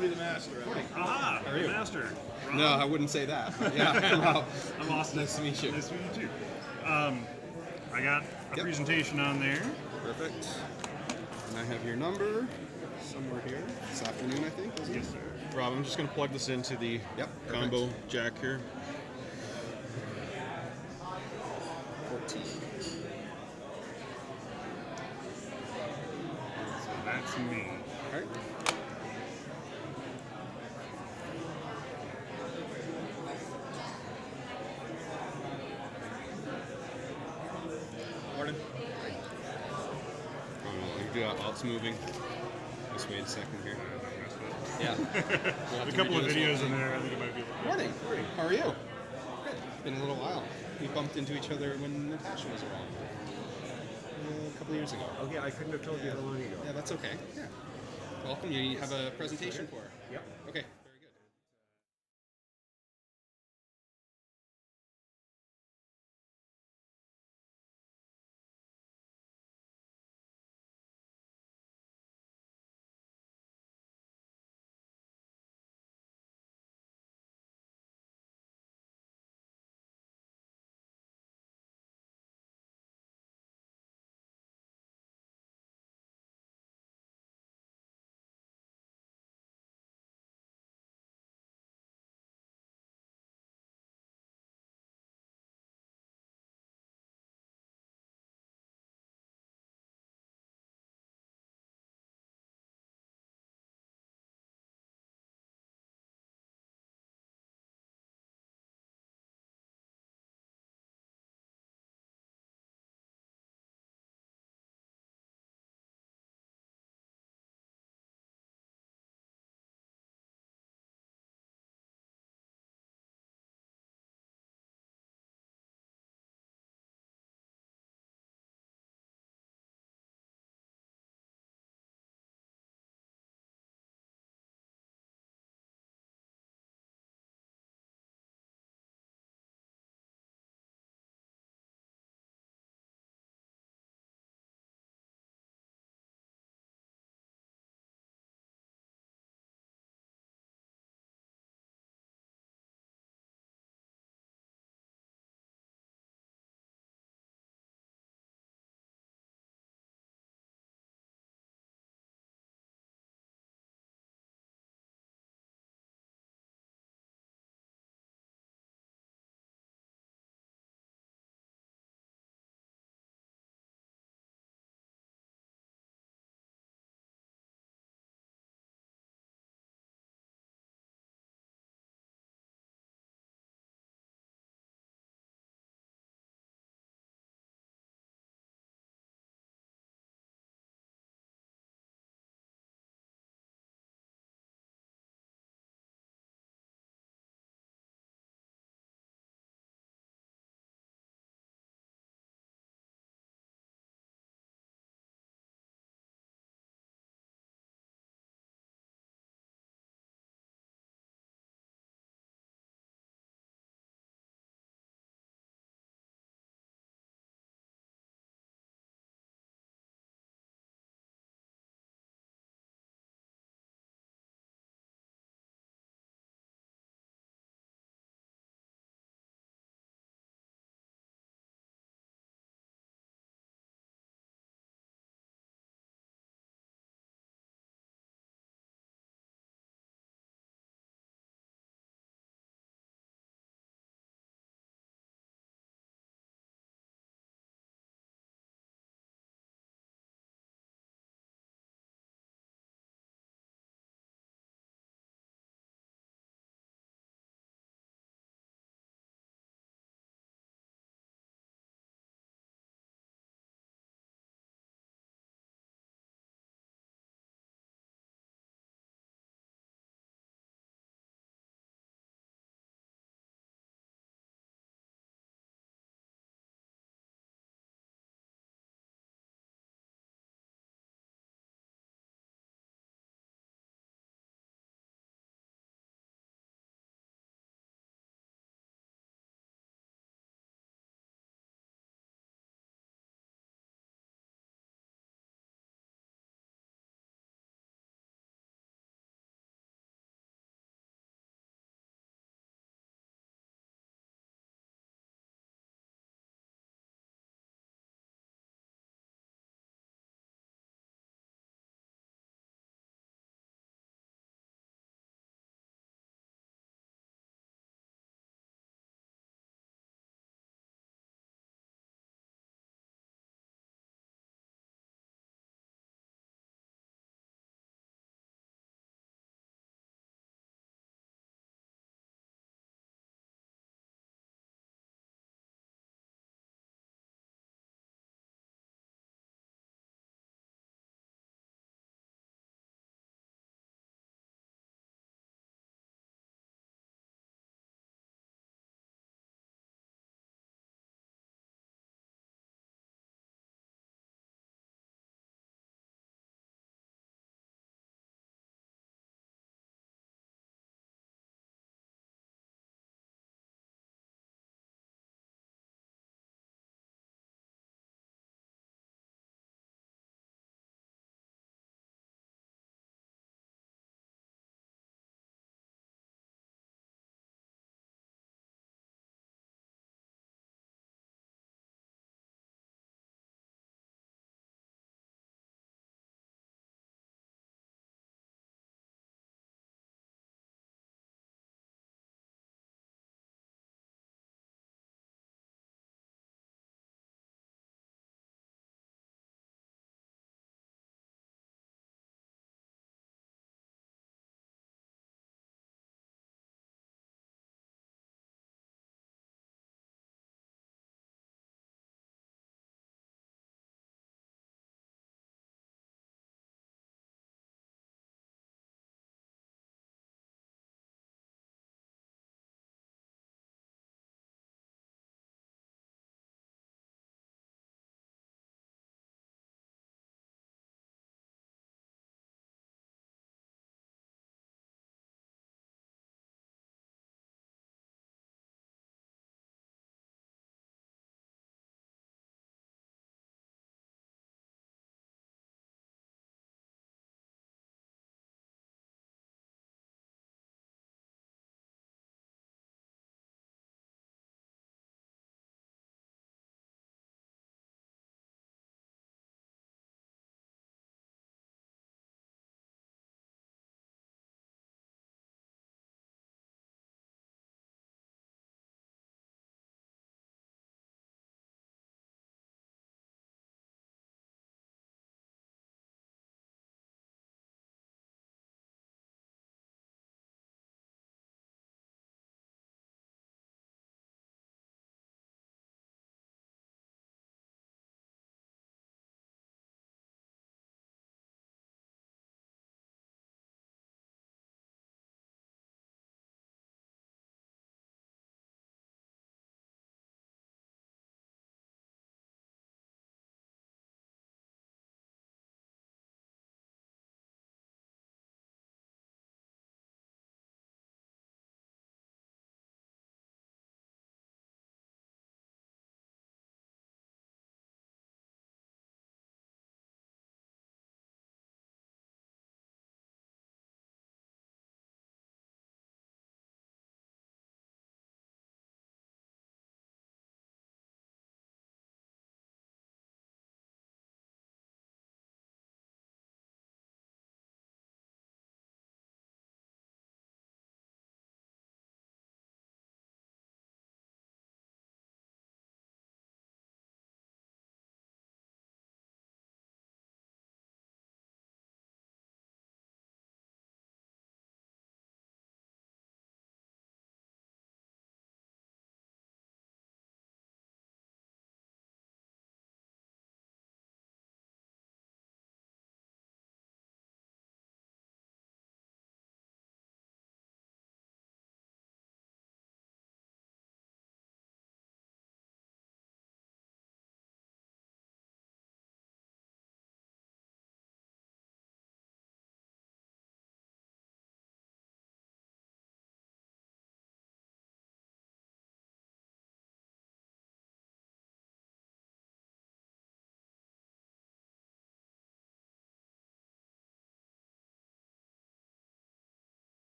to be the master. Aha! How are you? Master. Rob? No, I wouldn't say that. But yeah, Rob. I'm Austin. Nice to meet you. Nice to meet you too. I got a presentation on there. Perfect. And I have your number somewhere here this afternoon, I think. Isn't it? Yes, sir. Rob, I'm just going to plug this into the combo jack here. 14. So that's me. All right. Morning. You got lots moving. Just wait a second here. Yeah. A couple of videos in there. I think it might be. Morning. How are you? Good. It's been a little while. We bumped into each other when Natasha was around. A couple of years ago. Okay, I couldn't have told you how long ago. Yeah, that's okay. Yeah. Welcome. You have a presentation for her. Yep. Okay.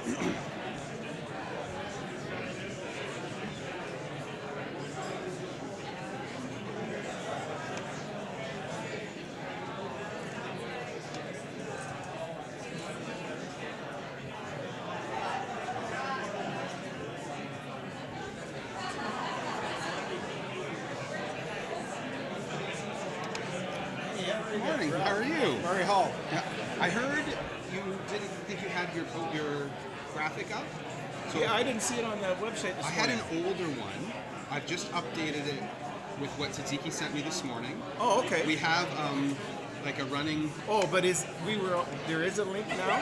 Good morning. How are you? Murray Hall. Yeah. I heard you didn't think you had your graphic up. So Yeah, I didn't see it on the website this I had morning. an older one. I've just updated it with what Tzitziki sent me this morning. Oh, okay. We have like a running. Oh, but there is a link now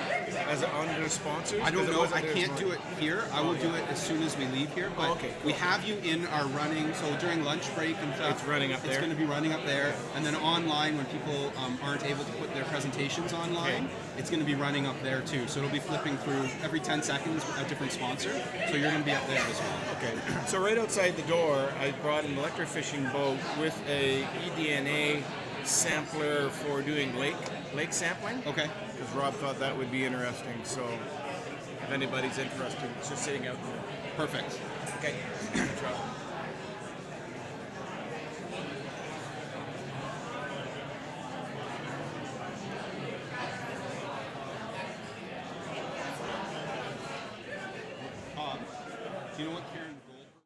as under sponsors? I don't 'Cause it know. wasn't I there this can't do it morning. here. I will do it as soon as we leave here. But Okay, we cool. have you in our running. So during lunch break and stuff, It's running up It's there? going to be running up there, and then online when people aren't able to put their presentations online, Okay. it's going to be running up there too. So it'll be flipping through every 10 seconds a different sponsor. So you're going to be up there as well. Okay. So right outside the door, I brought an electrofishing boat with a eDNA sampler for doing lake sampling. Okay. Because Rob thought that would be interesting. So if anybody's interested, it's just sitting out there. Perfect. Okay. Do you know what Karen Goldberg?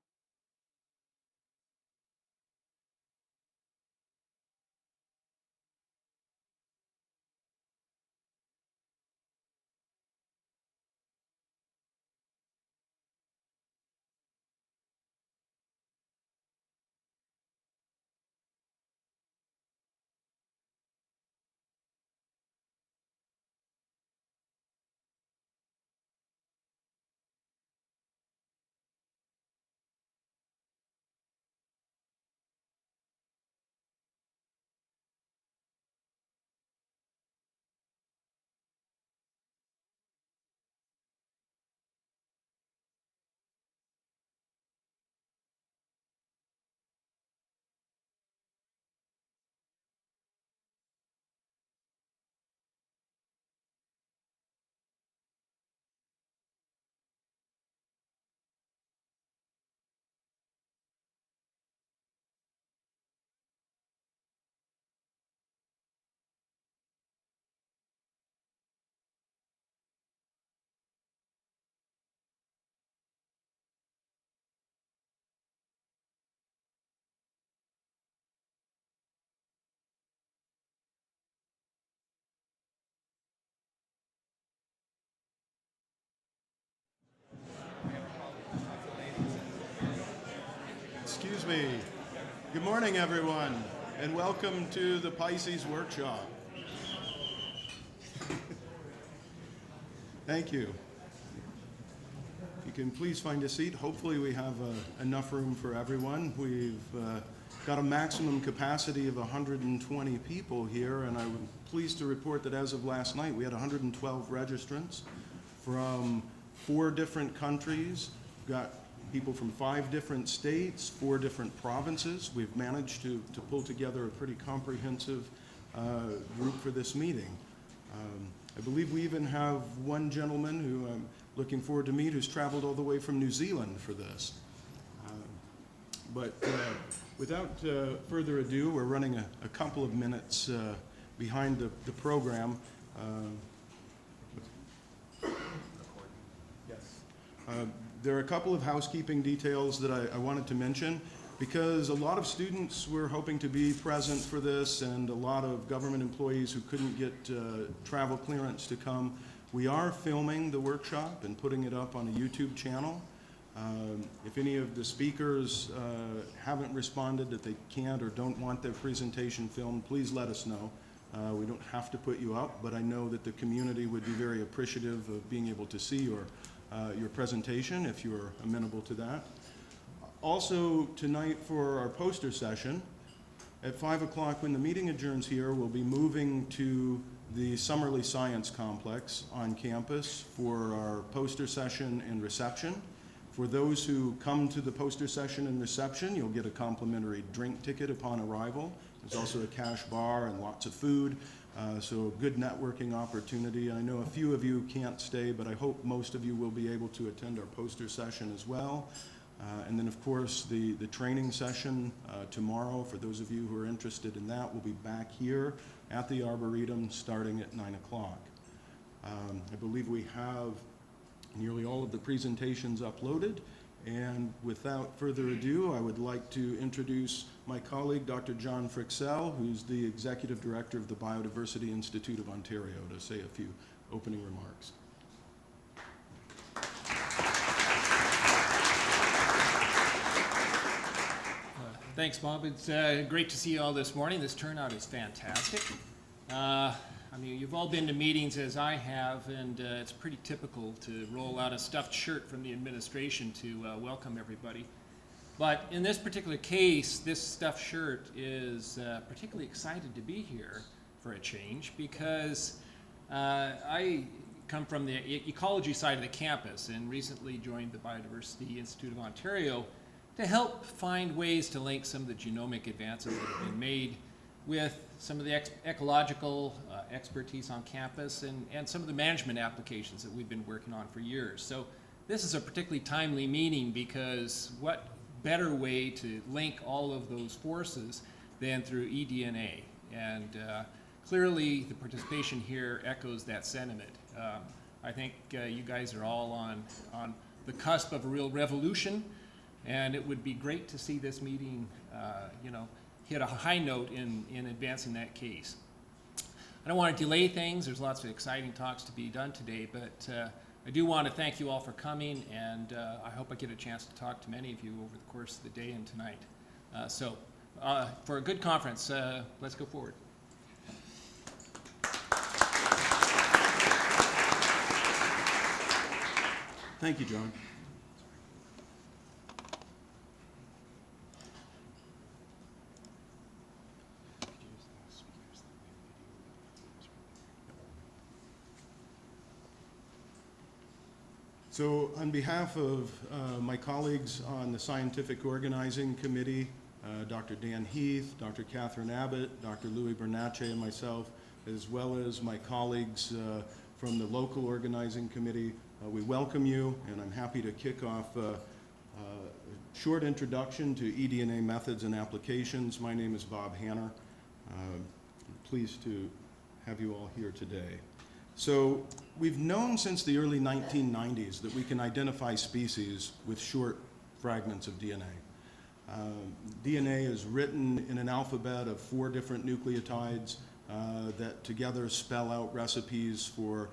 Excuse me. Good morning, everyone, and welcome to the Pisces Workshop. Thank you. If you can please find a seat. Hopefully we have enough room for everyone. We've got a maximum capacity of 120 people here, and I'm pleased to report that as of last night, we had 112 registrants from 4 different countries. We've got people from 5 different states, 4 different provinces. We've managed to pull together a pretty comprehensive group for this meeting. I believe we even have one gentleman who I'm looking forward to meet who's traveled all the way from New Zealand for this. But without further ado, we're running a couple of minutes behind the program. There are a couple of housekeeping details that I wanted to mention because a lot of students were hoping to be present for this and a lot of government employees who couldn't get travel clearance to come. We are filming the workshop and putting it up on a YouTube channel. If any of the speakers haven't responded that they can't or don't want their presentation filmed, please let us know. We don't have to put you up, but I know that the community would be very appreciative of being able to see your presentation if you're amenable to that. Also tonight for our poster session, at 5 o'clock when the meeting adjourns here, we'll be moving to the Summerly Science Complex on campus for our poster session and reception. For those who come to the poster session and reception, you'll get a complimentary drink ticket upon arrival. There's also a cash bar and lots of food. So a good networking opportunity. I know a few of you can't stay, but I hope most of you will be able to attend our poster session as well. And then, of course, the training session tomorrow, for those of you who are interested in that, will be back here at the Arboretum starting at 9 o'clock. I believe we have nearly all of the presentations uploaded. And without further ado, I would like to introduce my colleague, Dr. John Fryxell, who's the Executive Director of the Biodiversity Institute of Ontario, to say a few opening remarks. Thanks, Bob. It's great to see you all this morning. This turnout is fantastic. I mean, you've all been to meetings as I have, and it's pretty typical to roll out a stuffed shirt from the administration to welcome everybody. But in this particular case, this stuffed shirt is particularly excited to be here for a change because I come from the ecology side of the campus and recently joined the Biodiversity Institute of Ontario to help find ways to link some of the genomic advances that have been made with some of the ecological expertise on campus and some of the management applications that we've been working on for years. So this is a particularly timely meeting because what better way to link all of those forces than through eDNA? And clearly the participation here echoes that sentiment. I think you guys are all on the cusp of a real revolution, and it would be great to see this meeting hit a high note in advancing that case. I don't want to delay things. There's lots of exciting talks to be done today, but I do want to thank you all for coming, and I hope I get a chance to talk to many of you over the course of the day and tonight. So for a good conference, let's go forward. Thank you, John. So on behalf of my colleagues on the Scientific Organizing Committee, Dr. Dan Heath, Dr. Catherine Abbott, Dr. Louis Bernatchez, and myself, as well as my colleagues from the local organizing committee, we welcome you, and I'm happy to kick off a short introduction to eDNA methods and applications. My name is Bob Hanner. Pleased to have you all here today. So we've known since the early 1990s that we can identify species with short fragments of DNA. DNA is written in an alphabet of 4 different nucleotides that together spell out recipes for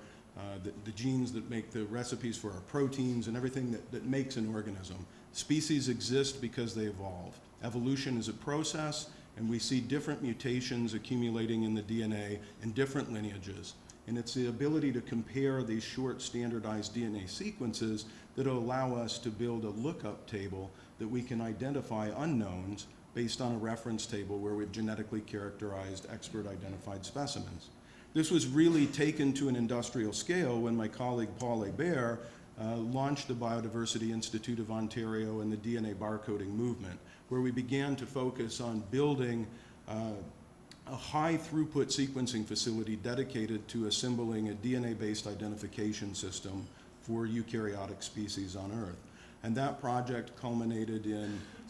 the genes that make the recipes for our proteins and everything that makes an organism. Species exist because they evolve. Evolution is a process, and we see different mutations accumulating in the DNA in different lineages. And it's the ability to compare these short standardized DNA sequences that will allow us to build a lookup table that we can identify unknowns based on a reference table where we've genetically characterized expert identified specimens. This was really taken to an industrial scale when my colleague Paul Hébert launched the Biodiversity Institute of Ontario and the DNA barcoding movement, where we began to focus on building a high throughput sequencing facility dedicated to assembling a DNA-based identification system for eukaryotic species on Earth. And that project culminated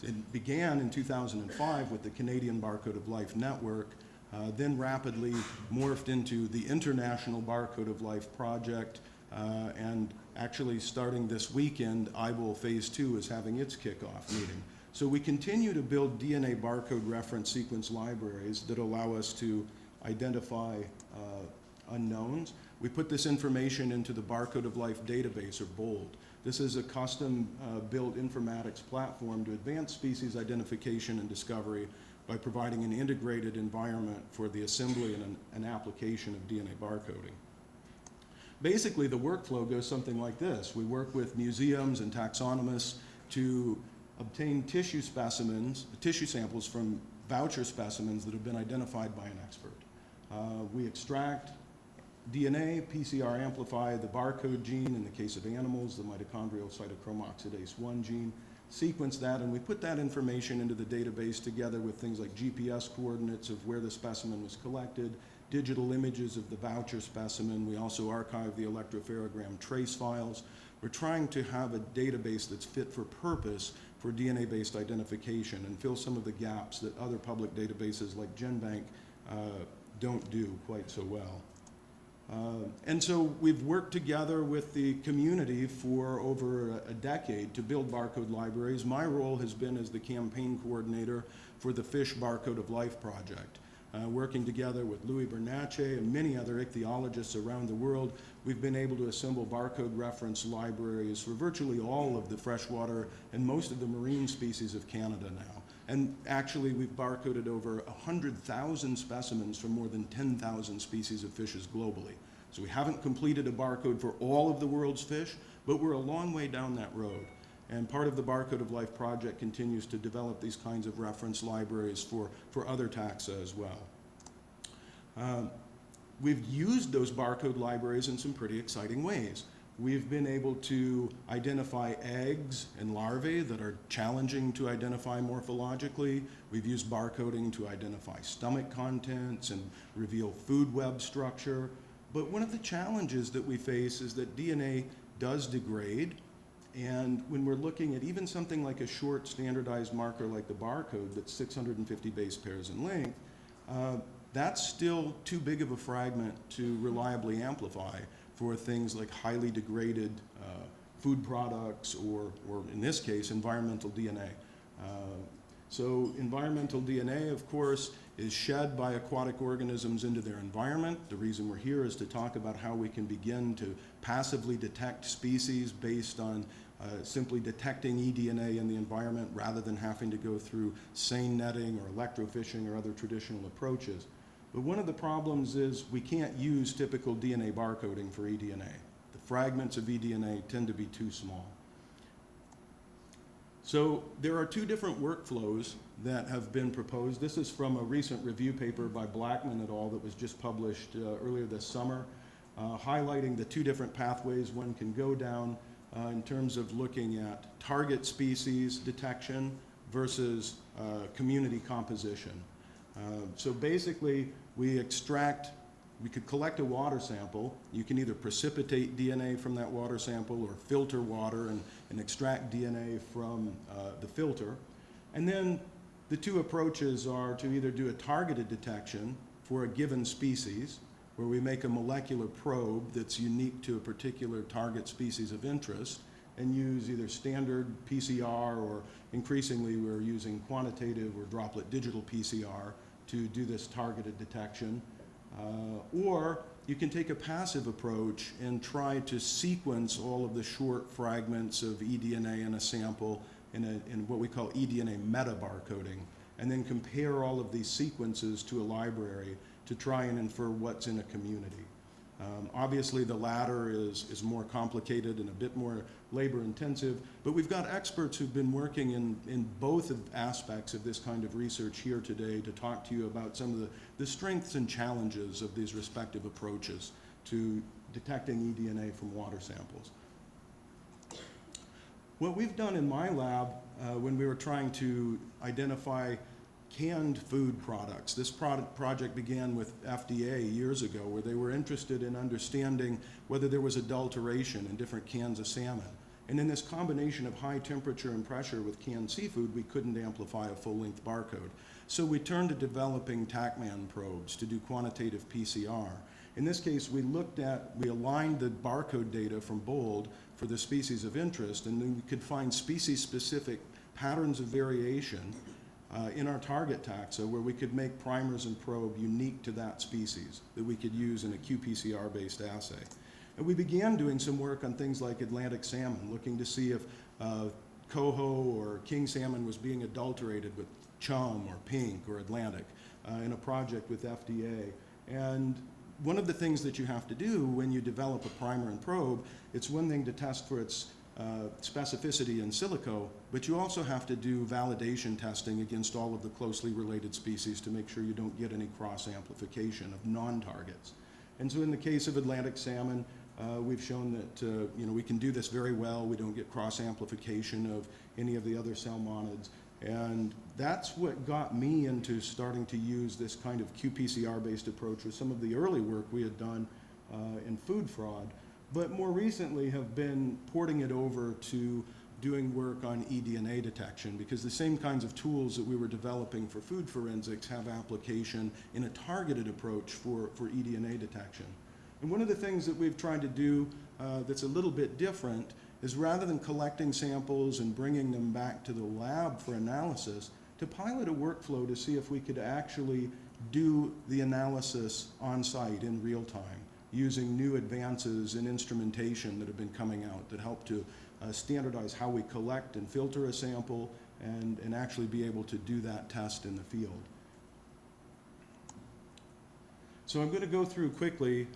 it began in 2005 with the Canadian Barcode of Life Network, then rapidly morphed into the International Barcode of Life project, and actually starting this weekend, IBOL Phase 2 is having its kickoff meeting. So we continue to build DNA barcode reference sequence libraries that allow us to identify unknowns. We put this information into the Barcode of Life database, or BOLD. This is a custom built informatics platform to advance species identification and discovery by providing an integrated environment for the assembly and an application of DNA barcoding. Basically, the workflow goes something like this. We work with museums and taxonomists to obtain tissue samples from voucher specimens that have been identified by an expert. We extract DNA, PCR amplify the barcode gene, in the case of animals, the mitochondrial cytochrome oxidase 1 gene, sequence that, and we put that information into the database together with things like GPS coordinates of where the specimen was collected, digital images of the voucher specimen. We also archive the electropherogram trace files. We're trying to have a database that's fit for purpose for DNA-based identification and fill some of the gaps that other public databases like GenBank don't do quite so well. And so we've worked together with the community for over a decade to build barcode libraries. My role has been as the campaign coordinator for the Fish Barcode of Life project. Working together with Louis Bernatchez and many other ichthyologists around the world, we've been able to assemble barcode reference libraries for virtually all of the freshwater and most of the marine species of Canada now. And actually, we've barcoded over 100,000 specimens from more than 10,000 species of fishes globally. So we haven't completed a barcode for all of the world's fish, but we're a long way down that road. And part of the Barcode of Life project continues to develop these kinds of reference libraries for other taxa as well. We've used those barcode libraries in some pretty exciting ways. We've been able to identify eggs and larvae that are challenging to identify morphologically. We've used barcoding to identify stomach contents and reveal food web structure. But one of the challenges that we face is that DNA does degrade. And when we're looking at even something like a short standardized marker like the barcode that's 650 base pairs in length, that's still too big of a fragment to reliably amplify for things like highly degraded food products or in this case, environmental DNA. So environmental DNA, of course, is shed by aquatic organisms into their environment. The reason we're here is to talk about how we can begin to passively detect species based on simply detecting eDNA in the environment rather than having to go through seine netting or electrofishing or other traditional approaches. But one of the problems is we can't use typical DNA barcoding for eDNA. The fragments of eDNA tend to be too small. So there are two different workflows that have been proposed. This is from a recent review paper by Blackman et al. That was just published earlier this summer, highlighting the two different pathways one can go down in terms of looking at target species detection versus community composition. So basically, we could collect a water sample. You can either precipitate DNA from that water sample or filter water and extract DNA from the filter. And then the two approaches are to either do a targeted detection for a given species, where we make a molecular probe that's unique to a particular target species of interest, and use either standard PCR or increasingly we're using quantitative or droplet digital PCR to do this targeted detection. Or you can take a passive approach and try to sequence all of the short fragments of eDNA in a sample in what we call eDNA metabarcoding, and then compare all of these sequences to a library to try and infer what's in a community. Obviously, the latter is more complicated and a bit more labor intensive, but we've got experts who've been working in both aspects of this kind of research here today to talk to you about some of the strengths and challenges of these respective approaches to detecting eDNA from water samples. What we've done in my lab when we were trying to identify canned food products. This project began with FDA years ago, where they were interested in understanding whether there was adulteration in different cans of salmon. And in this combination of high temperature and pressure with canned seafood, we couldn't amplify a full-length barcode. So we turned to developing TACMAN probes to do quantitative PCR. In this case, we aligned the barcode data from BOLD for the species of interest, and then we could find species-specific patterns of variation in our target taxa, where we could make primers and probe unique to that species that we could use in a qPCR-based assay. And we began doing some work on things like Atlantic salmon, looking to see if coho or king salmon was being adulterated with chum or pink or Atlantic in a project with FDA. And one of the things that you have to do when you develop a primer and probe, it's one thing to test for its specificity in silico, but you also have to do validation testing against all of the closely related species to make sure you don't get any cross-amplification of non-targets. And so in the case of Atlantic salmon, we've shown that we can do this very well. We don't get cross-amplification of any of the other salmonids. And that's what got me into starting to use this kind of qPCR-based approach with some of the early work we had done in food fraud, but more recently have been porting it over to doing work on eDNA detection, because the same kinds of tools that we were developing for food forensics have application in a targeted approach for eDNA detection. And one of the things that we've tried to do that's a little bit different is, rather than collecting samples and bringing them back to the lab for analysis, to pilot a workflow to see if we could actually do the analysis on site in real time, using new advances in instrumentation that have been coming out that help to standardize how we collect and filter a sample and actually be able to do that test in the field. So I'm going to go through quickly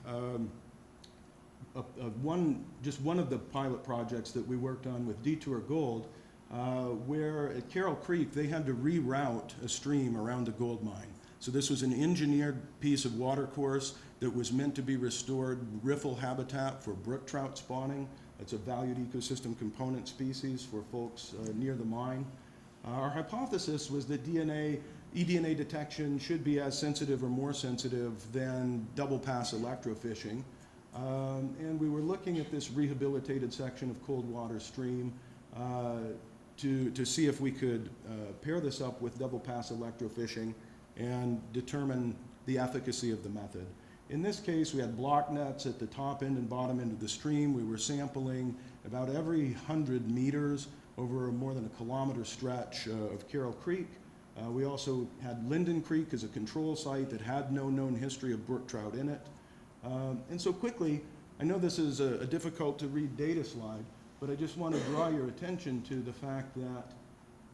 just one of the pilot projects that we worked on with Detour Gold, where at Carroll Creek they had to reroute a stream around the gold mine. So this was an engineered piece of water course that was meant to be restored riffle habitat for brook trout spawning. It's a valued ecosystem component species for folks near the mine. Our hypothesis was that eDNA detection should be as sensitive or more sensitive than double pass electrofishing. And we were looking at this rehabilitated section of cold water stream to see if we could pair this up with double pass electrofishing and determine the efficacy of the method. In this case, we had block nets at the top end and bottom end of the stream. We were sampling about every 100 meters over more than a kilometer stretch of Carroll Creek. We also had Linden Creek as a control site that had no known history of brook trout in it. And so quickly, I know this is a difficult to read data slide, but I just want to draw your attention to the fact that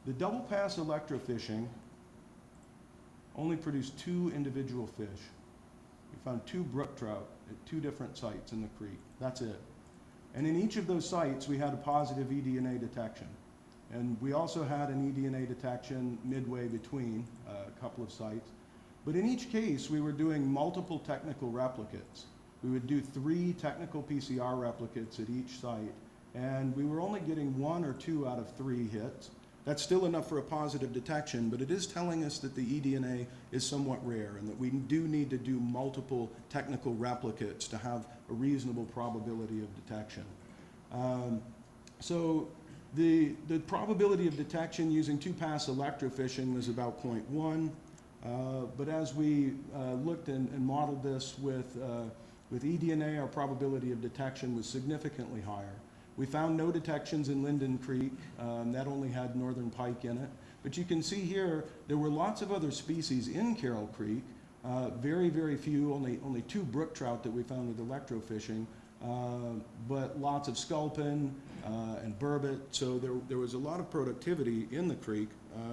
the double pass electrofishing only produced 2 individual fish. We found 2 brook trout at 2 different sites in the creek. That's it. And in each of those sites, we had a positive eDNA detection. And we also had an eDNA detection midway between a couple of sites. But in each case, we were doing multiple technical replicates. We would do 3 technical PCR replicates at each site, and we were only getting 1 or 2 out of 3 hits. That's still enough for a positive detection, but it is telling us that the eDNA is somewhat rare and that we do need to do multiple technical replicates to have a reasonable probability of detection. So the probability of detection using 2-pass electrofishing was about 0.1. But as we looked and modeled this with eDNA, our probability of detection was significantly higher. We found no detections in Linden Creek. That only had northern pike in it. But you can see here, there were lots of other species in Carroll Creek. Very, very few, only 2 brook trout that we found with electrofishing, but lots of sculpin and burbot. So there was a lot of productivity in the creek,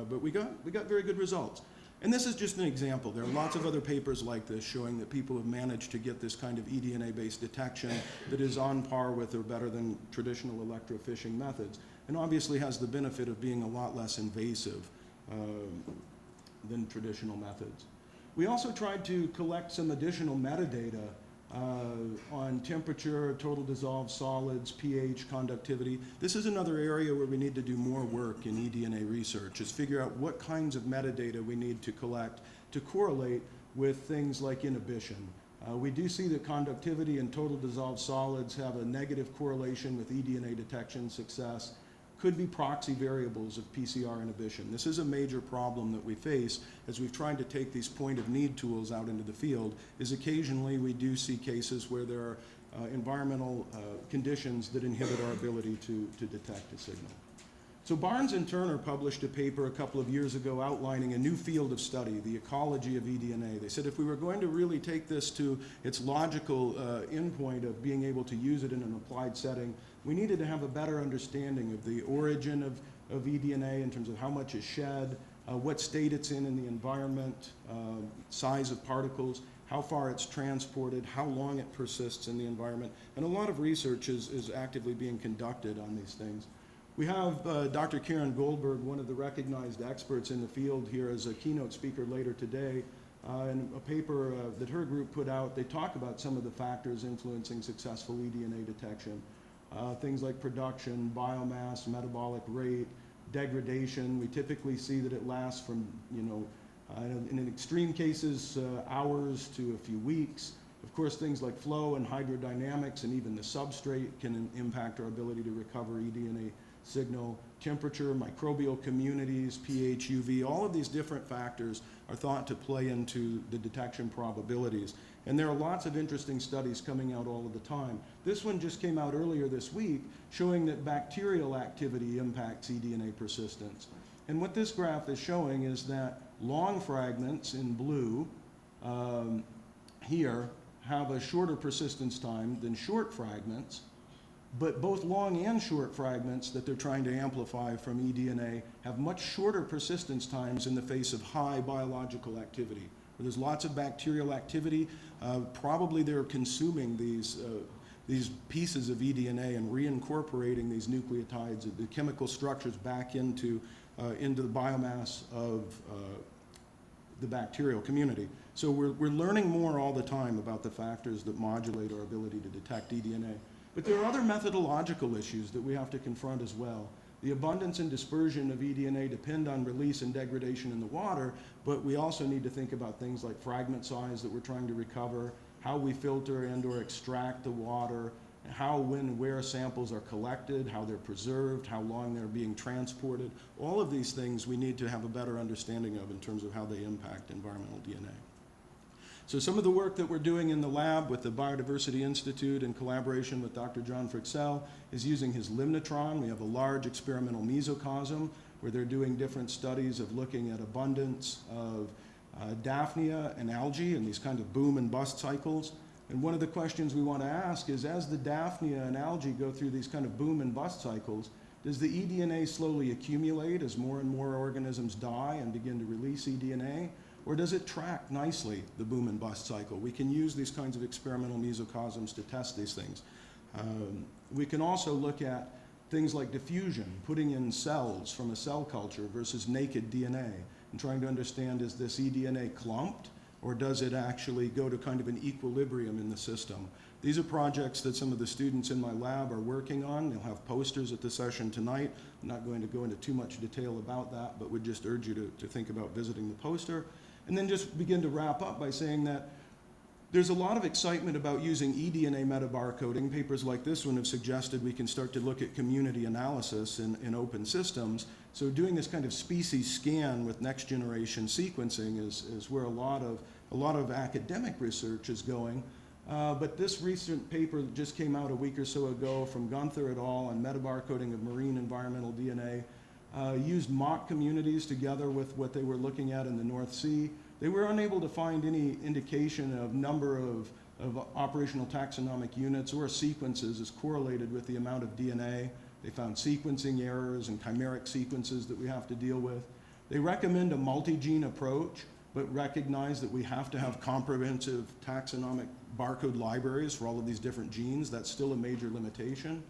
but we got very good results. And this is just an example. There are lots of other papers like this showing that people have managed to get this kind of eDNA-based detection that is on par with or better than traditional electrofishing methods, and obviously has the benefit of being a lot less invasive than traditional methods. We also tried to collect some additional metadata on temperature, total dissolved solids, pH, conductivity. This is another area where we need to do more work in eDNA research, is figure out what kinds of metadata we need to collect to correlate with things like inhibition. We do see that conductivity and total dissolved solids have a negative correlation with eDNA detection success. Could be proxy variables of PCR inhibition. This is a major problem that we face as we've tried to take these point of need tools out into the field, is occasionally we do see cases where there are environmental conditions that inhibit our ability to detect a signal. So Barnes and Turner published a paper a couple of years ago outlining a new field of study, the ecology of eDNA. They said if we were going to really take this to its logical endpoint of being able to use it in an applied setting, we needed to have a better understanding of the origin of eDNA in terms of how much is shed, what state it's in the environment, size of particles, how far it's transported, how long it persists in the environment. And a lot of research is actively being conducted on these things. We have Dr. Karen Goldberg, one of the recognized experts in the field here, as a keynote speaker later today. In a paper that her group put out, they talk about some of the factors influencing successful eDNA detection. Things like production, biomass, metabolic rate, degradation. We typically see that it lasts from, in extreme cases, hours to a few weeks. Of course, things like flow and hydrodynamics and even the substrate can impact our ability to recover eDNA signal. Temperature, microbial communities, pH, UV, all of these different factors are thought to play into the detection probabilities. And there are lots of interesting studies coming out all of the time. This one just came out earlier this week showing that bacterial activity impacts eDNA persistence. And what this graph is showing is that long fragments in blue here have a shorter persistence time than short fragments, but both long and short fragments that they're trying to amplify from eDNA have much shorter persistence times in the face of high biological activity. Where there's lots of bacterial activity, probably they're consuming these pieces of eDNA and reincorporating these nucleotides, the chemical structures back into the biomass of the bacterial community. So we're learning more all the time about the factors that modulate our ability to detect eDNA. But there are other methodological issues that we have to confront as well. The abundance and dispersion of eDNA depend on release and degradation in the water, but we also need to think about things like fragment size that we're trying to recover, how we filter and or extract the water, how, when, where samples are collected, how they're preserved, how long they're being transported. All of these things we need to have a better understanding of in terms of how they impact environmental DNA. So some of the work that we're doing in the lab with the Biodiversity Institute in collaboration with Dr. John Fryxell is using his limnotron. We have a large experimental mesocosm where they're doing different studies of looking at abundance of Daphnia and algae and these kind of boom and bust cycles. And one of the questions we want to ask is, as the Daphnia and algae go through these kind of boom and bust cycles, does the eDNA slowly accumulate as more and more organisms die and begin to release eDNA? Or does it track nicely the boom and bust cycle? We can use these kinds of experimental mesocosms to test these things. We can also look at things like diffusion, putting in cells from a cell culture versus naked DNA, and trying to understand, is this eDNA clumped, or does it actually go to kind of an equilibrium in the system? These are projects that some of the students in my lab are working on. They'll have posters at the session tonight. I'm not going to go into too much detail about that, but would just urge you to think about visiting the poster. And then just begin to wrap up by saying that there's a lot of excitement about using eDNA metabarcoding. Papers like this one have suggested we can start to look at community analysis in open systems. So doing this kind of species scan with next generation sequencing is where a lot of academic research is going. But this recent paper that just came out a week or so ago from Gunther et al. On metabarcoding of marine environmental DNA used mock communities together with what they were looking at in the North Sea. They were unable to find any indication of number of operational taxonomic units or sequences as correlated with the amount of DNA. They found sequencing errors and chimeric sequences that we have to deal with. They recommend a multi-gene approach, but recognize that we have to have comprehensive taxonomic barcode libraries for all of these different genes. That's still a major limitation.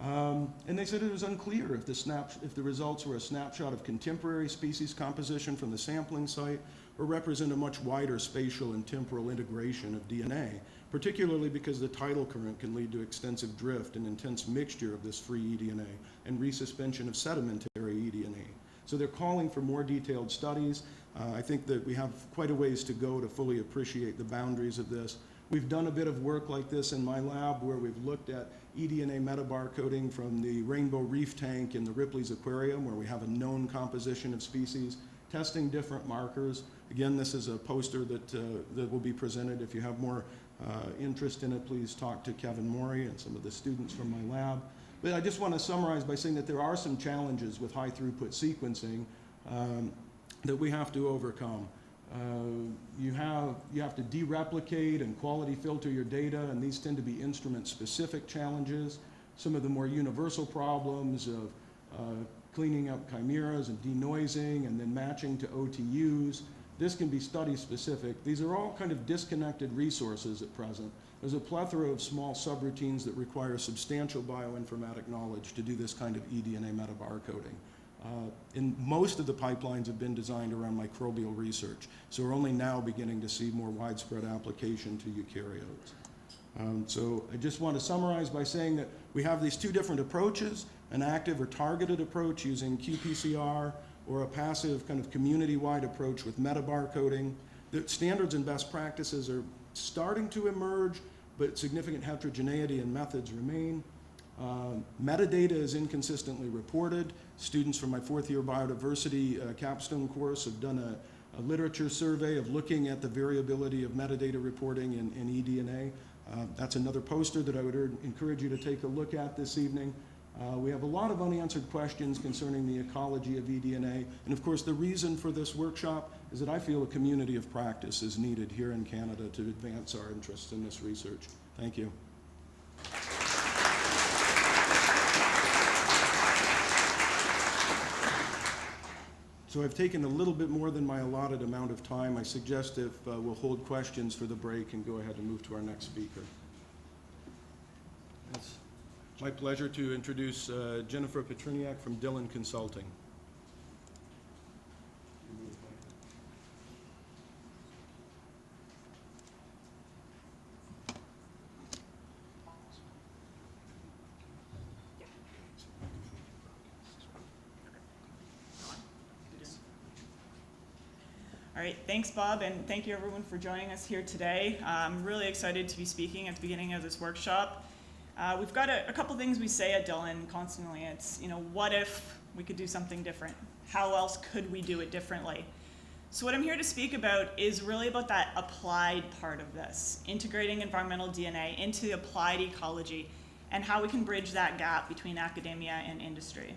And they said it was unclear if the results were a snapshot of contemporary species composition from the sampling site or represent a much wider spatial and temporal integration of DNA, particularly because the tidal current can lead to extensive drift and intense mixture of this free eDNA and resuspension of sedimentary eDNA. So they're calling for more detailed studies. I think that we have quite a ways to go to fully appreciate the boundaries of this. We've done a bit of work like this in my lab where we've looked at eDNA metabarcoding from the rainbow reef tank in the Ripley's Aquarium, where we have a known composition of species, testing different markers. Again, this is a poster that will be presented. If you have more interest in it, please talk to Kevin Morey and some of the students from my lab. But I just want to summarize by saying that there are some challenges with high throughput sequencing that we have to overcome. You have to dereplicate and quality filter your data, and these tend to be instrument-specific challenges. Some of the more universal problems of cleaning up chimeras and denoising and then matching to OTUs, this can be study-specific. These are all kind of disconnected resources at present. There's a plethora of small subroutines that require substantial bioinformatic knowledge to do this kind of eDNA metabarcoding. And most of the pipelines have been designed around microbial research, so we're only now beginning to see more widespread application to eukaryotes. So I just want to summarize by saying that we have these two different approaches. an active or targeted approach using qPCR, or a passive kind of community-wide approach with metabarcoding. The standards and best practices are starting to emerge, but significant heterogeneity in methods remain. Metadata is inconsistently reported. Students from my fourth year biodiversity capstone course have done a literature survey of looking at the variability of metadata reporting in eDNA. That's another poster that I would encourage you to take a look at this evening. We have a lot of unanswered questions concerning the ecology of eDNA. And of course, the reason for this workshop is that I feel a community of practice is needed here in Canada to advance our interests in this research. Thank you. So I've taken a little bit more than my allotted amount of time. I suggest if we'll hold questions for the break and go ahead and move to our next speaker. It's my pleasure to introduce Jennifer Petruniak from Dillon Consulting. All right, thanks, Bob, and thank you everyone for joining us here today. I'm really excited to be speaking at the beginning of this workshop. We've got a couple things we say at Dillon constantly. It's, what if we could do something different? How else could we do it differently? So what I'm here to speak about is really about that applied part of this, integrating environmental DNA into applied ecology and how we can bridge that gap between academia and industry.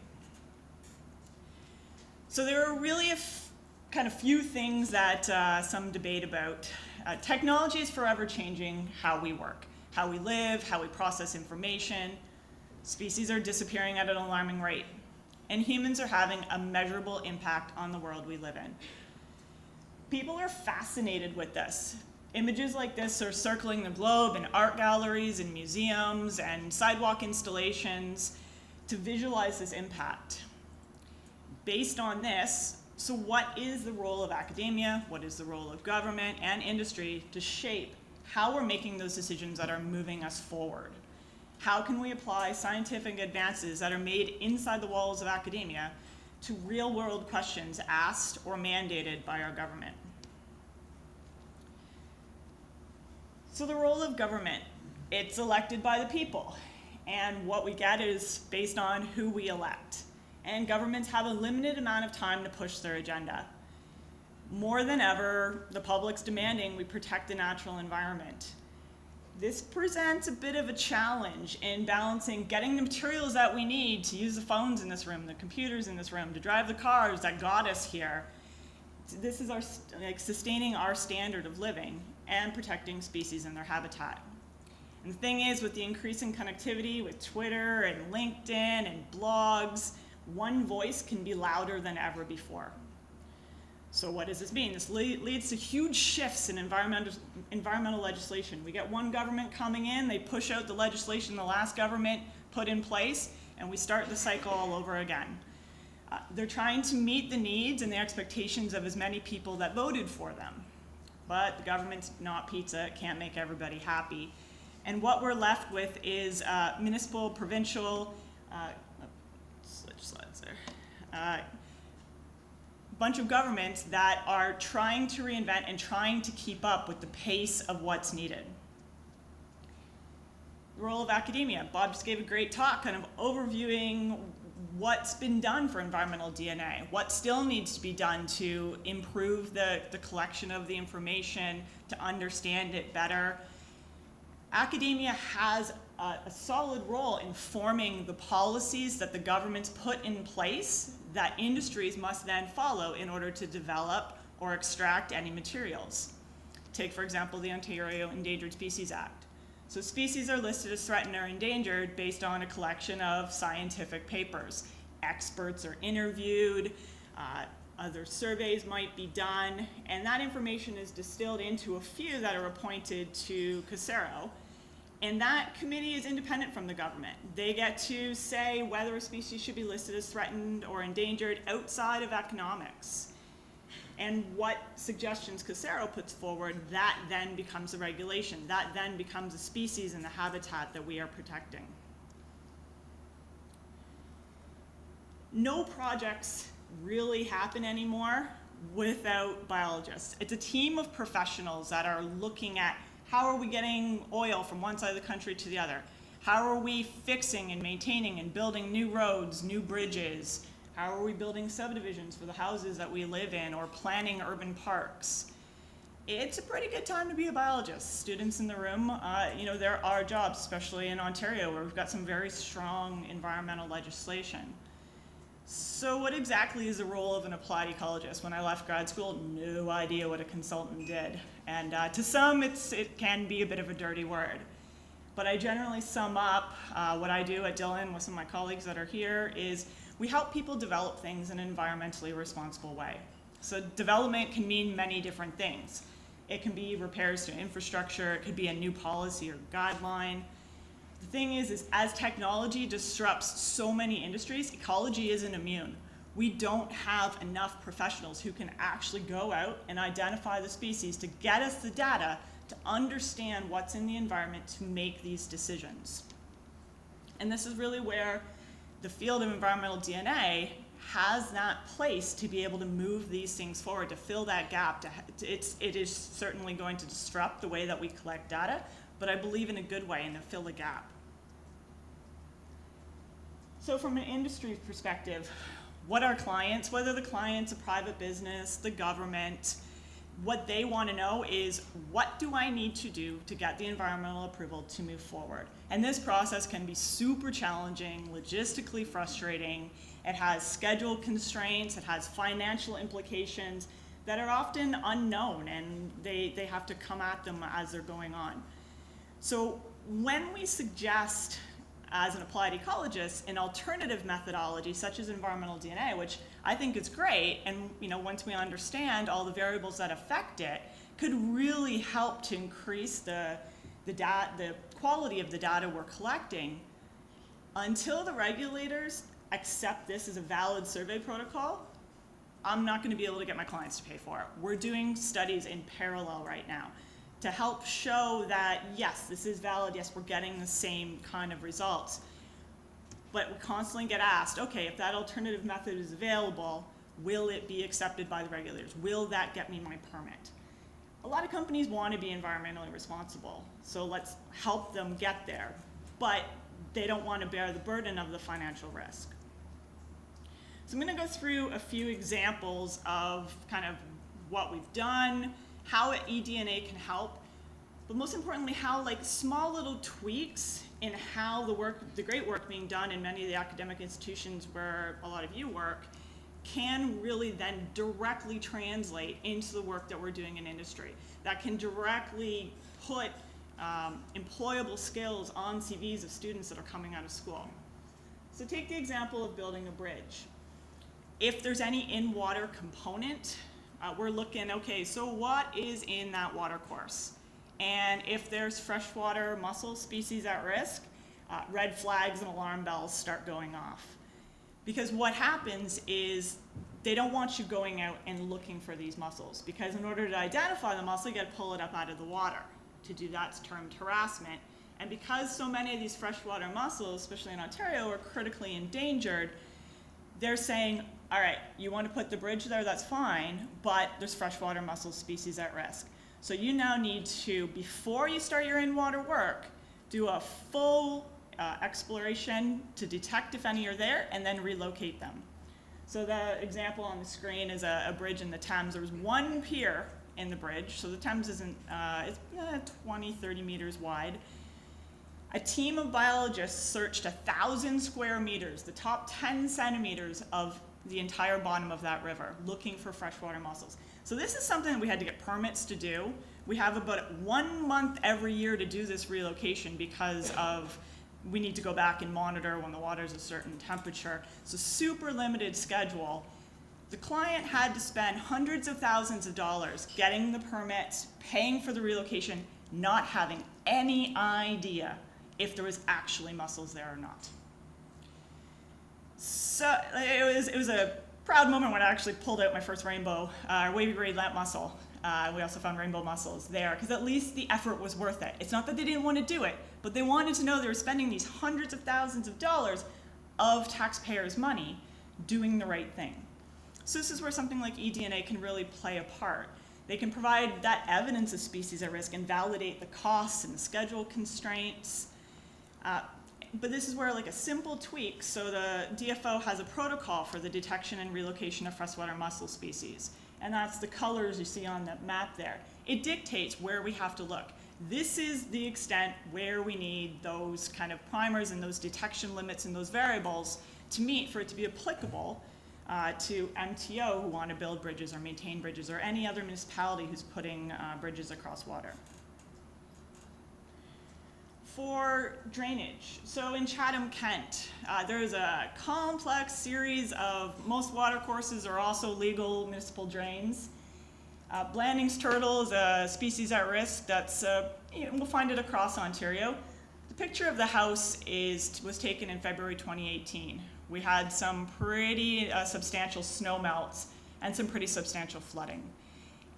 So there are really kind of few things that some debate about. Technology is forever changing how we work, how we live, how we process information. Species are disappearing at an alarming rate, and humans are having a measurable impact on the world we live in. People are fascinated with this. Images like this are circling the globe in art galleries and museums and sidewalk installations to visualize this impact. Based on this, so what is the role of academia, what is the role of government and industry to shape how we're making those decisions that are moving us forward? How can we apply scientific advances that are made inside the walls of academia to real-world questions asked or mandated by our government? So the role of government, it's elected by the people, and what we get is based on who we elect. And governments have a limited amount of time to push their agenda. More than ever, the public's demanding we protect the natural environment. This presents a bit of a challenge in balancing getting the materials that we need to use the phones in this room, the computers in this room, to drive the cars that got us here. This is sustaining our standard of living and protecting species and their habitat. And the thing is, with the increasing connectivity with Twitter and LinkedIn and blogs, one voice can be louder than ever before. So what does this mean? This leads to huge shifts in environmental legislation. We get one government coming in, they push out the legislation the last government put in place, and we start the cycle all over again. They're trying to meet the needs and the expectations of as many people that voted for them. But the government's not pizza, it can't make everybody happy. And what we're left with is municipal, provincial, bunch of governments that are trying to reinvent and trying to keep up with the pace of what's needed. The role of academia. Bob just gave a great talk kind of overviewing what's been done for environmental DNA, what still needs to be done to improve the collection of the information, to understand it better. Academia has a solid role in forming the policies that the governments put in place that industries must then follow in order to develop or extract any materials. Take, for example, the Ontario Endangered Species Act. So species are listed as threatened or endangered based on a collection of scientific papers. Experts are interviewed, other surveys might be done, and that information is distilled into a few that are appointed to CSIRO. And that committee is independent from the government. They get to say whether a species should be listed as threatened or endangered outside of economics. And what suggestions CSIRO puts forward, that then becomes a regulation. That then becomes a species and the habitat that we are protecting. no projects really happen anymore without biologists. It's a team of professionals that are looking at how are we getting oil from one side of the country to the other? How are we fixing and maintaining and building new roads, new bridges? How are we building subdivisions for the houses that we live in or planning urban parks? It's a pretty good time to be a biologist. Students in the room, there are jobs, especially in Ontario, where we've got some very strong environmental legislation. So what exactly is the role of an applied ecologist? When I left grad school, no idea what a consultant did. And to some, it can be a bit of a dirty word. But I generally sum up what I do at Dillon with some of my colleagues that are here is we help people develop things in an environmentally responsible way. So development can mean many different things. It can be repairs to infrastructure, it could be a new policy or guideline. The thing is as technology disrupts so many industries, ecology isn't immune. We don't have enough professionals who can actually go out and identify the species to get us the data to understand what's in the environment to make these decisions. And this is really where the field of environmental DNA has that place to be able to move these things forward, to fill that gap. It is certainly going to disrupt the way that we collect data, but I believe in a good way and to fill the gap. So from an industry perspective, what are clients, whether the client's a private business, the government, what they want to know is, what do I need to do to get the environmental approval to move forward? And this process can be super challenging, logistically frustrating. It has schedule constraints, it has financial implications that are often unknown, and they have to come at them as they're going on. So when we suggest, as an applied ecologist, an alternative methodology such as environmental DNA, which I think is great, and once we understand all the variables that affect it, could really help to increase the quality of the data we're collecting. Until the regulators accept this as a valid survey protocol, I'm not going to be able to get my clients to pay for it. We're doing studies in parallel right now to help show that, yes, this is valid, yes, we're getting the same kind of results. But we constantly get asked, okay, if that alternative method is available, will it be accepted by the regulators? Will that get me my permit? A lot of companies want to be environmentally responsible, so let's help them get there. But they don't want to bear the burden of the financial risk. So I'm going to go through a few examples of kind of what we've done, how eDNA can help, but most importantly, how small little tweaks in how the great work being done in many of the academic institutions where a lot of you work can really then directly translate into the work that we're doing in industry. That can directly put employable skills on CVs of students that are coming out of school. So take the example of building a bridge. If there's any in-water component, we're looking, okay, so what is in that water course? And if there's freshwater mussel species at risk, red flags and alarm bells start going off. Because what happens is they don't want you going out and looking for these mussels, because in order to identify the mussel, you got to pull it up out of the water. To do that's termed harassment. And because so many of these freshwater mussels, especially in Ontario, are critically endangered, they're saying, all right, you want to put the bridge there, that's fine, but there's freshwater mussel species at risk. So you now need to, before you start your in-water work, do a full exploration to detect if any are there, and then relocate them. So the example on the screen is a bridge in the Thames. There was one pier in the bridge, so the Thames isn't, it's 20, 30 meters wide. A team of biologists searched 1,000 square meters, the top 10 centimeters of the entire bottom of that river, looking for freshwater mussels. So this is something that we had to get permits to do. We have about 1 month every year to do this relocation because of we need to go back and monitor when the water's a certain temperature. So super limited schedule. The client had to spend hundreds of thousands of dollars getting the permits, paying for the relocation, not having any idea if there was actually mussels there or not. So it was a proud moment when I actually pulled out my first rainbow, wavy braid lamp mussel. We also found rainbow mussels there, because at least the effort was worth it. It's not that they didn't want to do it, but they wanted to know they were spending these hundreds of thousands of dollars of taxpayers' money doing the right thing. So this is where something like eDNA can really play a part. They can provide that evidence of species at risk and validate the costs and the schedule constraints. But this is where like a simple tweak, so the DFO has a protocol for the detection and relocation of freshwater mussel species. And that's the colors you see on the map there. It dictates where we have to look. This is the extent where we need those kind of primers and those detection limits and those variables to meet for it to be applicable to MTO who want to build bridges or maintain bridges, or any other municipality who's putting bridges across water. For drainage, so in Chatham-Kent, there's a complex series of, most watercourses are also legal municipal drains. Blanding's turtle is a species at risk that's, we'll find it across Ontario. The picture of the house was taken in February 2018. We had some pretty substantial snow melts and some pretty substantial flooding.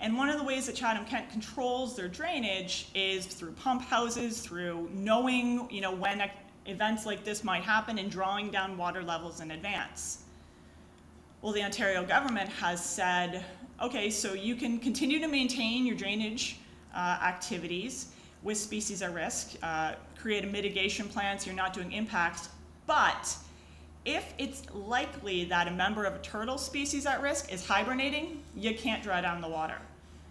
And one of the ways that Chatham-Kent controls their drainage is through pump houses, through knowing when events like this might happen and drawing down water levels in advance. Well, the Ontario government has said, okay, so you can continue to maintain your drainage activities with species at risk, create a mitigation plan so you're not doing impacts, but if it's likely that a member of a turtle species at risk is hibernating, you can't draw down the water.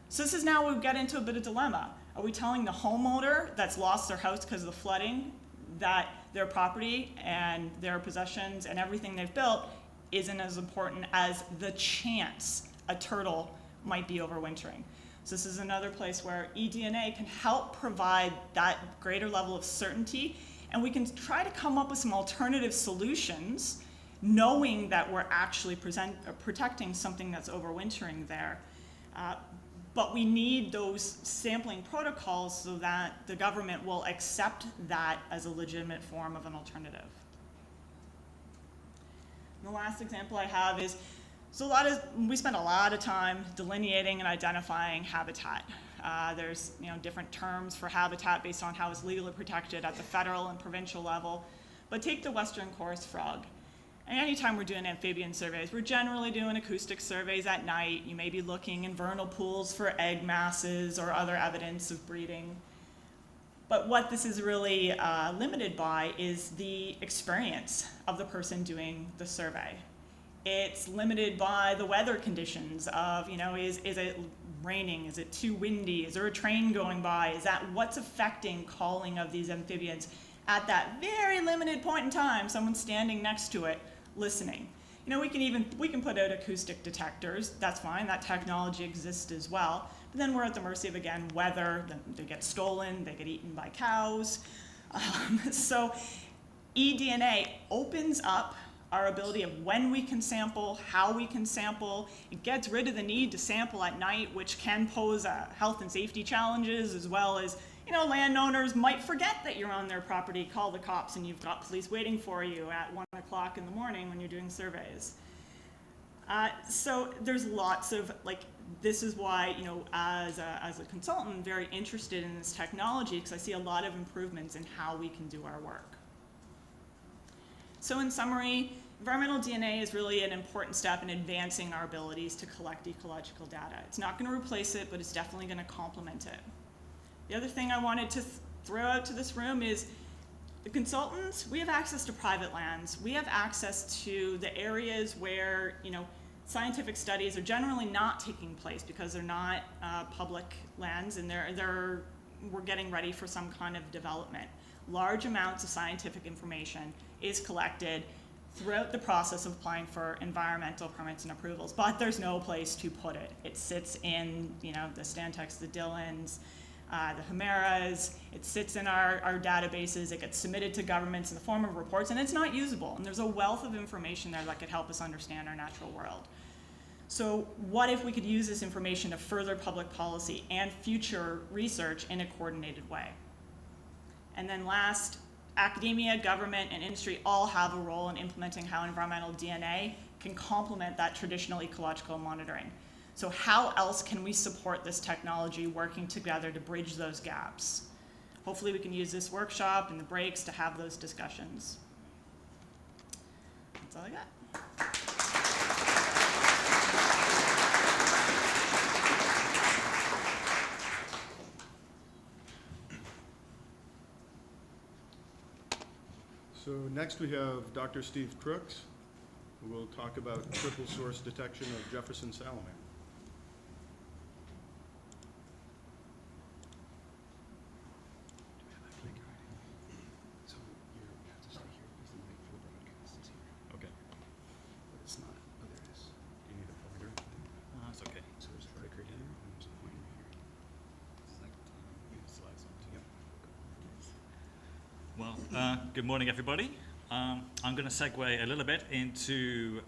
So this is now we get into a bit of dilemma. Are we telling the homeowner that's lost their house because of the flooding that their property and their possessions and everything they've built isn't as important as the chance a turtle might be overwintering? So this is another place where eDNA can help provide that greater level of certainty, and we can try to come up with some alternative solutions knowing that we're actually protecting something that's overwintering there. But we need those sampling protocols so that the government will accept that as a legitimate form of an alternative. And the last example I have is, we spend a lot of time delineating and identifying habitat. There's different terms for habitat based on how it's legally protected at the federal and provincial level. But take the western chorus frog. And anytime we're doing amphibian surveys, we're generally doing acoustic surveys at night. You may be looking in vernal pools for egg masses or other evidence of breeding. But what this is really limited by is the experience of the person doing the survey. It's limited by the weather conditions of, is it raining? Is it too windy? Is there a train going by? Is that what's affecting calling of these amphibians at that very limited point in time? Someone's standing next to it, listening. We can put out acoustic detectors. That's fine. That technology exists as well. But then we're at the mercy of, again, weather. They get stolen. They get eaten by cows. So eDNA opens up our ability of when we can sample, how we can sample. It gets rid of the need to sample at night, which can pose health and safety challenges, as well as, landowners might forget that you're on their property, call the cops, and you've got police waiting for you at 1 o'clock in the morning when you're doing surveys. So there's lots of, this is why, as a consultant, I'm very interested in this technology, because I see a lot of improvements in how we can do our work. So in summary, environmental DNA is really an important step in advancing our abilities to collect ecological data. It's not going to replace it, but it's definitely going to complement it. The other thing I wanted to throw out to this room is the consultants, we have access to private lands. We have access to the areas where, scientific studies are generally not taking place because they're not public lands, and we're getting ready for some kind of development. Large amounts of scientific information is collected throughout the process of applying for environmental permits and approvals, but there's no place to put it. It sits in, the Stantec's, the Dillons, the Chimeras. It sits in our databases. It gets submitted to governments in the form of reports, and it's not usable. And there's a wealth of information there that could help us understand our natural world. So what if we could use this information to further public policy and future research in a coordinated way? And then last, academia, government, and industry all have a role in implementing how environmental DNA can complement that traditional ecological monitoring. So how else can we support this technology working together to bridge those gaps? Hopefully we can use this workshop and the breaks to have those discussions. That's all I got. So next we have Dr. Steve Crookes, who will talk about triple source detection of Jefferson salamander. Okay. It's not. Oh, there it is. Do you need a pointer? That's okay. So there's a clicker here, and there's a pointer here. Slides on too. Well, good morning, everybody. I'm going to segue a little bit into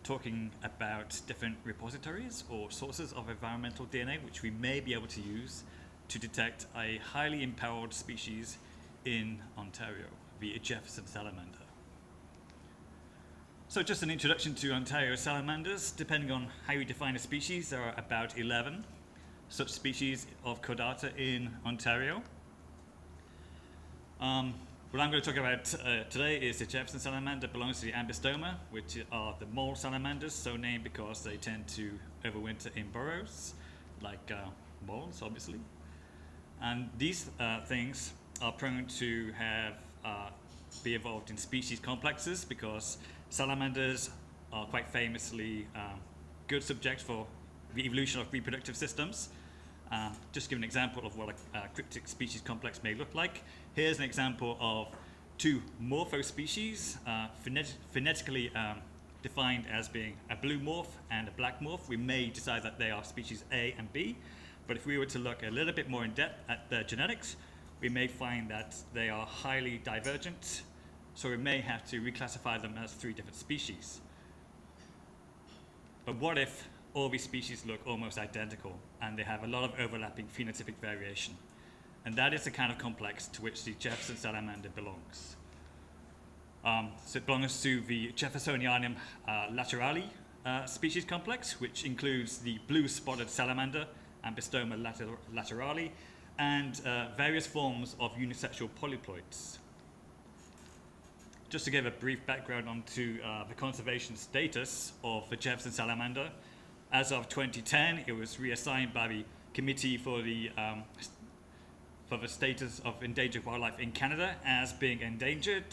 talking about different repositories or sources of environmental DNA which we may be able to use to detect a highly imperiled species in Ontario, the Jefferson salamander. So just an introduction to Ontario salamanders. Depending on how you define a species, there are about 11 such species of chordata in Ontario. What I'm going to talk about today is the Jefferson salamander belongs to the Ambystoma, which are the mole salamanders, so named because they tend to overwinter in burrows, like moles, obviously. And these things are prone to have be involved in species complexes because salamanders are quite famously good subjects for the evolution of reproductive systems. Just to give an example of what a cryptic species complex may look like. Here's an example of two morpho species, phonetically defined as being a blue morph and a black morph. We may decide that they are species A and B, but if we were to look a little bit more in depth at their genetics, we may find that they are highly divergent, so we may have to reclassify them as three different species. But what if all these species look almost identical and they have a lot of overlapping phenotypic variation? And that is the kind of complex to which the Jefferson salamander belongs. So it belongs to the Jeffersonianum laterali species complex, which includes the blue spotted salamander, Ambystoma laterali, and various forms of unisexual polyploids. Just to give a brief background onto the conservation status of the Jefferson salamander, as of 2010, it was reassigned by the Committee for the Status of Endangered Wildlife in Canada as being endangered,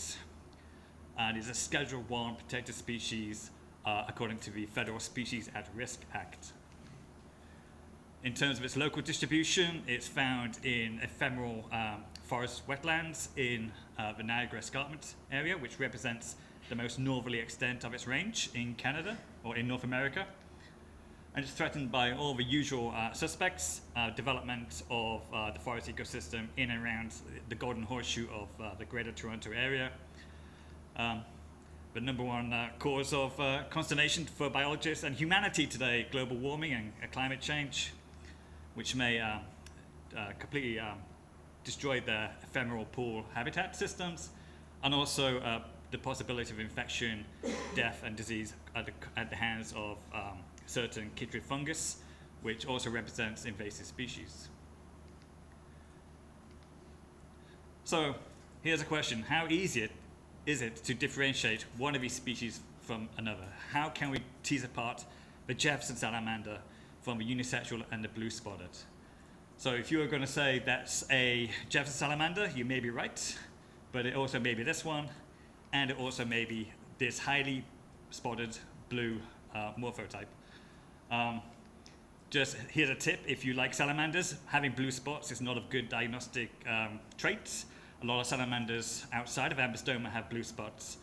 and is a Schedule 1 protected species according to the Federal Species at Risk Act. In terms of its local distribution, it's found in ephemeral forest wetlands in the Niagara Escarpment area, which represents the most northerly extent of its range in Canada or in North America. And it's threatened by all the usual suspects, development of the forest ecosystem in and around the Golden Horseshoe of the Greater Toronto area. The number one cause of consternation for biologists and humanity today, global warming and climate change, which may completely destroy their ephemeral pool habitat systems, and also the possibility of infection, death, and disease at the hands of certain chytrid fungus, which also represents invasive species. So here's a question: how easy is it to differentiate one of these species from another? How can we tease apart the Jefferson salamander from the unisexual and the blue spotted? So if you were going to say that's a Jefferson salamander, you may be right, but it also may be this one, and it also may be this highly spotted blue morphotype. Just here's a tip: if you like salamanders, having blue spots is not a good diagnostic trait. A lot of salamanders outside of Ambystoma have blue spots,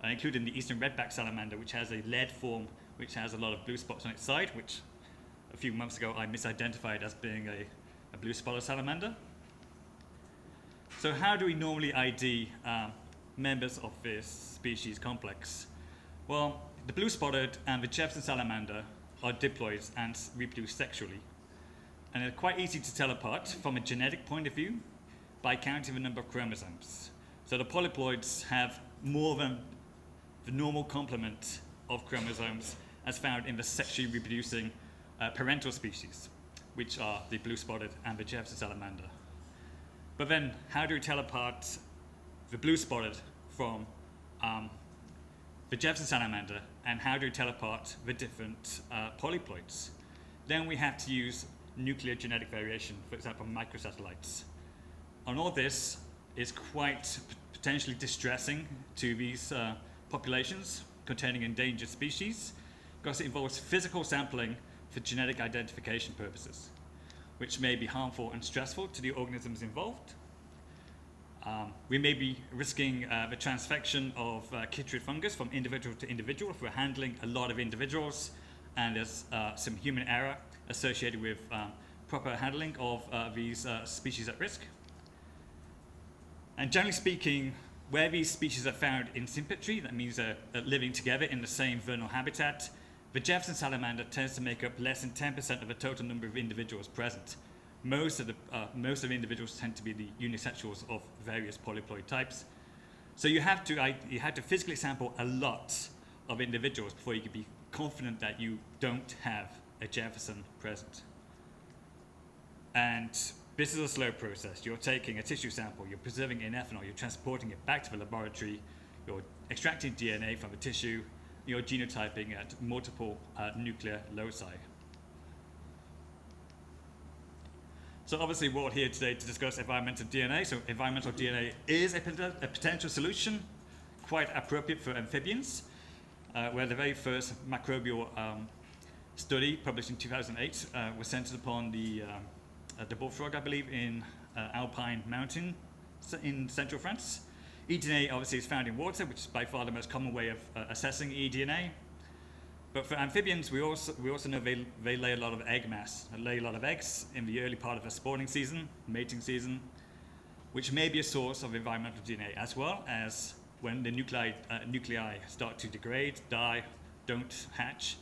including the eastern redback salamander, which has a lead form, which has a lot of blue spots on its side, which a few months ago I misidentified as being a blue spotted salamander. So how do we normally ID members of this species complex? Well, the blue spotted and the Jefferson salamander are diploids and reproduce sexually. And they're quite easy to tell apart from a genetic point of view by counting the number of chromosomes. So the polyploids have more than the normal complement of chromosomes as found in the sexually reproducing parental species, which are the blue spotted and the Jefferson salamander. But then how do we tell apart the blue spotted from the Jefferson salamander, and how do we tell apart the different polyploids? Then we have to use nuclear genetic variation, for example, microsatellites. And all this is quite potentially distressing to these populations containing endangered species, because it involves physical sampling for genetic identification purposes, which may be harmful and stressful to the organisms involved. We may be risking the transfection of chytrid fungus from individual to individual if we're handling a lot of individuals, and there's some human error associated with proper handling of these species at risk. And generally speaking, where these species are found in symmetry, that means they're living together in the same vernal habitat, the Jefferson salamander tends to make up less than 10% of the total number of individuals present. Most of the individuals tend to be the unisexuals of various polyploid types. So you have to physically sample a lot of individuals before you can be confident that you don't have a Jefferson present. And this is a slow process. You're taking a tissue sample, you're preserving it in ethanol, you're transporting it back to the laboratory, you're extracting DNA from the tissue, you're genotyping at multiple nuclear loci. So obviously we're all here today to discuss environmental DNA. So environmental DNA is a potential solution, quite appropriate for amphibians, where the very first microbial study published in 2008 was centered upon the bullfrog, I believe, in Alpine mountain in central France. eDNA obviously is found in water, which is by far the most common way of assessing eDNA. But for amphibians, we also know they lay a lot of egg mass. They lay a lot of eggs in the early part of the spawning season, mating season, which may be a source of environmental DNA, as well as when the nuclei start to degrade, die, don't hatch,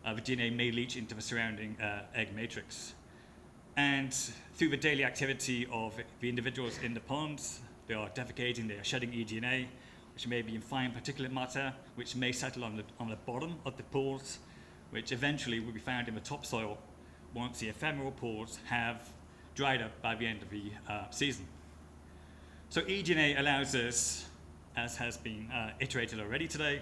the DNA may leach into the surrounding egg matrix. And through the daily activity of the individuals in the ponds, they are defecating, they are shedding eDNA, which may be in fine particulate matter, which may settle on the bottom of the pools, which eventually will be found in the topsoil once the ephemeral pools have dried up by the end of the season. So eDNA allows us, as has been iterated already today,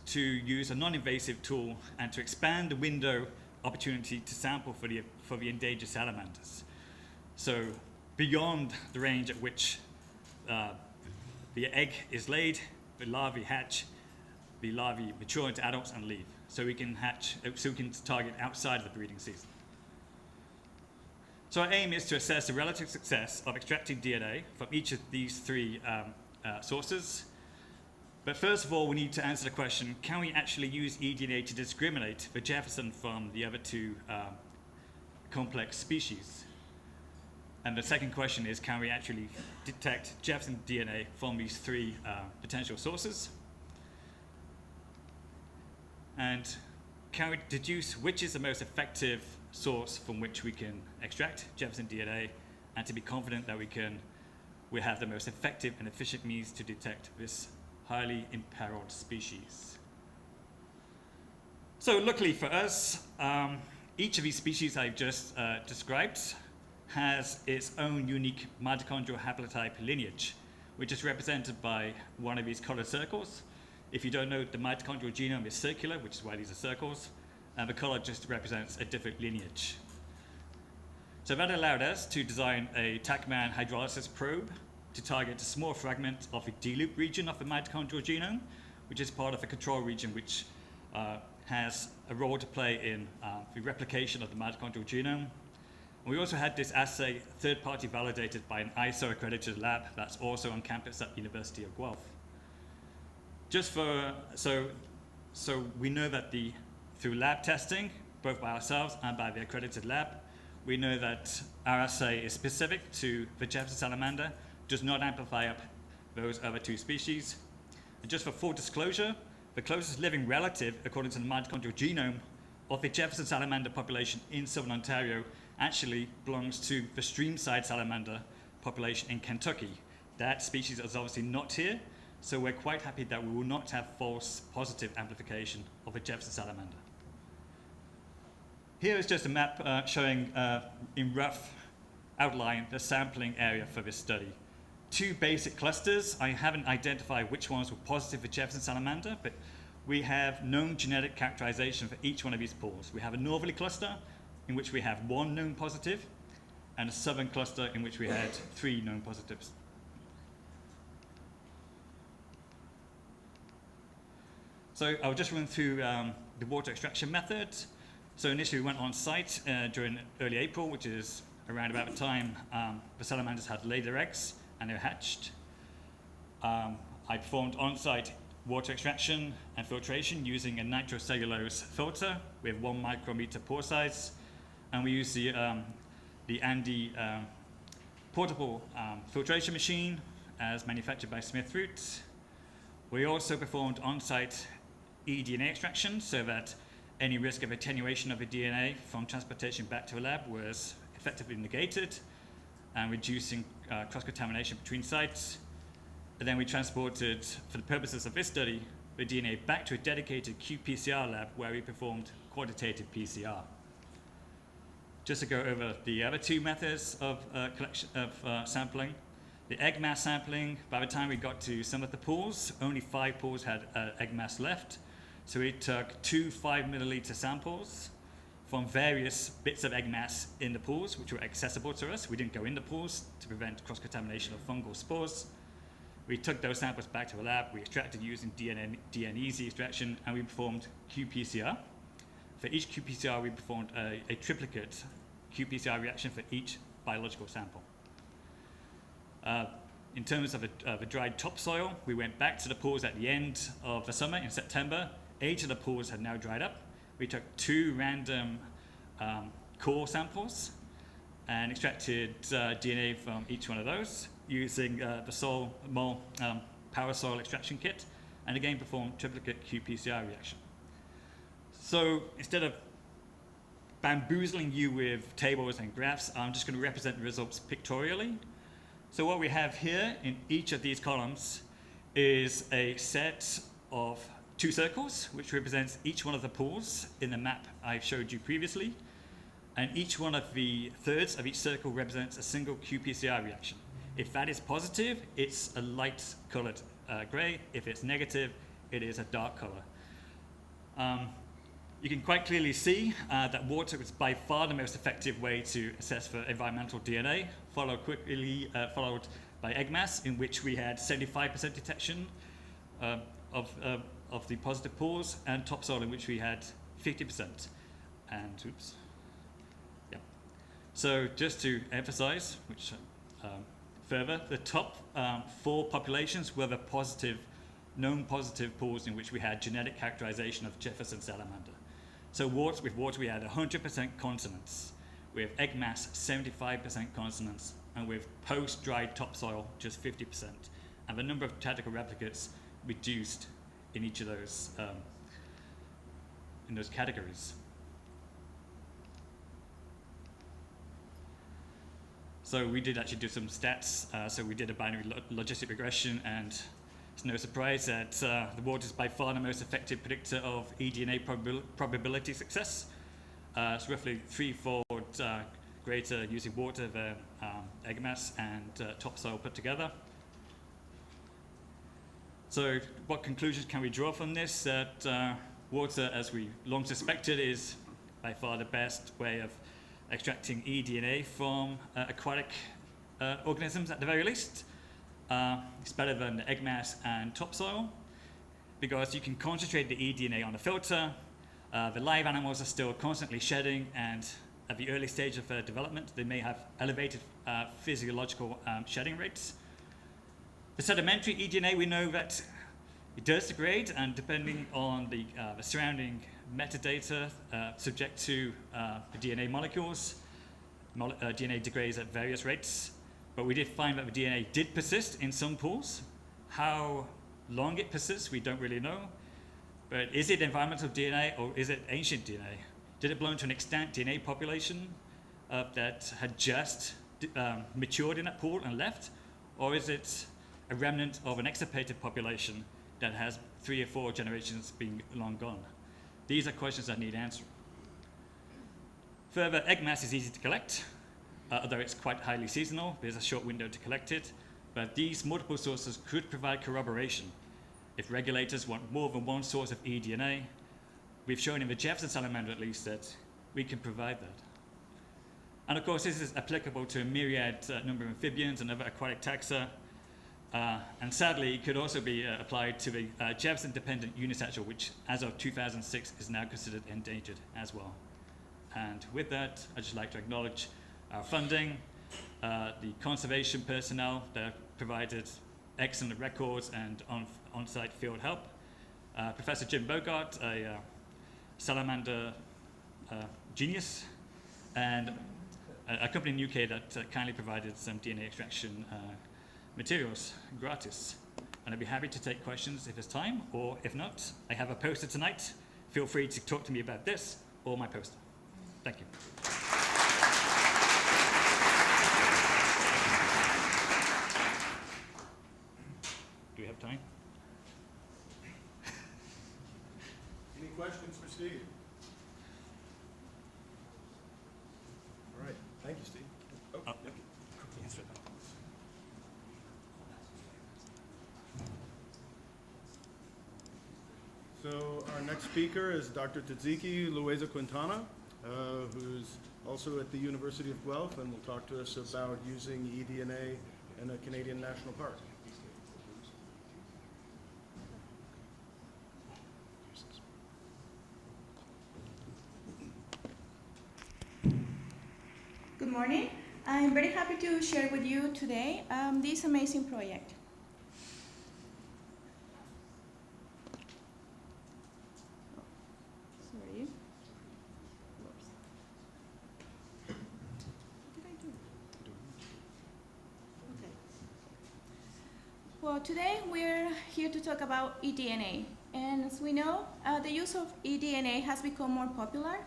to use a non-invasive tool and to expand the window opportunity to sample for the endangered salamanders. So beyond the range at which the egg is laid, the larvae hatch, the larvae mature into adults and leave. So we can target outside of the breeding season. So our aim is to assess the relative success of extracting DNA from each of these three sources. But first of all, we need to answer the question, can we actually use eDNA to discriminate the Jefferson from the other two complex species? And the second question is, can we actually detect Jefferson DNA from these three potential sources? And can we deduce which is the most effective source from which we can extract Jefferson DNA, and to be confident that we have the most effective and efficient means to detect this highly imperiled species? So luckily for us, each of these species I've just described has its own unique mitochondrial haplotype lineage, which is represented by one of these colored circles. If you don't know, the mitochondrial genome is circular, which is why these are circles, and the color just represents a different lineage. So that allowed us to design a TACMAN hydrolysis probe to target a small fragment of the D-loop region of the mitochondrial genome, which is part of a control region which has a role to play in the replication of the mitochondrial genome. And we also had this assay third-party validated by an ISO-accredited lab that's also on campus at University of Guelph. So we know that through lab testing, both by ourselves and by the accredited lab, we know that our assay is specific to the Jefferson salamander, does not amplify up those other two species. And just for full disclosure, the closest living relative, according to the mitochondrial genome, of the Jefferson salamander population in southern Ontario actually belongs to the streamside salamander population in Kentucky. That species is obviously not here, so we're quite happy that we will not have false positive amplification of the Jefferson salamander. Here is just a map showing in rough outline the sampling area for this study. Two basic clusters. I haven't identified which ones were positive for Jefferson salamander, but we have known genetic characterization for each one of these pools. We have a northerly cluster in which we have one known positive, and a southern cluster in which we had 3 known positives. So I'll just run through the water extraction method. So initially we went on site during early April, which is around about the time the salamanders had laid their eggs and they were hatched. I performed on-site water extraction and filtration using a nitrocellulose filter with 1 micrometer pore size, and we used the Andy portable filtration machine as manufactured by Smith Fruit. We also performed on-site eDNA extraction so that any risk of attenuation of the DNA from transportation back to a lab was effectively negated, and reducing cross-contamination between sites. And then we transported, for the purposes of this study, the DNA back to a dedicated qPCR lab where we performed quantitative PCR. Just to go over the other two methods of sampling, the egg mass sampling, by the time we got to some of the pools, only 5 pools had egg mass left. So we took 2 5-milliliter samples from various bits of egg mass in the pools, which were accessible to us. We didn't go in the pools to prevent cross-contamination of fungal spores. We took those samples back to the lab, we extracted using DNeasy extraction, and we performed qPCR. For each qPCR, we performed a triplicate qPCR reaction for each biological sample. In terms of a dried topsoil, we went back to the pools at the end of the summer in September. 8 of the pools had now dried up. We took 2 random core samples and extracted DNA from each one of those using the power soil extraction kit, and again performed triplicate qPCR reaction. So instead of bamboozling you with tables and graphs, I'm just going to represent the results pictorially. So what we have here in each of these columns is a set of 2 circles, which represents each one of the pools in the map I showed you previously. And each one of the thirds of each circle represents a single qPCR reaction. If that is positive, it's a light colored gray. If it's negative, it is a dark color. You can quite clearly see that water is by far the most effective way to assess for environmental DNA, followed by egg mass, in which we had 75% detection of the positive pores, and topsoil, in which we had 50%. And oops. Yeah. So just to emphasize, which further, the top 4 populations were the known positive pools in which we had genetic characterization of Jefferson salamander. So with water we had 100% consonance, with egg mass 75% consonance, and with post-dried topsoil just 50%. And the number of tactical replicates reduced in each of those in those categories. So we did actually do some stats. So we did a binary logistic regression, and it's no surprise that the water is by far the most effective predictor of eDNA probability success. It's roughly 3-fold greater using water than egg mass and topsoil put together. So what conclusions can we draw from this? That water, as we long suspected, is by far the best way of extracting eDNA from aquatic organisms at the very least. It's better than the egg mass and topsoil because you can concentrate the eDNA on the filter. The live animals are still constantly shedding, and at the early stage of their development, they may have elevated physiological shedding rates. The sedimentary eDNA, we know that it does degrade, and depending on the surrounding metadata subject to the DNA molecules, DNA degrades at various rates. But we did find that the DNA did persist in some pools. How long it persists, we don't really know. But is it environmental DNA or is it ancient DNA? Did it belong to an extant DNA population that had just matured in that pool and left? Or is it a remnant of an extirpated population that has 3 or 4 generations being long gone? These are questions that need answering. Further, egg mass is easy to collect. Although it's quite highly seasonal, there's a short window to collect it, but these multiple sources could provide corroboration. If regulators want more than one source of eDNA, we've shown in the Jefferson salamander at least that we can provide that. And of course this is applicable to a myriad number of amphibians and other aquatic taxa. And sadly, it could also be applied to the Jefferson-dependent unisexual, which as of 2006 is now considered endangered as well. And with that, I'd just like to acknowledge our funding, the conservation personnel that have provided excellent records and on-site field help, Professor Jim Bogart, a salamander genius, and a company in the UK that kindly provided some DNA extraction materials gratis. And I'd be happy to take questions if there's time, or if not, I have a poster tonight. Feel free to talk to me about this or my poster. Thank you. Do we have time? Any questions for Steve? All right, thank you, Steve. Oh, Oh. yep. So our next speaker is Dr. Tzitziki Loeza-Quintana, who's also at the University of Guelph, and will talk to us about using eDNA in a Canadian national park. Good morning. I'm very happy to share with you today this amazing project. Sorry. Whoops. What did I do? Okay. Well, today we're here to talk about eDNA. And as we know, the use of eDNA has become more popular,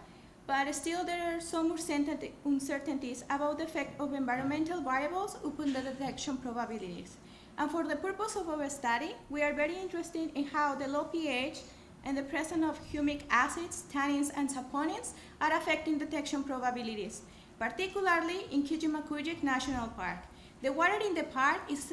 but still there are some uncertainties about the effect of environmental variables upon the detection probabilities. And for the purpose of our study, we are very interested in how the low pH and the presence of humic acids, tannins, and saponins are affecting detection probabilities, particularly in Kujima-Kuujik National Park. The water in the park is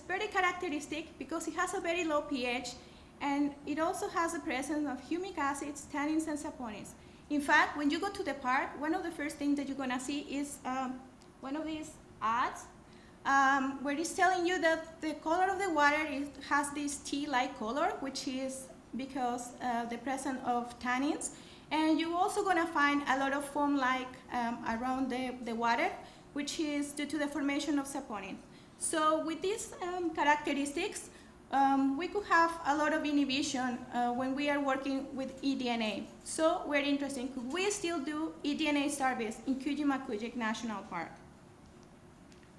very characteristic because it has a very low pH, and it also has the presence of humic acids, tannins, and saponins. In fact, when you go to the park, one of the first things that you're gonna see is one of these ads where it's telling you that the color of the water has this tea-like color, which is because the presence of tannins. And you're also gonna find a lot of foam-like around the water, which is due to the formation of saponins. So with these characteristics, we could have a lot of inhibition when we are working with eDNA. So we're interested, could we still do eDNA service in Kujima-Kuujik National Park?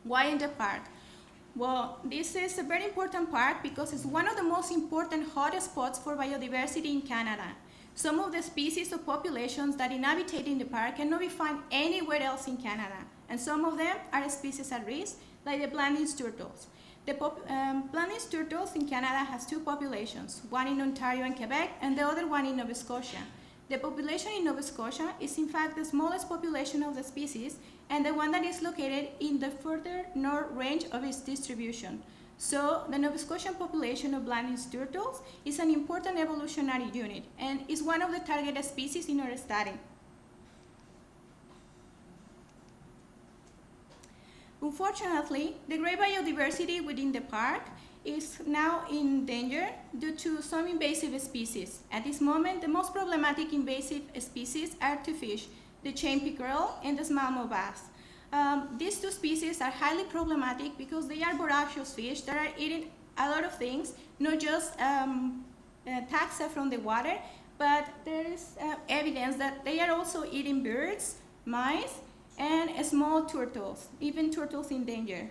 Why in the park? Well, this is a very important park because it's one of the most important hotspots for biodiversity in Canada. Some of the species or populations that inhabit in the park cannot be found anywhere else in Canada. And some of them are species at risk, like the Blanding's turtles. The Blanding's turtles in Canada has two populations, one in Ontario and Quebec, and the other one in Nova Scotia. The population in Nova Scotia is in fact the smallest population of the species, and the one that is located in the further north range of its distribution. So the Nova Scotian population of Blanding's turtles is an important evolutionary unit, and is one of the targeted species in our study. Unfortunately, the great biodiversity within the park is now in danger due to some invasive species. At this moment, the most problematic invasive species are two fish, the chain pickerel and the smallmouth bass. These two species are highly problematic because they are voracious fish that are eating a lot of things, not just taxa from the water, but there is evidence that they are also eating birds, mice, and small turtles, even turtles in danger.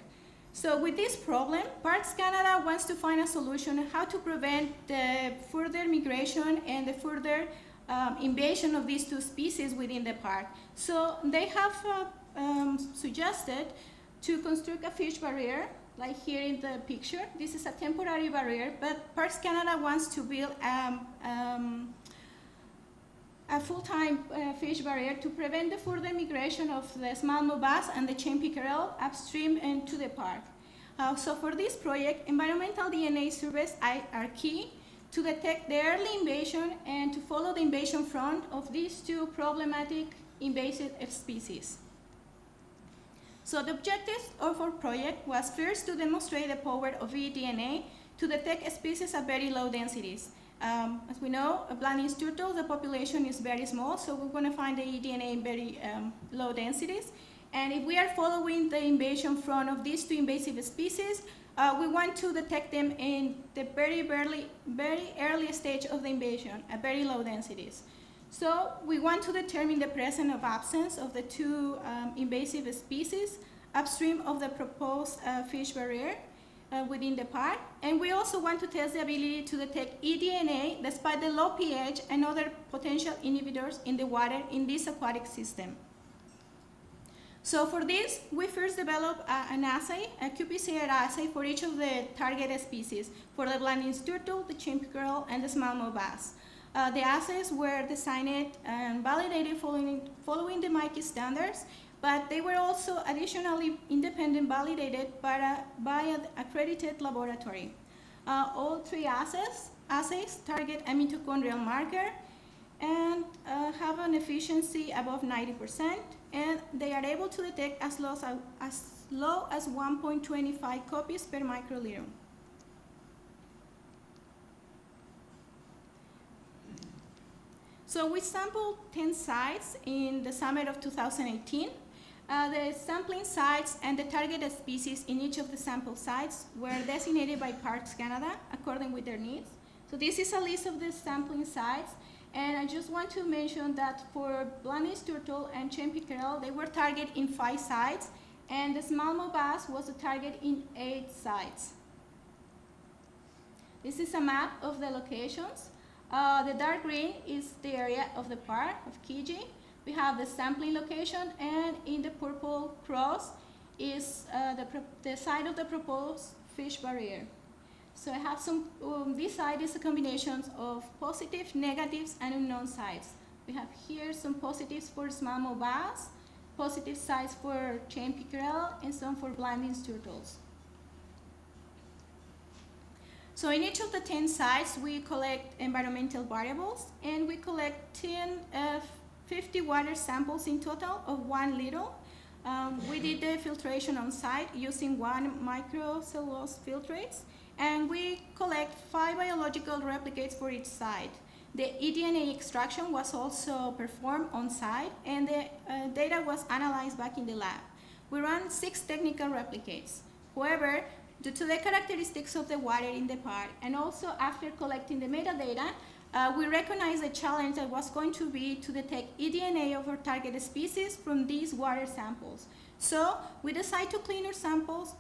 So with this problem, Parks Canada wants to find a solution on how to prevent the further migration and the further invasion of these two species within the park. So they have suggested to construct a fish barrier, like here in the picture. This is a temporary barrier, but Parks Canada wants to build a full-time fish barrier to prevent the further migration of the smallmouth bass and the chain pickerel upstream into the park. So for this project, environmental DNA surveys are key to detect the early invasion and to follow the invasion front of these two problematic invasive species. So the objectives of our project was first to demonstrate the power of eDNA to detect species at very low densities. As we know, Blanding's turtle, the population is very small, so we're going to find the eDNA in very low densities. And if we are following the invasion front of these two invasive species, we want to detect them in the very early stage of the invasion at very low densities. So we want to determine the presence or absence of the two invasive species upstream of the proposed fish barrier within the park. And we also want to test the ability to detect eDNA despite the low pH and other potential inhibitors in the water in this aquatic system. So for this, we first developed an assay, a qPCR assay for each of the targeted species, for the Blanding's turtle, the champickerel, and the smallmouth bass. The assays were designed and validated following the MIKE standards, but they were also additionally independent validated by an accredited laboratory. All three assays target a mitochondrial marker and have an efficiency above 90%, and they are able to detect as low as 1.25 copies per microliter. So we sampled 10 sites in the summer of 2018. The sampling sites and the targeted species in each of the sample sites were designated by Parks Canada according with their needs. So this is a list of the sampling sites, and I just want to mention that for Blanding's turtle and champickerel, they were targeted in 5 sites, and the smallmouth bass was a target in 8 sites. This is a map of the locations. The dark green is the area of the park of Kiji. We have the sampling location, and in the purple cross is the site of the proposed fish barrier. So I have some, this site is a combination of positive, negatives, and unknown sites. We have here some positives for smallmouth bass, positive sites for champickerel, and some for Blanding's turtles. So in each of the 10 sites, we collect environmental variables, and we collect 50 water samples in total of 1 liter. We did the filtration on site using 1 microcellulose filtrates, and we collect 5 biological replicates for each site. The eDNA extraction was also performed on site, and the data was analyzed back in the lab. We ran 6 technical replicates. However, due to the characteristics of the water in the park, and also after collecting the metadata, we recognized the challenge that was going to be to detect eDNA of our targeted species from these water samples. So we decided to clean our samples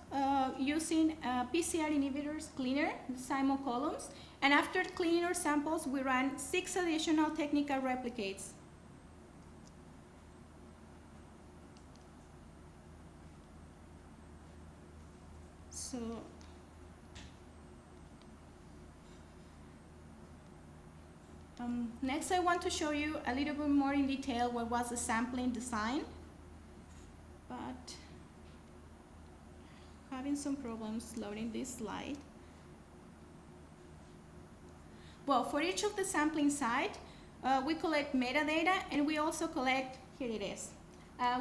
using PCR inhibitors cleaner, the Simon columns, and after cleaning our samples, we ran 6 additional technical replicates. So next I want to show you a little bit more in detail what was the sampling design, but having some problems loading this slide. Well, for each of the sampling site, we collect metadata, and we also collect, here it is.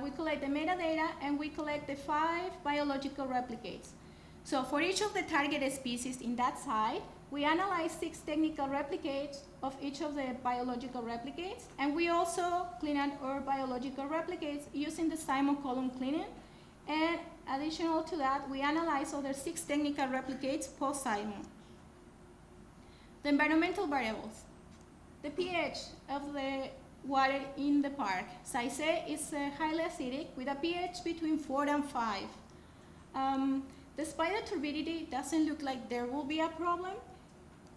We collect the metadata, and we collect the 5 biological replicates. So for each of the targeted species in that site, we analyzed 6 technical replicates of each of the biological replicates, and we also cleaned our biological replicates using the Simon column cleaning. And additional to that, we analyzed other 6 technical replicates post-Simon. The environmental variables. The pH of the water in the park. Size A is highly acidic with a pH between 4 and 5. Despite the turbidity, it doesn't look like there will be a problem.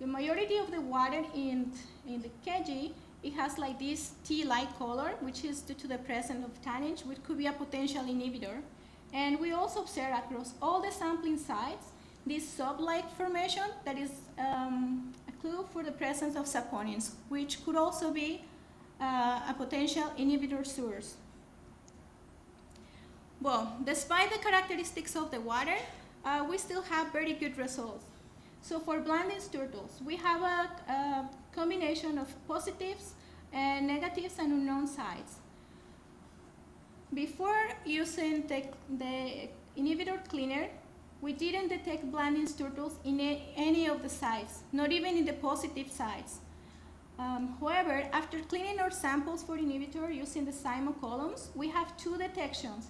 The majority of the water in the Keji, it has like this tea-like color, which is due to the presence of tannins, which could be a potential inhibitor. And we also observe across all the sampling sites this sub-like formation that is a clue for the presence of saponins, which could also be a potential inhibitor source. Well, despite the characteristics of the water, we still have very good results. So for Blanding's turtles, we have a combination of positives and negatives and unknown sites. Before using the inhibitor cleaner, we didn't detect Blanding's turtles in any of the sites, not even in the positive sites. However, after cleaning our samples for inhibitor using the CIMO columns, we have 2 detections,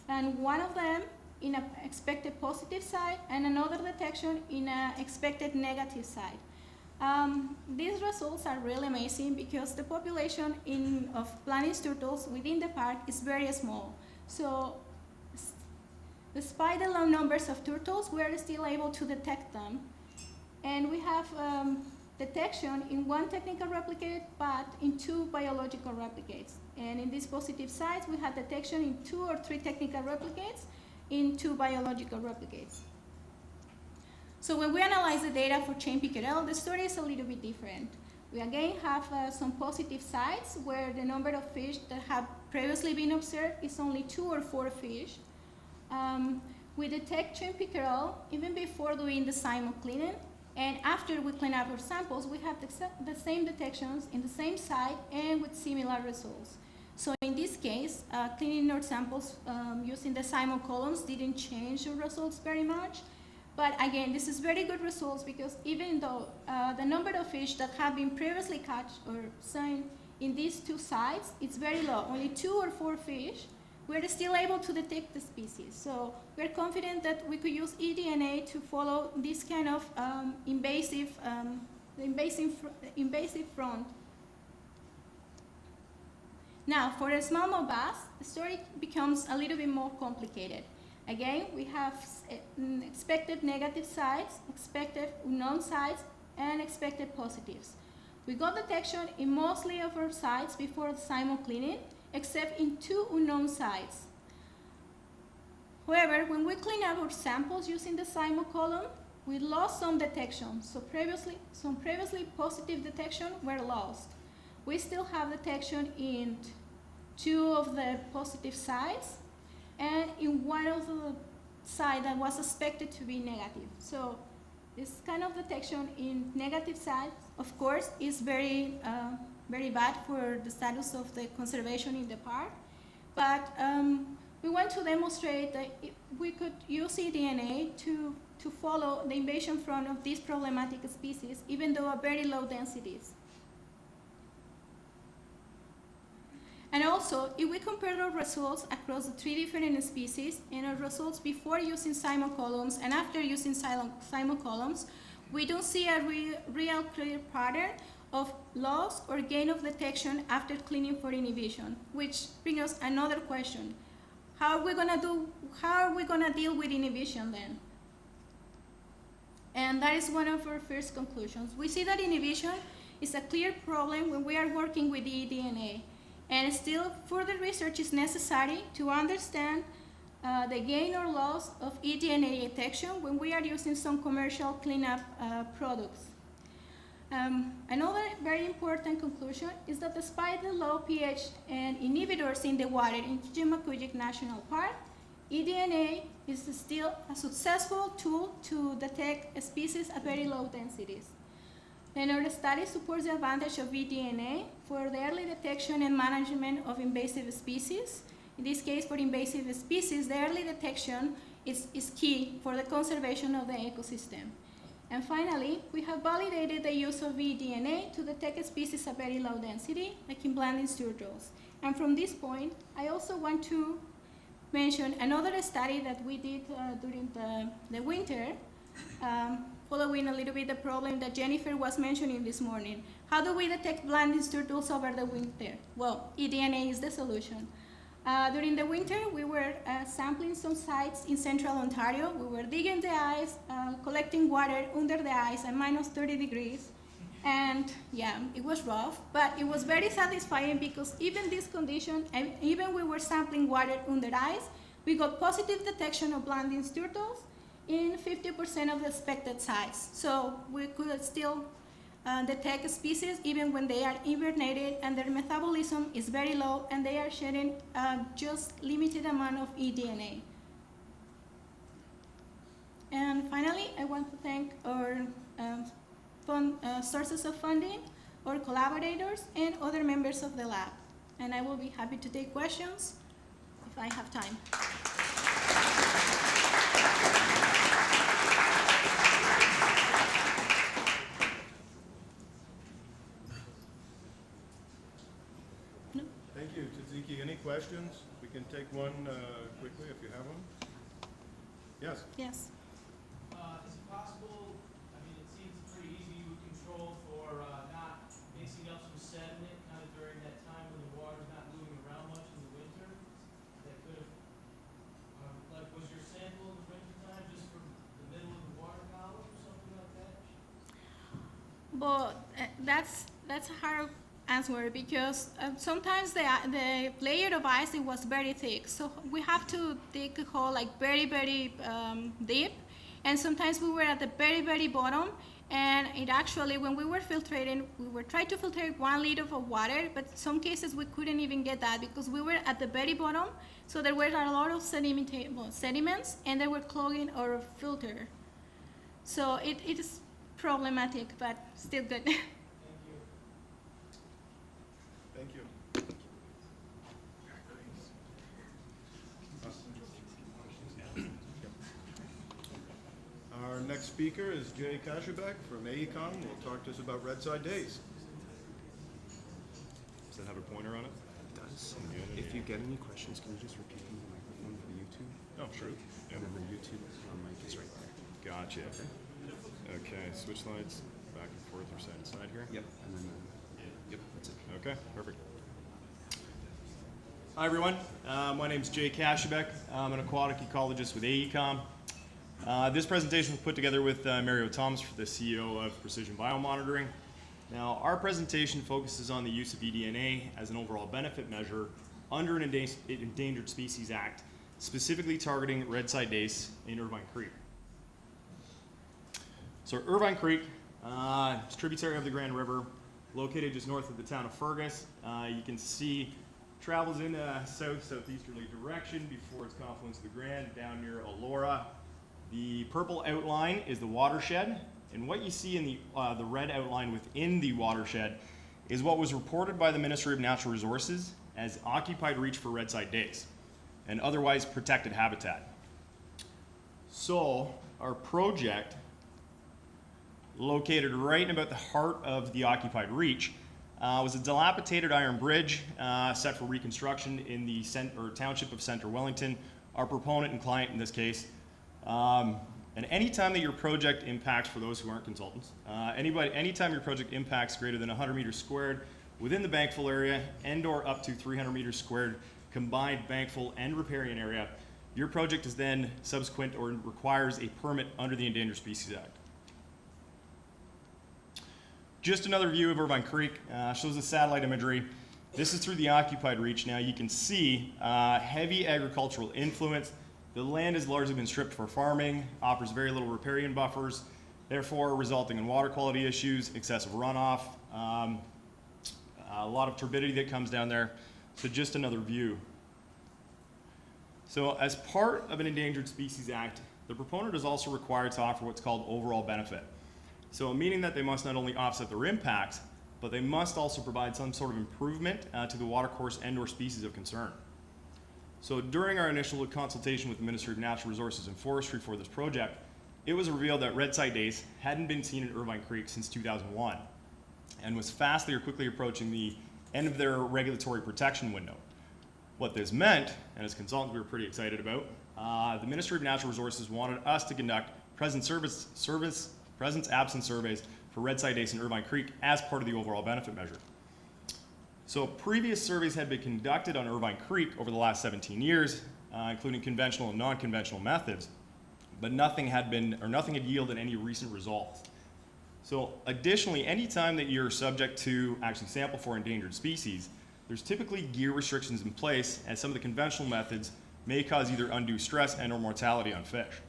and one of them in an expected positive site and another detection in an expected negative site. These results are really amazing because the population of Blanding's turtles within the park is very small. So despite the low numbers of turtles, we are still able to detect them. And we have detection in 1 technical replicate, but in 2 biological replicates. And in these positive sites, we had detection in 2 or 3 technical replicates in 2 biological replicates. So when we analyze the data for chain pickerel, the story is a little bit different. We again have some positive sites where the number of fish that have previously been observed is only 2 or 4 fish. We detect chain pickerel even before doing the CIMO cleaning, and after we clean up our samples, we have the same detections in the same site and with similar results. So in this case, cleaning our samples using the CIMO columns didn't change the results very much. But again, this is very good results because even though the number of fish that have been previously caught or seen in these 2 sites, it's very low, only 2 or 4 fish, we're still able to detect the species. So we're confident that we could use eDNA to follow this kind of invasive front. Now, for the smallmouth bass, the story becomes a little bit more complicated. Again, we have expected negative sites, expected unknown sites, and expected positives. We got detection in mostly of our sites before the CIMO cleaning, except in 2 unknown sites. However, when we clean up our samples using the CIMO column, we lost some detection. So some previously positive detection were lost. We still have detection in 2 of the positive sites, and in 1 of the sites that was expected to be negative. So this kind of detection in negative sites, of course, is very bad for the status of the conservation in the park. But we want to demonstrate that we could use eDNA to follow the invasion front of these problematic species, even though at very low densities. And also, if we compare our results across the 3 different species and our results before using CIMO columns and after using CIMO columns, we don't see a real clear pattern of loss or gain of detection after cleaning for inhibition, which brings us another question. How are we gonna deal with inhibition then? And that is one of our first conclusions. We see that inhibition is a clear problem when we are working with eDNA. And still, further research is necessary to understand the gain or loss of eDNA detection when we are using some commercial cleanup products. Another very important conclusion is that despite the low pH and inhibitors in the water in Tzitziki National Park, eDNA is still a successful tool to detect species at very low densities. And our study supports the advantage of eDNA for the early detection and management of invasive species. In this case, for invasive species, the early detection is key for the conservation of the ecosystem. And finally, we have validated the use of eDNA to detect species at very low density, like in Blanding's turtles. And from this point, I also want to mention another study that we did during the winter, following a little bit the problem that Jennifer was mentioning this morning. How do we detect Blanding's turtles over the winter? Well, eDNA is the solution. During the winter, we were sampling some sites in central Ontario. We were digging the ice, collecting water under the ice at minus 30 degrees. And yeah, it was rough, but it was very satisfying because even this condition, and even we were sampling water under ice, we got positive detection of Blanding's turtles in 50% of the expected sites. So we could still detect species even when they are hibernated and their metabolism is very low and they are shedding just limited amount of eDNA. And finally, I want to thank our sources of funding, our collaborators, and other members of the lab. And I will be happy to take questions if I have time. Thank you, Tzitziki. Any questions? We can take one quickly if you have one. Yes. Yes. Is it possible, I mean, it seems pretty easy to control for not mixing up some sediment kind of during that time when the water's not moving around much in the winter? That could have, like, was your sample in the winter time just from the middle of the water column or something like that? But that's a hard answer because sometimes the layer of ice it was very thick, so we have to dig a hole like very deep, and sometimes we were at the very bottom, and it actually when we were filtrating we were trying to filter 1 liter of water, but in some cases we couldn't even get that because we were at the very bottom, so there were a lot of sediments and they were clogging our filter, so it is problematic but still good. Thank you. Our next speaker is Jay Kashabek from AECOM. He'll talk to us about Redside Dace. Does that have a pointer on it? It does. If you get any questions, can you just repeat in the microphone for YouTube? Oh, sure. Yep. And then the YouTube mic is right there. Gotcha. Okay, switch slides back and forth or side to side here. Yep. And then, yep, that's it. Okay, perfect. Hi everyone, my name is Jay Kashabek. I'm an aquatic ecologist with AECOM. This presentation was put together with Mario Thomas, the CEO of Precision Biomonitoring. Now, our presentation focuses on the use of eDNA as an overall benefit measure under an Endangered Species Act, specifically targeting Redside Dace in Irvine Creek. So Irvine Creek is a tributary of the Grand River, located just north of the town of Fergus. You can see travels in a south-southeasterly direction before its confluence of the Grand down near Elora. The purple outline is the watershed, and what you see in the red outline within the watershed is what was reported by the Ministry of Natural Resources as occupied reach for Redside Dace and otherwise protected habitat. So our project, located right in about the heart of the occupied reach, was a dilapidated iron bridge set for reconstruction in the township of Center Wellington. Our proponent and client in this case. And anytime that your project impacts, for those who aren't consultants, anytime your project impacts greater than 100 meters squared within the bankful area and/or up to 300 meters squared combined bankful and riparian area, your project is then subsequent or requires a permit under the Endangered Species Act. Just another view of Irvine Creek, shows the satellite imagery. This is through the occupied reach. Now you can see heavy agricultural influence. The land has largely been stripped for farming, offers very little riparian buffers, therefore resulting in water quality issues, excessive runoff, a lot of turbidity that comes down there. So just another view. So as part of an Endangered Species Act, the proponent is also required to offer what's called overall benefit. So meaning that they must not only offset their impacts, but they must also provide some sort of improvement to the watercourse and/or species of concern. So during our initial consultation with the Ministry of Natural Resources and Forestry for this project, it was revealed that Redside Dace hadn't been seen in Irvine Creek since 2001 and was fastly or quickly approaching the end of their regulatory protection window. What this meant, and as consultants we were pretty excited about, the Ministry of Natural Resources wanted us to conduct presence-absence surveys for Redside Dace in Irvine Creek as part of the overall benefit measure. So previous surveys had been conducted on Irvine Creek over the last 17 years, including conventional and non-conventional methods, but nothing had yielded any recent results. So additionally, anytime that you're subject to actually sample for endangered species, there's typically gear restrictions in place, as some of the conventional methods may cause either undue stress and/or mortality on fish.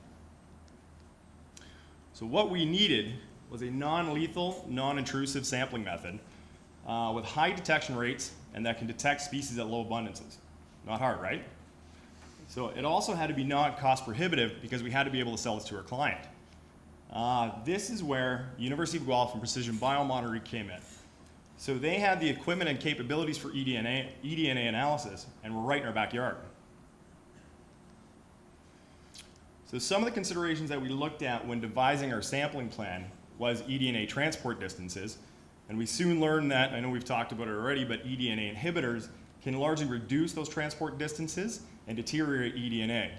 So what we needed was a non-lethal, non-intrusive sampling method with high detection rates and that can detect species at low abundances. Not hard, right? So it also had to be not cost prohibitive because we had to be able to sell this to our client. This is where University of Guelph and Precision Biomonitoring came in. So they had the equipment and capabilities for eDNA analysis and were right in our backyard. So some of the considerations that we looked at when devising our sampling plan was eDNA transport distances. And we soon learned that, I know we've talked about it already, but eDNA inhibitors can largely reduce those transport distances and deteriorate eDNA.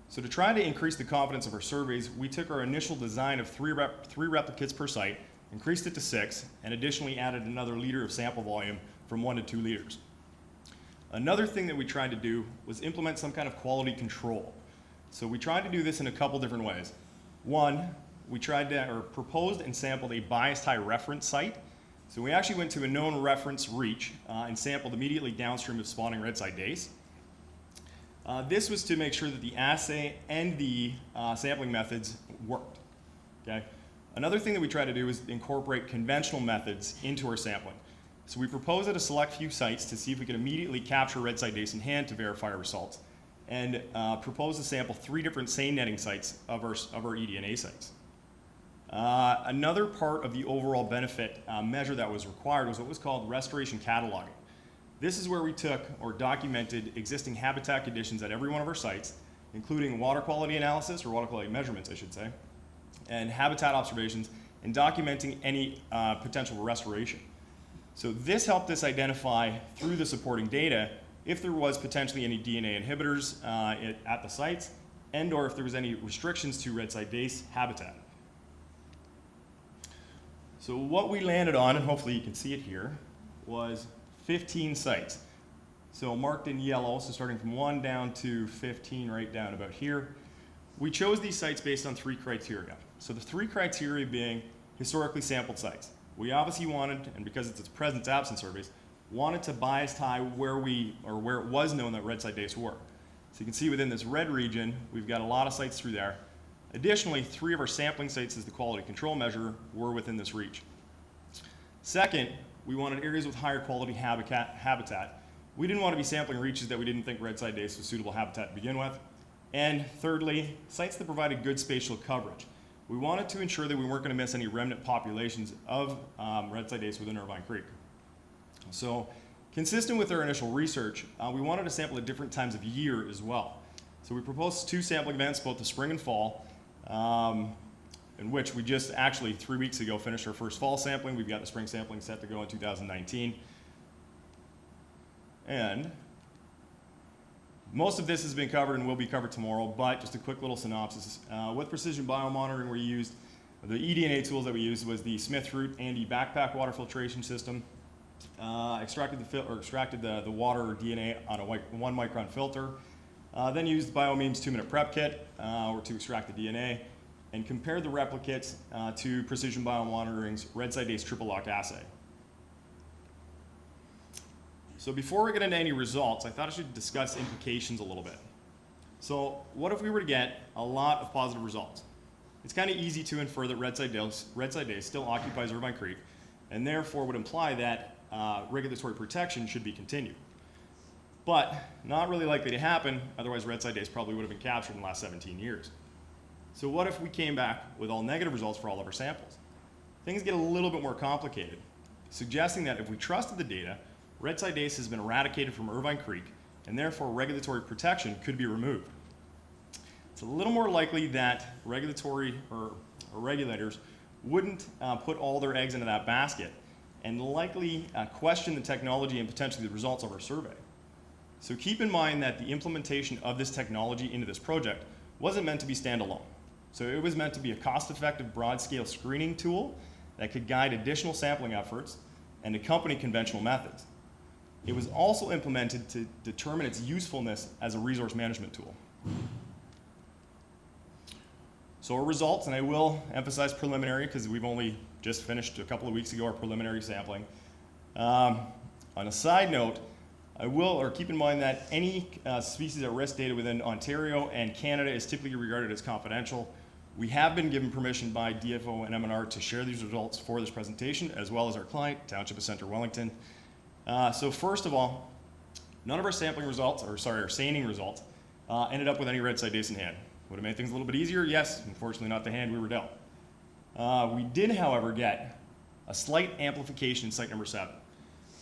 So to try to increase the confidence of our surveys, we took our initial design of three replicates per site, increased it to 6, and additionally added another liter of sample volume from 1 to 2 liters. Another thing that we tried to do was implement some kind of quality control. So we tried to do this in a couple different ways. One, we proposed and sampled a biased high reference site. So we actually went to a known reference reach and sampled immediately downstream of spawning Redside Dace. This was to make sure that the assay and the sampling methods worked. Okay? Another thing that we tried to do is incorporate conventional methods into our sampling. So we proposed at a select few sites to see if we could immediately capture Redside Dace in hand to verify our results, and proposed to sample 3 different seine netting sites of our eDNA sites. Another part of the overall benefit measure that was required was what was called restoration cataloging. This is where we took or documented existing habitat conditions at every one of our sites, including water quality analysis, or water quality measurements, I should say, and habitat observations, and documenting any potential for restoration. So this helped us identify through the supporting data if there was potentially any DNA inhibitors at the sites, and or if there was any restrictions to Redside Dace habitat. So what we landed on, and hopefully you can see it here, was 15 sites. So marked in yellow, so starting from 1 down to 15 right down about here. We chose these sites based on 3 criteria. So the 3 criteria being historically sampled sites. We obviously wanted, and because it's presence absence surveys, wanted to bias tie where it was known that Redside Dace were. So you can see within this red region, we've got a lot of sites through there. Additionally, 3 of our sampling sites as the quality control measure were within this reach. Second, we wanted areas with higher quality habitat. We didn't want to be sampling reaches that we didn't think Redside Dace was suitable habitat to begin with. And thirdly, sites that provided good spatial coverage. We wanted to ensure that we weren't going to miss any remnant populations of Redside Dace within Irvine Creek. So, consistent with our initial research, we wanted to sample at different times of year as well. So we proposed 2 sampling events, both the spring and fall, in which we just actually 3 weeks ago finished our first fall sampling. We've got the spring sampling set to go in 2019. And most of this has been covered and will be covered tomorrow, but just a quick little synopsis. With precision biomonitoring, we used the eDNA tools that we used was the Smith-Root Andy backpack water filtration system. Extracted the water or DNA on a 1 micron filter. Then used Biomeme's 2-minute prep kit to extract the DNA, and compared the replicates to Precision Biomonitoring's Redside Dace triple lock assay. So before we get into any results, I thought I should discuss implications a little bit. So what if we were to get a lot of positive results? It's kind of easy to infer that Redside Dace still occupies Irvine Creek, and therefore would imply that regulatory protection should be continued. But not really likely to happen, otherwise Redside Dace probably would have been captured in the last 17 years. So what if we came back with all negative results for all of our samples? Things get a little bit more complicated, suggesting that if we trusted the data, Redside Dace has been eradicated from Irvine Creek, and therefore regulatory protection could be removed. It's a little more likely that regulatory or regulators wouldn't put all their eggs into that basket and likely question the technology and potentially the results of our survey. So keep in mind that the implementation of this technology into this project wasn't meant to be standalone. So it was meant to be a cost-effective broad-scale screening tool that could guide additional sampling efforts and accompany conventional methods. It was also implemented to determine its usefulness as a resource management tool. So our results, and I will emphasize preliminary because we've only just finished a couple of weeks ago our preliminary sampling. On a side note, keep in mind that any species at risk data within Ontario and Canada is typically regarded as confidential. We have been given permission by DFO and MNR to share these results for this presentation, as well as our client, Township of Centre Wellington. So first of all, none of our sampling results, our seining results, ended up with any Redside Dace in hand. Would have made things a little bit easier? Yes, unfortunately not the hand we were dealt. We did, however, get a slight amplification in site number 7.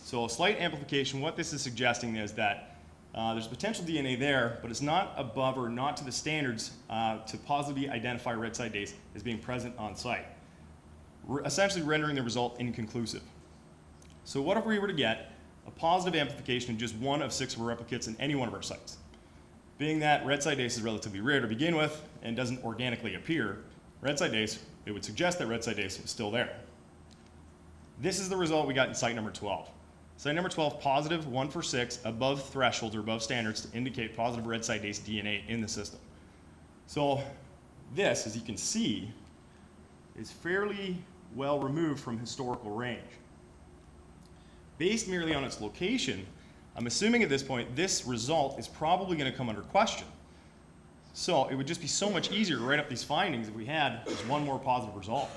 So a slight amplification, what this is suggesting is that There's potential DNA there, but it's not above or not to the standards to positively identify Redside dace as being present on site, essentially rendering the result inconclusive. So what if we were to get a positive amplification in just one of 6 of our replicates in any one of our sites? Being that Redside dace is relatively rare to begin with and doesn't organically appear, Redside dace, it would suggest that Redside dace is still there. This is the result we got in site number 12. Site number 12, positive 1 for 6, above thresholds or above standards to indicate positive Redside dace DNA in the system. So this, as you can see, is fairly well removed from historical range. Based merely on its location, I'm assuming at this point this result is probably going to come under question. So it would just be so much easier to write up these findings if we had just one more positive result.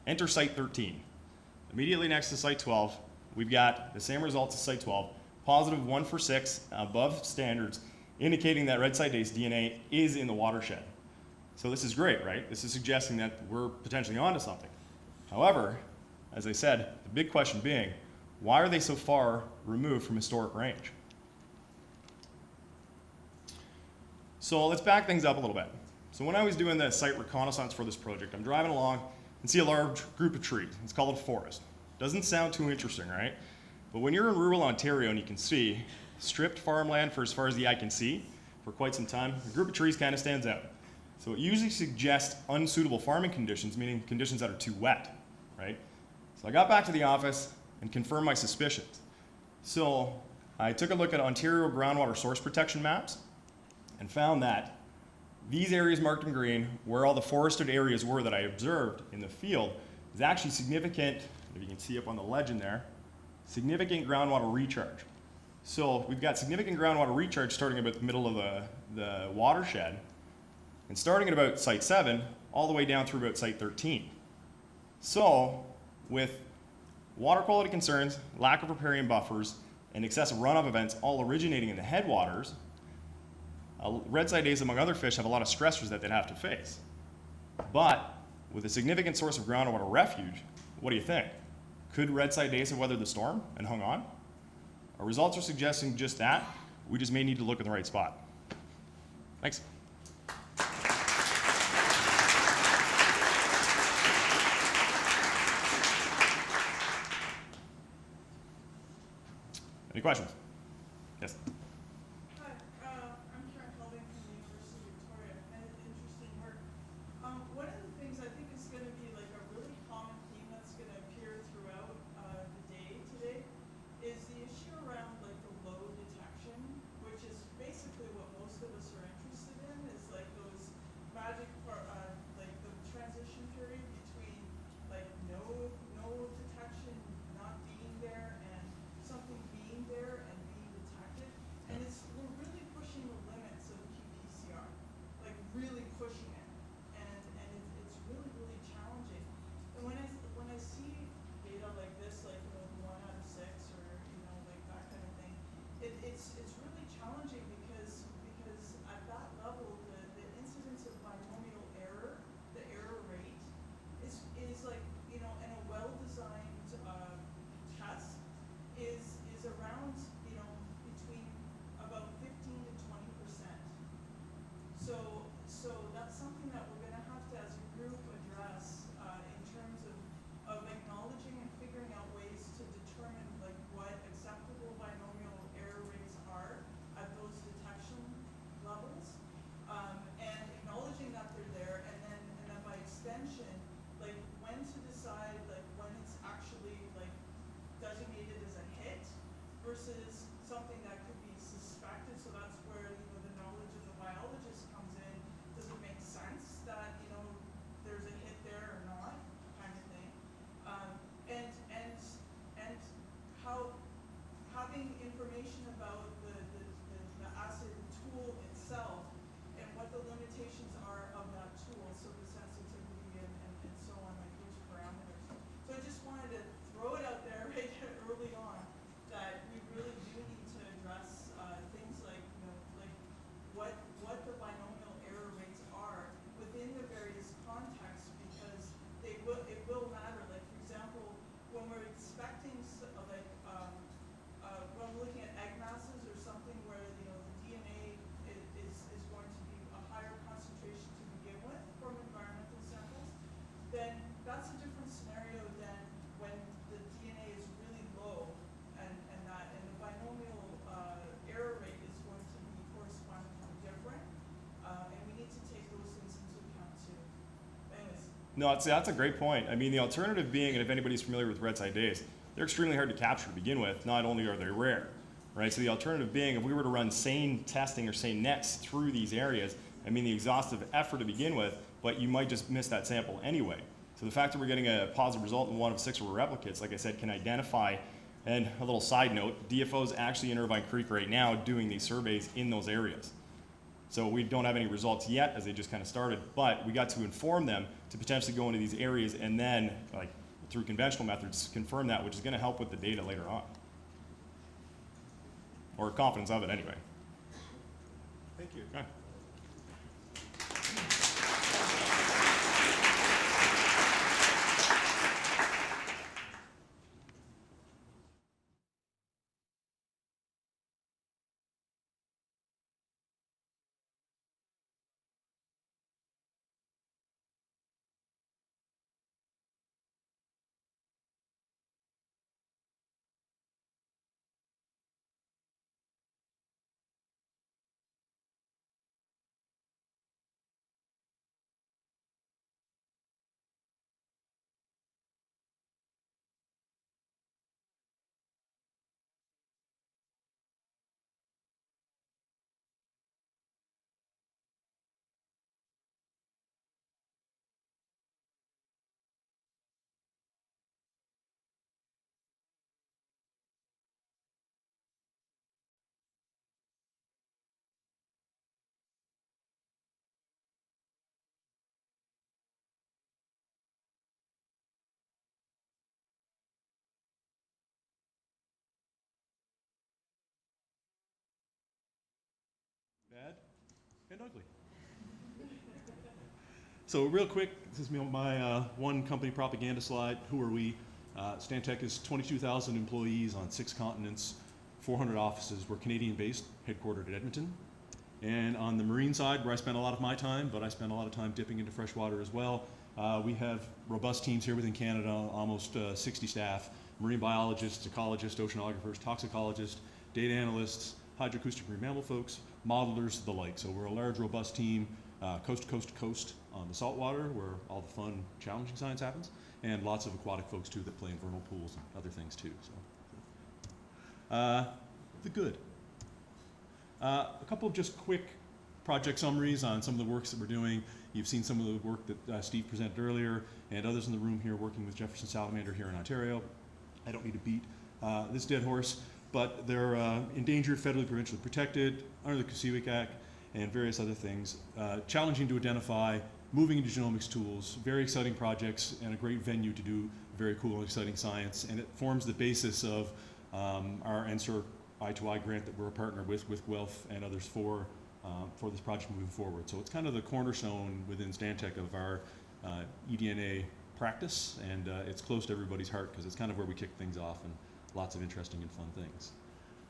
Enter site 13. Immediately next to site 12, we've got the same results as site 12, positive 1 for 6, above standards, indicating that Redside dace DNA is in the watershed. So this is great, right? This is suggesting that we're potentially onto something. However, as I said, the big question being, why are they so far removed from historic range? So let's back things up a little bit. So when I was doing the site reconnaissance for this project, I'm driving along and see a large group of trees. It's called a forest. Doesn't sound too interesting, right? But when you're in rural Ontario and you can see stripped farmland for as far as the eye can see for quite some time, a group of trees kind of stands out. So it usually suggests unsuitable farming conditions, meaning conditions that are too wet, right? So I got back to the office and confirmed my suspicions. So I took a look at Ontario groundwater source protection maps and found that these areas marked in green, where all the forested areas were that I observed in the field, is actually significant, if you can see up on the legend there, significant groundwater recharge. So we've got significant groundwater recharge starting about the middle of the watershed, and starting at about site 7, all the way down through about site 13. So with water quality concerns, lack of riparian buffers, and excessive runoff events all originating in the headwaters, Redside dace, among other fish, have a lot of stressors that they'd have to face. But with a significant source of groundwater refuge, what do you think? Could Redside dace have weathered the storm and hung on? Our results are suggesting just that. We just may need to look in the right spot. Thanks. Any questions? Yes. One of the things I think is going to be like a really common theme that's going to appear throughout the day today is the issue around like the low detection, which is basically what most of us are interested in, is like those magic part, like the transition period between like no detection not being there and something being there and being detected. No, that's a great point. I mean, the alternative being, and if anybody's familiar with Redside Dace, they're extremely hard to capture to begin with. Not only are they rare, right? So the alternative being, if we were to run sane testing or sane nets through these areas, I mean, the exhaustive effort to begin with, but you might just miss that sample anyway. So the fact that we're getting a positive result in 1 of 6 replicates, like I said, can identify. And a little side note, DFO is actually in Irvine Creek right now doing these surveys in those areas. So we don't have any results yet, as they just kind of started, but we got to inform them to potentially go into these areas and then, like, through conventional methods, confirm that, which is going to help with the data later on. Or confidence of it, anyway. Thank you. Okay. Bad and ugly. So real quick, this is my one company propaganda slide. Who are we? Stantec is 22,000 employees on 6 continents, 400 offices. We're Canadian-based, headquartered at Edmonton. And on the marine side, where I spend a lot of my time, but I spend a lot of time dipping into freshwater as well, we have robust teams here within Canada, almost 60 staff, marine biologists, ecologists, oceanographers, toxicologists, data analysts, hydroacoustic marine mammal folks, modelers, the like. So we're a large, robust team, coast to coast to coast on the saltwater, where all the fun, challenging science happens, and lots of aquatic folks too that play in vernal pools and other things too. So, the good. A couple of just quick project summaries on some of the works that we're doing. You've seen some of the work that Steve presented earlier, and others in the room here working with Jefferson salamander here in Ontario. I don't need to beat this dead horse, but they're endangered, federally, provincially protected under the Cusiwik Act and various other things. Challenging to identify, moving into genomics tools, very exciting projects, and a great venue to do very cool and exciting science. And it forms the basis of our NSER I2I grant that we're a partner with Guelph and others for this project moving forward. So it's kind of the cornerstone within Stantec of our eDNA practice, and it's close to everybody's heart because it's kind of where we kick things off and lots of interesting and fun things.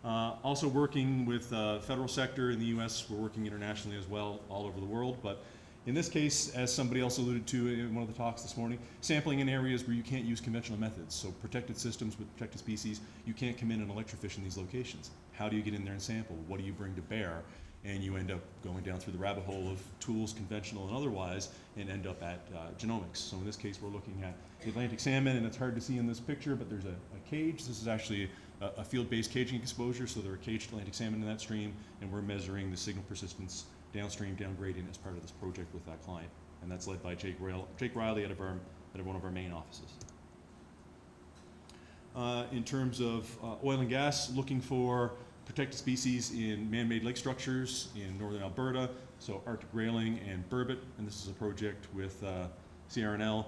Also working with federal sector in the US, we're working internationally as well, all over the world, but in this case, as somebody else alluded to in one of the talks this morning, sampling in areas where you can't use conventional methods. So protected systems with protected species, you can't come in and electrofish in these locations. How do you get in there and sample? What do you bring to bear? And you end up going down through the rabbit hole of tools, conventional and otherwise, and end up at genomics. So in this case, we're looking at the Atlantic salmon, and it's hard to see in this picture, but there's a cage. This is actually a field-based caging exposure, so there are caged Atlantic salmon in that stream, and we're measuring the signal persistence downstream, down gradient as part of this project with that client. And that's led by Jake Riley out of one of our main offices. In terms of oil and gas, looking for protected species in man-made lake structures in northern Alberta, so Arctic grayling and burbot, and this is a project with CRNL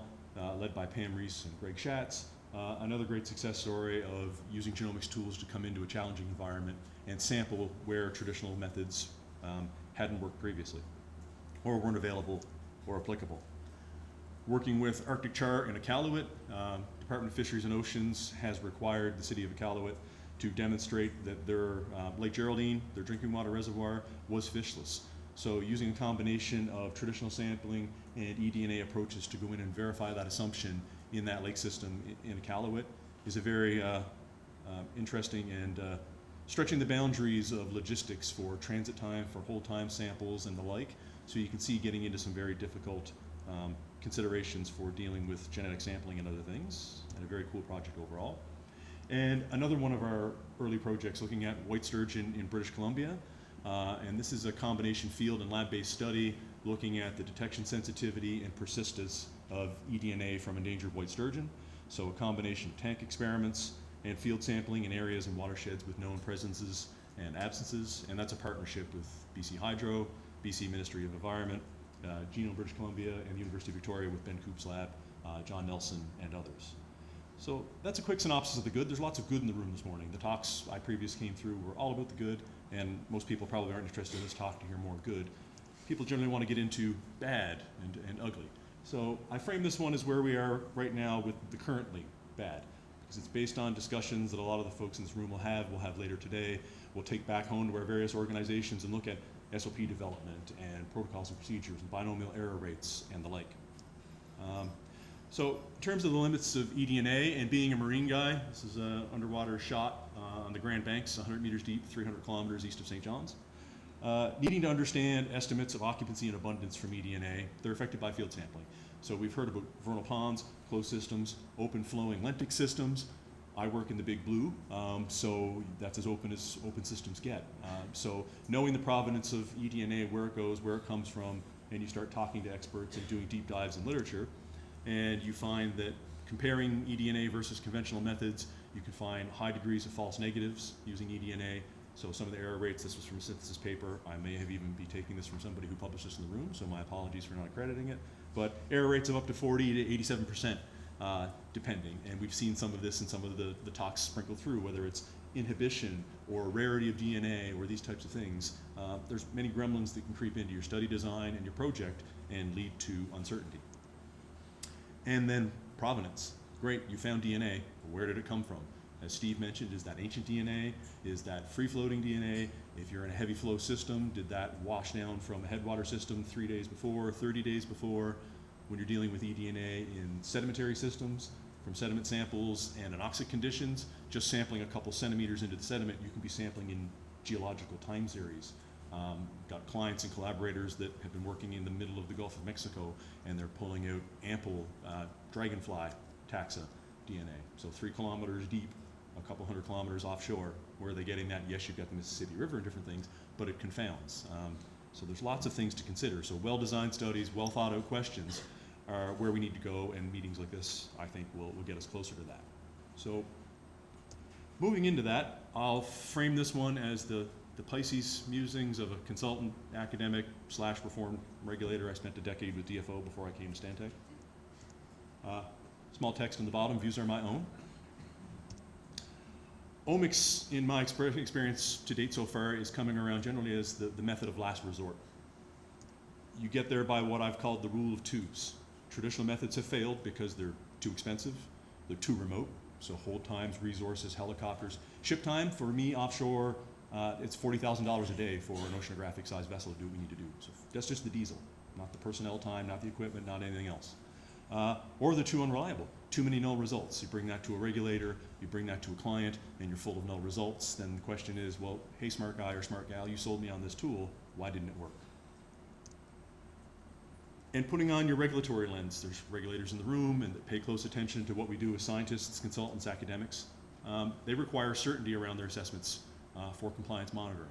led by Pam Reese and Greg Schatz. Another great success story of using genomics tools to come into a challenging environment and sample where traditional methods hadn't worked previously or weren't available or applicable. Working with Arctic char in Iqaluit, Department of Fisheries and Oceans has required the city of Iqaluit to demonstrate that their Lake Geraldine, their drinking water reservoir, was fishless. So using a combination of traditional sampling and eDNA approaches to go in and verify that assumption in that lake system in Iqaluit is a very interesting and stretching the boundaries of logistics for transit time, for hold time samples and the like. So you can see getting into some very difficult considerations for dealing with genetic sampling and other things, and a very cool project overall. And another one of our early projects looking at white sturgeon in British Columbia. And this is a combination field and lab-based study looking at the detection sensitivity and persistence of eDNA from endangered white sturgeon. So a combination of tank experiments and field sampling in areas and watersheds with known presences and absences. And that's a partnership with BC Hydro, BC Ministry of Environment, Genome British Columbia, and the University of Victoria with Ben Coop's lab, John Nelson, and others. So that's a quick synopsis of the good. There's lots of good in the room this morning. The talks I previously came through were all about the good, and most people probably aren't interested in this talk to hear more good. People generally want to get into bad and ugly. So I frame this one as where we are right now with the currently bad, because it's based on discussions that a lot of the folks in this room will have later today. We'll take back home to our various organizations and look at SOP development and protocols and procedures and binomial error rates and the like. So in terms of the limits of eDNA and being a marine guy, this is an underwater shot on the Grand Banks, 100 meters deep, 300 kilometers east of St. John's. Needing to understand estimates of occupancy and abundance from eDNA, they're affected by field sampling. So we've heard about vernal ponds, closed systems, open flowing lentic systems. I work in the big blue, so that's as open systems get. So knowing the provenance of eDNA, where it goes, where it comes from, and you start talking to experts and doing deep dives in literature, and you find that comparing eDNA versus conventional methods, you can find high degrees of false negatives using eDNA. So some of the error rates, this was from a synthesis paper. I may have even be taking this from somebody who published this in the room, so my apologies for not accrediting it. But error rates of up to 40 to 87%, depending. And we've seen some of this in some of the talks sprinkled through, whether it's inhibition or rarity of DNA or these types of things. There's many gremlins that can creep into your study design and your project and lead to uncertainty. And then provenance. Great, you found DNA. Where did it come from? As Steve mentioned, is that ancient DNA? Is that free-floating DNA? If you're in a heavy flow system, did that wash down from a headwater system 3 days before, 30 days before? When you're dealing with eDNA in sedimentary systems, from sediment samples and anoxic conditions, just sampling a couple centimeters into the sediment, you can be sampling in geological time series. Got clients and collaborators that have been working in the middle of the Gulf of Mexico, and they're pulling out ample dragonfly taxa DNA. So 3 kilometers deep, a couple hundred kilometers offshore. Where are they getting that? Yes, you've got the Mississippi River and different things, but it confounds. So there's lots of things to consider. So well-designed studies, well-thought-out questions are where we need to go, and meetings like this, I think, will get us closer to that. So moving into that, I'll frame this one as the Pisces musings of a consultant, academic / reformed regulator. I spent a decade with DFO before I came to Stantec. Small text on the bottom, views are my own. Omics, in my experience to date so far, is coming around generally as the method of last resort. You get there by what I've called the rule of twos. Traditional methods have failed because they're too expensive, they're too remote, so hold times, resources, helicopters. Ship time, for me, offshore, it's $40,000 a day for an oceanographic sized vessel to do what we need to do. So that's just the diesel, not the personnel time, not the equipment, not anything else. Or they're too unreliable, too many null results. You bring that to a regulator, you bring that to a client, and you're full of null results. Then the question is, well, hey, smart guy or smart gal, you sold me on this tool, why didn't it work? And putting on your regulatory lens, there's regulators in the room and that pay close attention to what we do as scientists, consultants, academics. They require certainty around their assessments for compliance monitoring.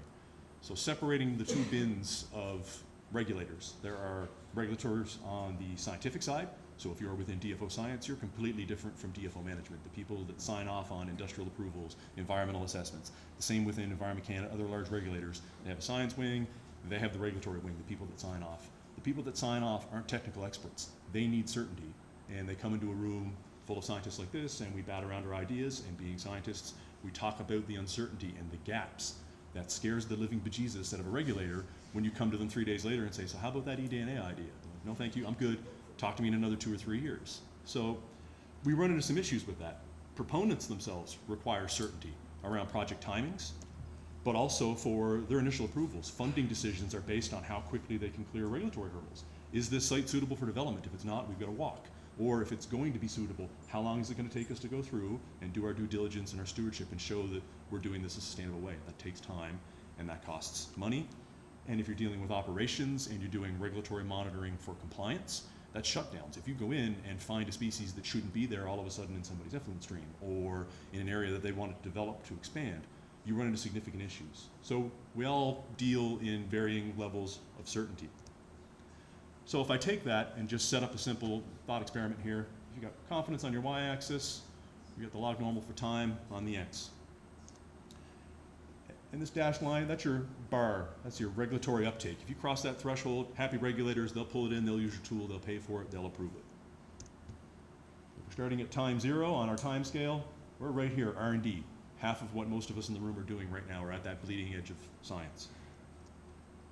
So separating the two bins of regulators, there are regulators on the scientific side. So if you're within DFO science, you're completely different from DFO management, the people that sign off on industrial approvals, environmental assessments. The same within Environment Canada, other large regulators. They have a science wing, they have the regulatory wing, the people that sign off. The people that sign off aren't technical experts. They need certainty, and they come into a room full of scientists like this, and we bat around our ideas, and being scientists, we talk about the uncertainty and the gaps. That scares the living bejesus out of a regulator when you come to them 3 days later and say, so how about that eDNA idea? Like, no, thank you, I'm good. Talk to me in another 2 or 3 years. So we run into some issues with that. Proponents themselves require certainty around project timings, but also for their initial approvals. Funding decisions are based on how quickly they can clear regulatory hurdles. Is this site suitable for development? If it's not, we've got to walk. Or if it's going to be suitable, how long is it going to take us to go through and do our due diligence and our stewardship and show that we're doing this a sustainable way? That takes time and that costs money. And if you're dealing with operations and you're doing regulatory monitoring for compliance, That's shutdowns. If you go in and find a species that shouldn't be there all of a sudden in somebody's effluent stream or in an area that they want to develop to expand, you run into significant issues. So we all deal in varying levels of certainty. So if I take that and just set up a simple thought experiment here, you got confidence on your y-axis, you got the log normal for time on the x. And this dashed line, that's your bar, that's your regulatory uptake. If you cross that threshold, happy regulators, they'll pull it in, they'll use your tool, they'll pay for it, they'll approve it. If we're starting at time 0 on our time scale, we're right here, R&D. Half of what most of us in the room are doing right now. We're at that bleeding edge of science.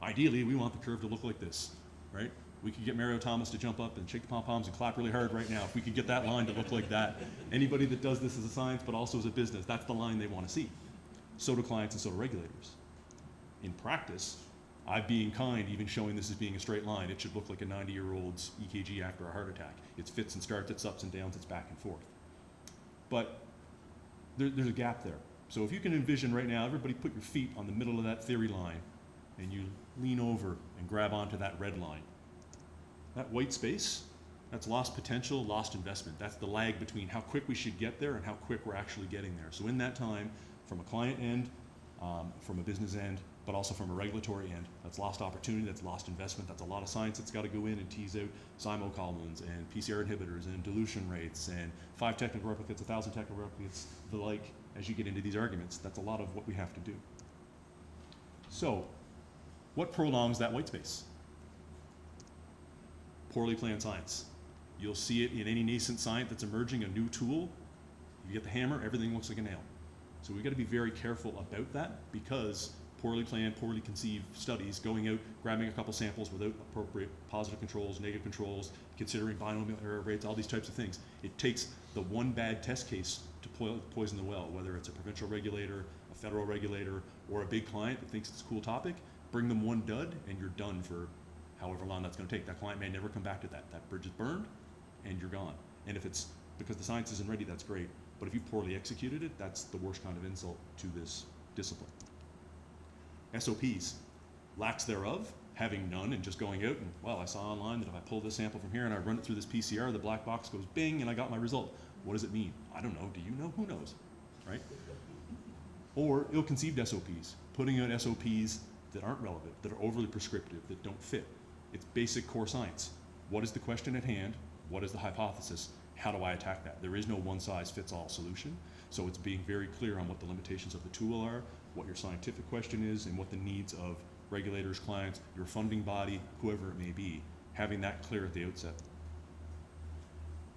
Ideally, we want the curve to look like this, right? We could get Mario Thomas to jump up and shake the pom-poms and clap really hard right now if we could get that line to look like that. Anybody that does this as a science but also as a business, that's the line they want to see. So do clients and so do regulators. In practice, I'm being kind, even showing this as being a straight line. It should look like a 90-year-old's EKG after a heart attack. It fits and starts, it's ups and downs, it's back and forth. But there's a gap there. So if you can envision right now, everybody put your feet on the middle of that theory line and you lean over and grab onto that red line. That white space, that's lost potential, lost investment. That's the lag between how quick we should get there and how quick we're actually getting there. So in that time, from a client end, from a business end, but also from a regulatory end, that's lost opportunity, that's lost investment, that's a lot of science that's got to go in and tease out cymocolumns and PCR inhibitors and dilution rates and 5 technical replicates, 1,000 technical replicates, the like, as you get into these arguments. That's a lot of what we have to do. So, what prolongs that white space? Poorly planned science. You'll see it in any nascent science that's emerging, a new tool. You get the hammer, everything looks like a nail. So we've got to be very careful about that because poorly planned, poorly conceived studies, going out, grabbing a couple samples without appropriate positive controls, negative controls, considering binomial error rates, all these types of things. It takes the one bad test case to poison the well, whether it's a provincial regulator, a federal regulator, or a big client that thinks it's a cool topic. Bring them one dud and you're done for however long that's going to take. That client may never come back to that. That bridge is burned and you're gone. And if it's because the science isn't ready, that's great. But if you poorly executed it, that's the worst kind of insult to this discipline. SOPs, lacks thereof, having none and just going out and, well, I saw online that if I pull this sample from here and I run it through this PCR, the black box goes bing and I got my result. What does it mean? I don't know. Do you know? Who knows? Right? Or ill-conceived SOPs, putting out SOPs that aren't relevant, that are overly prescriptive, that don't fit. It's basic core science. What is the question at hand? What is the hypothesis? How do I attack that? There is no one-size-fits-all solution. So it's being very clear on what the limitations of the tool are, what your scientific question is, and what the needs of regulators, clients, your funding body, whoever it may be, having that clear at the outset.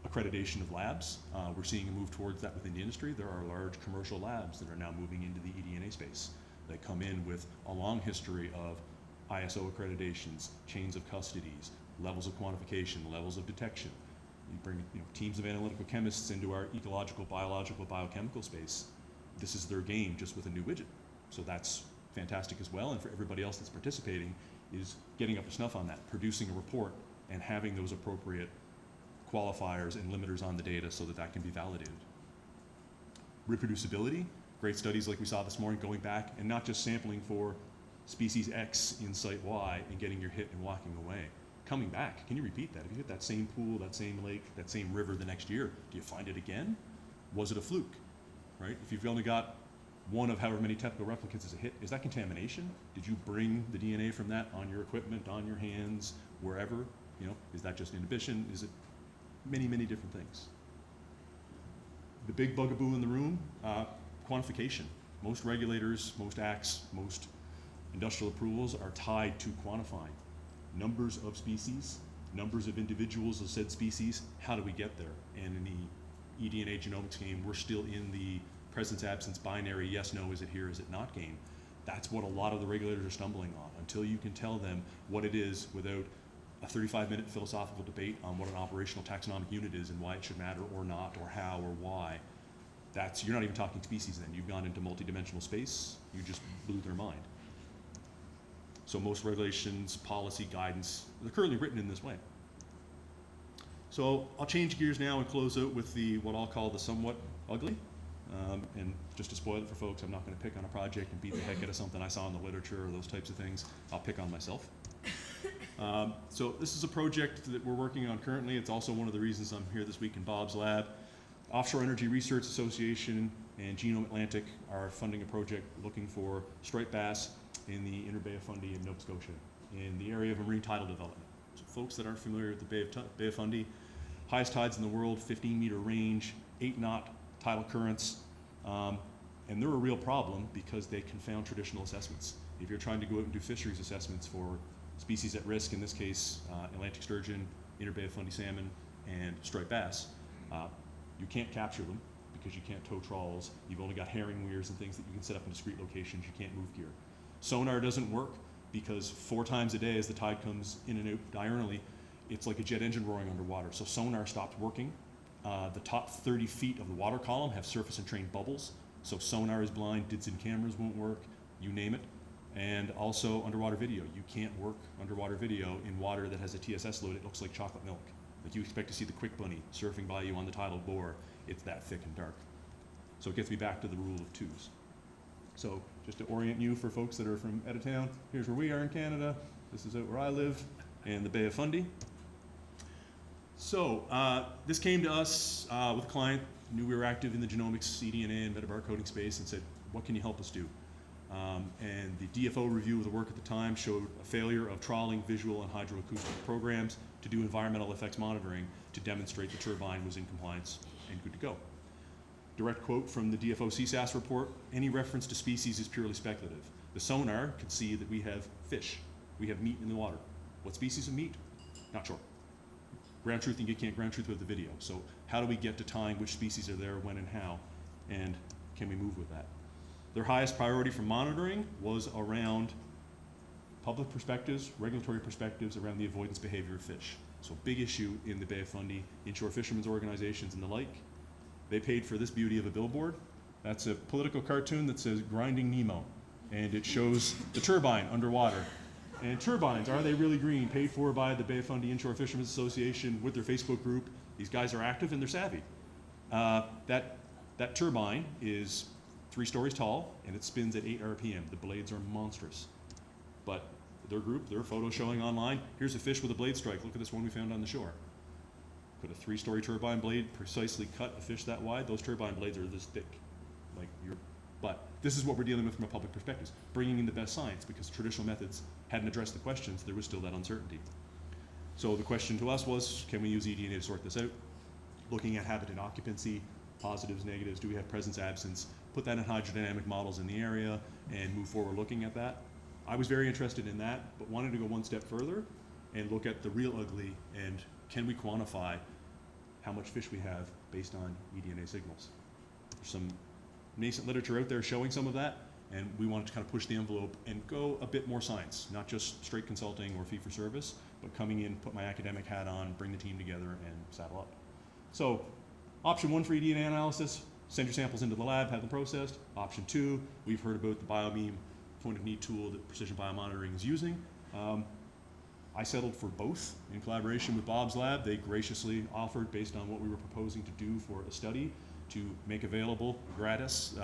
Accreditation of labs, we're seeing a move towards that within the industry. There are large commercial labs that are now moving into the eDNA space that come in with a long history of ISO accreditations, chains of custodies, levels of quantification, levels of detection. You bring teams of analytical chemists into our ecological, biological, biochemical space. This is their game just with a new widget. So that's fantastic as well. And for everybody else that's participating is getting up to snuff on that, producing a report and having those appropriate qualifiers and limiters on the data so that that can be validated. Reproducibility, great studies like we saw this morning going back and not just sampling for species X in site Y and getting your hit and walking away. Coming back, can you repeat that? If you hit that same pool, that same lake, that same river the next year, do you find it again? Was it a fluke, right? If you've only got one of however many technical replicates as a hit, is that contamination? Did you bring the DNA from that on your equipment, on your hands, wherever? Is that just inhibition? Is it many, many different things? The big bugaboo in the room, quantification. Most regulators, most acts, most industrial approvals are tied to quantifying. Numbers of species, numbers of individuals of said species, how do we get there? And in the eDNA genomics game, we're still in the presence-absence binary, yes, no, is it here, is it not game. That's what a lot of the regulators are stumbling on. Until you can tell them what it is without a 35-minute philosophical debate on what an operational taxonomic unit is and why it should matter or not, or how or why, you're not even talking species then. You've gone into multidimensional space, you just blew their mind. So most regulations, policy, guidance, they're currently written in this way. So I'll change gears now and close out with what I'll call the somewhat ugly. And just to spoil it for folks, I'm not going to pick on a project and beat the heck out of something I saw in the literature or those types of things. I'll pick on myself. So this is a project that we're working on currently. It's also one of the reasons I'm here this week in Bob's lab. Offshore Energy Research Association and Genome Atlantic are funding a project looking for striped bass in the Inner Bay of Fundy in Nova Scotia in the area of a marine tidal development. So folks that aren't familiar with the Bay of Fundy, highest tides in the world, 15-meter range, 8-knot tidal currents, and they're a real problem because they confound traditional assessments. If you're trying to go out and do fisheries assessments for species at risk, in this case, Atlantic sturgeon, Inner Bay of Fundy salmon, and striped bass, you can't capture them because you can't tow trawls. You've only got herring weirs and things that you can set up in discrete locations. You can't move gear. Sonar doesn't work because 4 times a day as the tide comes in and out diurnally, it's like a jet engine roaring underwater. So sonar stopped working. The top 30 feet of the water column have surface and trained bubbles. So sonar is blind, DIDS-in cameras won't work, you name it. And also underwater video. You can't work underwater video in water that has a TSS load. It looks like chocolate milk. Like you expect to see the quick bunny surfing by you on the tidal bore. It's that thick and dark. So it gets me back to the rule of 2s. So just to orient you for folks that are from out of town, here's where we are in Canada. This is out where I live in the Bay of Fundy. So this came to us with a client, knew we were active in the genomics, eDNA, and metabarcoding space, and said, what can you help us do? And the DFO review of the work at the time showed a failure of trawling, visual, and hydroacoustic programs to do environmental effects monitoring to demonstrate the turbine was in compliance and good to go. Direct quote from the DFO CSAS report, any reference to species is purely speculative. The sonar could see that we have fish. We have meat in the water. What species of meat? Not sure. Ground truthing, you can't ground truth with the video. So how do we get to tying which species are there, when and how? And can we move with that? Their highest priority for monitoring was around public perspectives, regulatory perspectives around the avoidance behavior of fish. So big issue in the Bay of Fundy, inshore fishermen's organizations and the like. They paid for this beauty of a billboard. That's a political cartoon that says Grinding Nemo. And it shows the turbine underwater. And turbines, are they really green? Paid for by the Bay of Fundy Inshore Fishermen's Association with their Facebook group. These guys are active and they're savvy. That turbine is 3 stories tall and it spins at 8 RPM. The blades are monstrous. But their group, their photo showing online, here's a fish with a blade strike. Look at this one we found on the shore. Could a 3-story turbine blade precisely cut a fish that wide? Those turbine blades are this thick, like your butt. This is what we're dealing with from a public perspective, bringing in the best science, because traditional methods hadn't addressed the questions. There was still that uncertainty. So the question to us was, can we use eDNA to sort this out? Looking at habitat occupancy, positives, negatives, do we have presence, absence, put that in hydrodynamic models in the area and move forward looking at that. I was very interested in that, but wanted to go one step further and look at the real ugly and can we quantify how much fish we have based on eDNA signals. There's some nascent literature out there showing some of that, and we wanted to kind of push the envelope and go a bit more science, not just straight consulting or fee for service, but coming in, put my academic hat on, bring the team together and saddle up. So option 1 for eDNA analysis, send your samples into the lab, have them processed. Option 2, we've heard about the BioMeme point of need tool that Precision Biomonitoring is using. I settled for both in collaboration with Bob's lab. They graciously offered, based on what we were proposing to do for a study, to make available gratis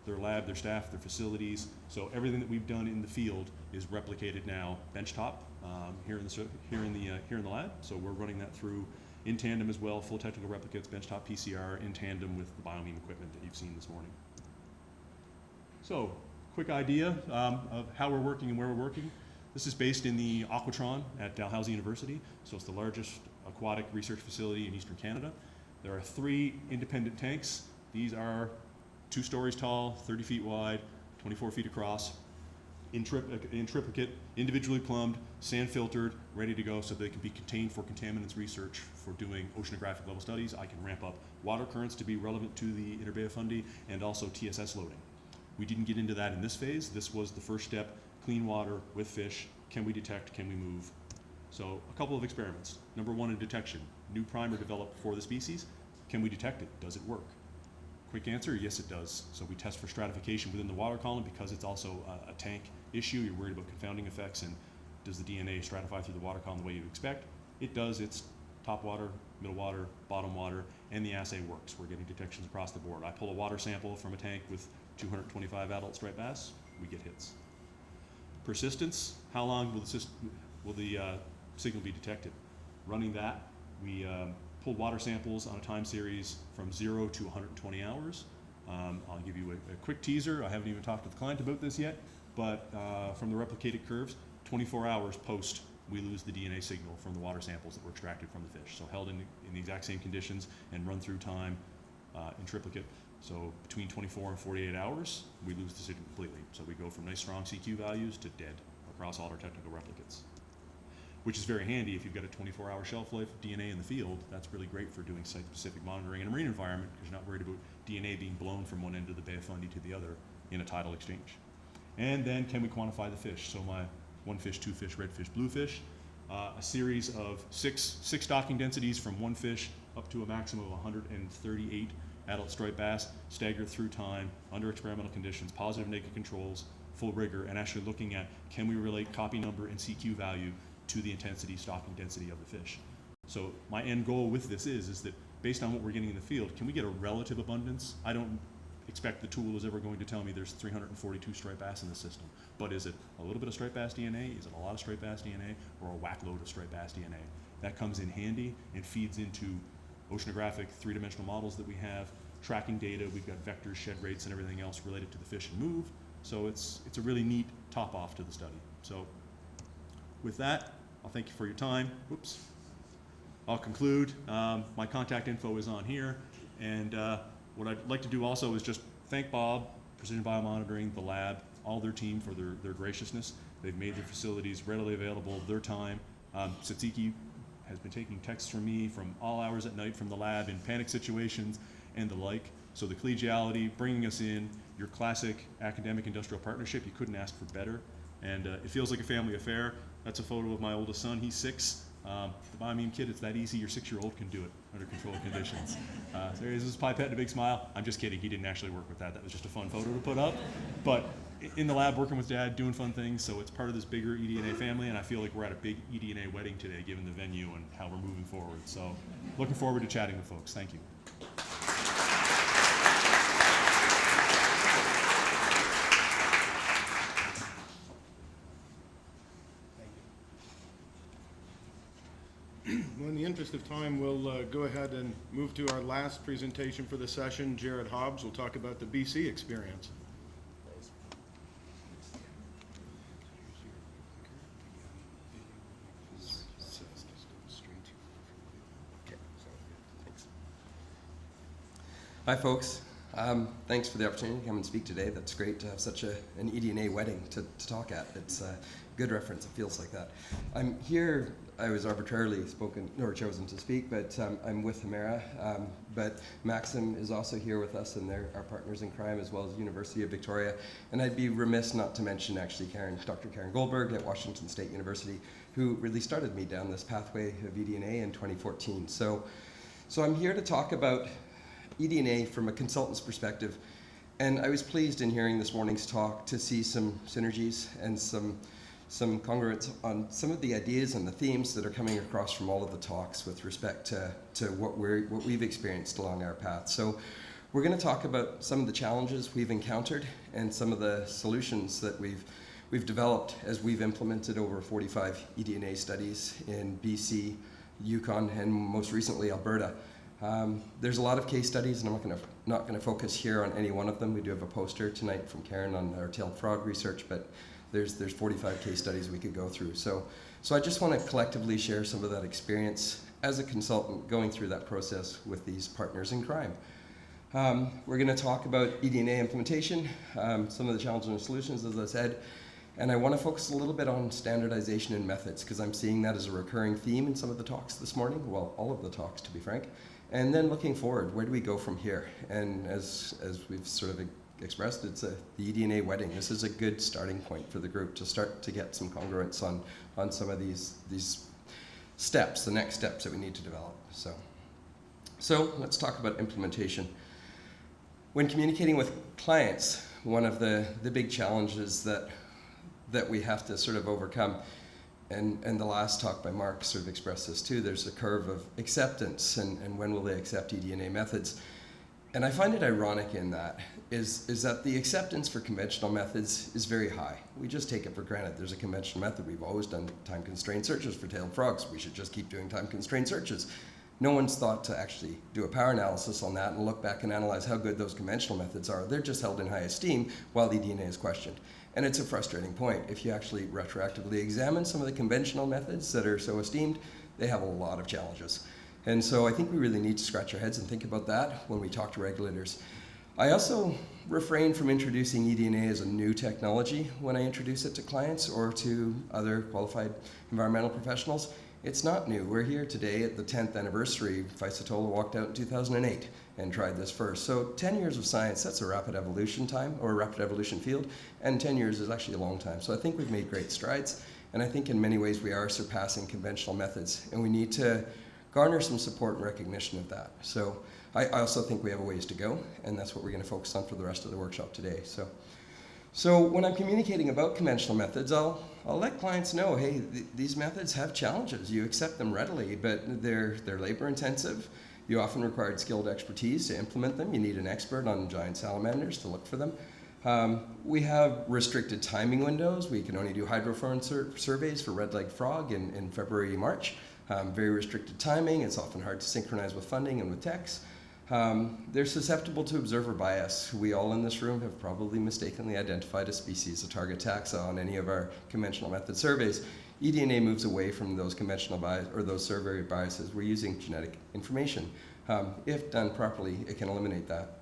their lab, their staff, their facilities. So everything that we've done in the field is replicated now benchtop here in the lab. So we're running that through in tandem as well, full technical replicates, benchtop PCR in tandem with the BioMeme equipment that you've seen this morning. So quick idea of how we're working and where we're working. This is based in the Aquatron at Dalhousie University, so it's the largest aquatic research facility in Eastern Canada. There are 3 independent tanks. These are 2 stories tall, 30 feet wide, 24 feet across, in triplicate, individually plumbed, sand filtered, ready to go so they can be contained for contaminants research for doing oceanographic level studies. I can ramp up water currents to be relevant to the Inner Bay of Fundy and also TSS loading. We didn't get into that in this phase. This was the first step. Clean water with fish. Can we detect? Can we move? So a couple of experiments. Number 1 in detection. New primer developed for the species. Can we detect it? Does it work? Quick answer, yes it does. So we test for stratification within the water column because it's also a tank issue. You're worried about confounding effects and does the DNA stratify through the water column the way you'd expect? It does. It's top water, middle water, bottom water, and the assay works. We're getting detections across the board. I pull a water sample from a tank with 225 adult striped bass, we get hits. Persistence, how long will will the signal be detected. Running that, we pulled water samples on a time series from 0 to 120 hours. I'll give you a quick teaser. I haven't even talked to the client about this yet, but from the replicated curves, 24 hours post, we lose the DNA signal from the water samples that were extracted from the fish. So held in the exact same conditions and run through time in triplicate. So between 24 and 48 hours, we lose the signal completely. So we go from nice strong CQ values to dead across all our technical replicates, which is very handy if you've got a 24-hour shelf life of DNA in the field. That's really great for doing site-specific monitoring in a marine environment because you're not worried about DNA being blown from one end of the Bay of Fundy to the other in a tidal exchange. And then can we quantify the fish? So my one fish, two fish, red fish, blue fish, a series of six stocking densities from one fish up to a maximum of 138 adult striped bass, staggered through time, under experimental conditions, positive, negative controls, full rigor, and actually looking at can we relate copy number and CQ value to the intensity, stocking density of the fish. So my end goal with this is that based on what we're getting in the field, can we get a relative abundance? I don't expect the tool is ever going to tell me there's 342 striped bass in the system, but is it a little bit of striped bass DNA? Is it a lot of striped bass DNA? Or a whack load of striped bass DNA? That comes in handy and feeds into oceanographic three-dimensional models that we have, tracking data, we've got vectors, shed rates, and everything else related to the fish and move. So it's a really neat top-off to the study. So with that, I'll thank you for your time. Oops. I'll conclude. My contact info is on here. And what I'd like to do also is just thank Bob, Precision Biomonitoring, the lab, all their team for their graciousness. They've made their facilities readily available, their time. Tzitziki has been taking texts from me from all hours at night from the lab in panic situations and the like. So the collegiality, bringing us in, your classic academic industrial partnership, you couldn't ask for better. And it feels like a family affair. That's a photo of my oldest son, he's 6. The biomeme kid, it's that easy, your 6-year-old can do it under controlled conditions. So there he is, his pipette and a big smile. I'm just kidding, he didn't actually work with that. That was just a fun photo to put up. But in the lab, working with Dad, doing fun things, so it's part of this bigger eDNA family, and I feel like we're at a big eDNA wedding today, given the venue and how we're moving forward. So looking forward to chatting with folks. Thank you. Well, in the interest of time, we'll go ahead and move to our last presentation for the session. Jared Hobbs will talk about the BC experience. Hi, folks. Thanks for the opportunity to come and speak today. That's great to have such an eDNA wedding to talk at. It's a good reference. It feels like that. I'm here. I was arbitrarily chosen to speak, but I'm with Hemera. But Maxim is also here with us, and they're our partners in crime, as well as University of Victoria. And I'd be remiss not to mention actually Dr. Karen Goldberg at Washington State University, who really started me down this pathway of eDNA in 2014. So I'm here to talk about eDNA from a consultant's perspective. And I was pleased in hearing this morning's talk to see some synergies and some congruence on some of the ideas and the themes that are coming across from all of the talks with respect to what we've experienced along our path. So we're going to talk about some of the challenges we've encountered and some of the solutions that we've developed as we've implemented over 45 eDNA studies in BC, Yukon, and most recently Alberta. There's a lot of case studies, and I'm not going to focus here on any one of them. We do have a poster tonight from Karen on our tailed frog research, but there's 45 case studies we could go through. So I just want to collectively share some of that experience as a consultant going through that process with these partners in crime. We're going to talk about eDNA implementation, some of the challenges and solutions, as I said, and I want to focus a little bit on standardization and methods, because I'm seeing that as a recurring theme in some of the talks this morning, well, all of the talks, to be frank. And then looking forward, where do we go from here? And as we've sort of expressed, it's the eDNA wedding. This is a good starting point for the group to start to get some congruence on some of these steps, the next steps that we need to develop. So let's talk about implementation. When communicating with clients, one of the big challenges that we have to sort of overcome, and the last talk by Mark sort of expressed this too, there's a curve of acceptance and when will they accept eDNA methods. And I find it ironic in that is that the acceptance for conventional methods is very high. We just take it for granted. There's a conventional method. We've always done time-constrained searches for tailed frogs. We should just keep doing time-constrained searches. No one's thought to actually do a power analysis on that and look back and analyze how good those conventional methods are. They're just held in high esteem while eDNA is questioned. And it's a frustrating point. If you actually retroactively examine some of the conventional methods that are so esteemed, they have a lot of challenges. And so I think we really need to scratch our heads and think about that when we talk to regulators. I also refrain from introducing eDNA as a new technology when I introduce it to clients or to other qualified environmental professionals. It's not new. We're here today at the 10th anniversary. Fryxell walked out in 2008 and tried this first. So 10 years of science, that's a rapid evolution time, or a rapid evolution field, and 10 years is actually a long time. So I think we've made great strides, and I think in many ways we are surpassing conventional methods, and we need to garner some support and recognition of that. So I also think we have a ways to go, and that's what we're going to focus on for the rest of the workshop today. So when I'm communicating about conventional methods, I'll let clients know, hey, these methods have challenges. You accept them readily, but they're labor intensive. You often require skilled expertise to implement them. You need an expert on giant salamanders to look for them. We have restricted timing windows. We can only do hydrophone surveys for red-legged frog in February, March. Very restricted timing. It's often hard to synchronize with funding and with techs. They're susceptible to observer bias. We all in this room have probably mistakenly identified a species, a target taxa, on any of our conventional method surveys. eDNA moves away from those conventional bias or those survey biases. We're using genetic information. If done properly, it can eliminate that.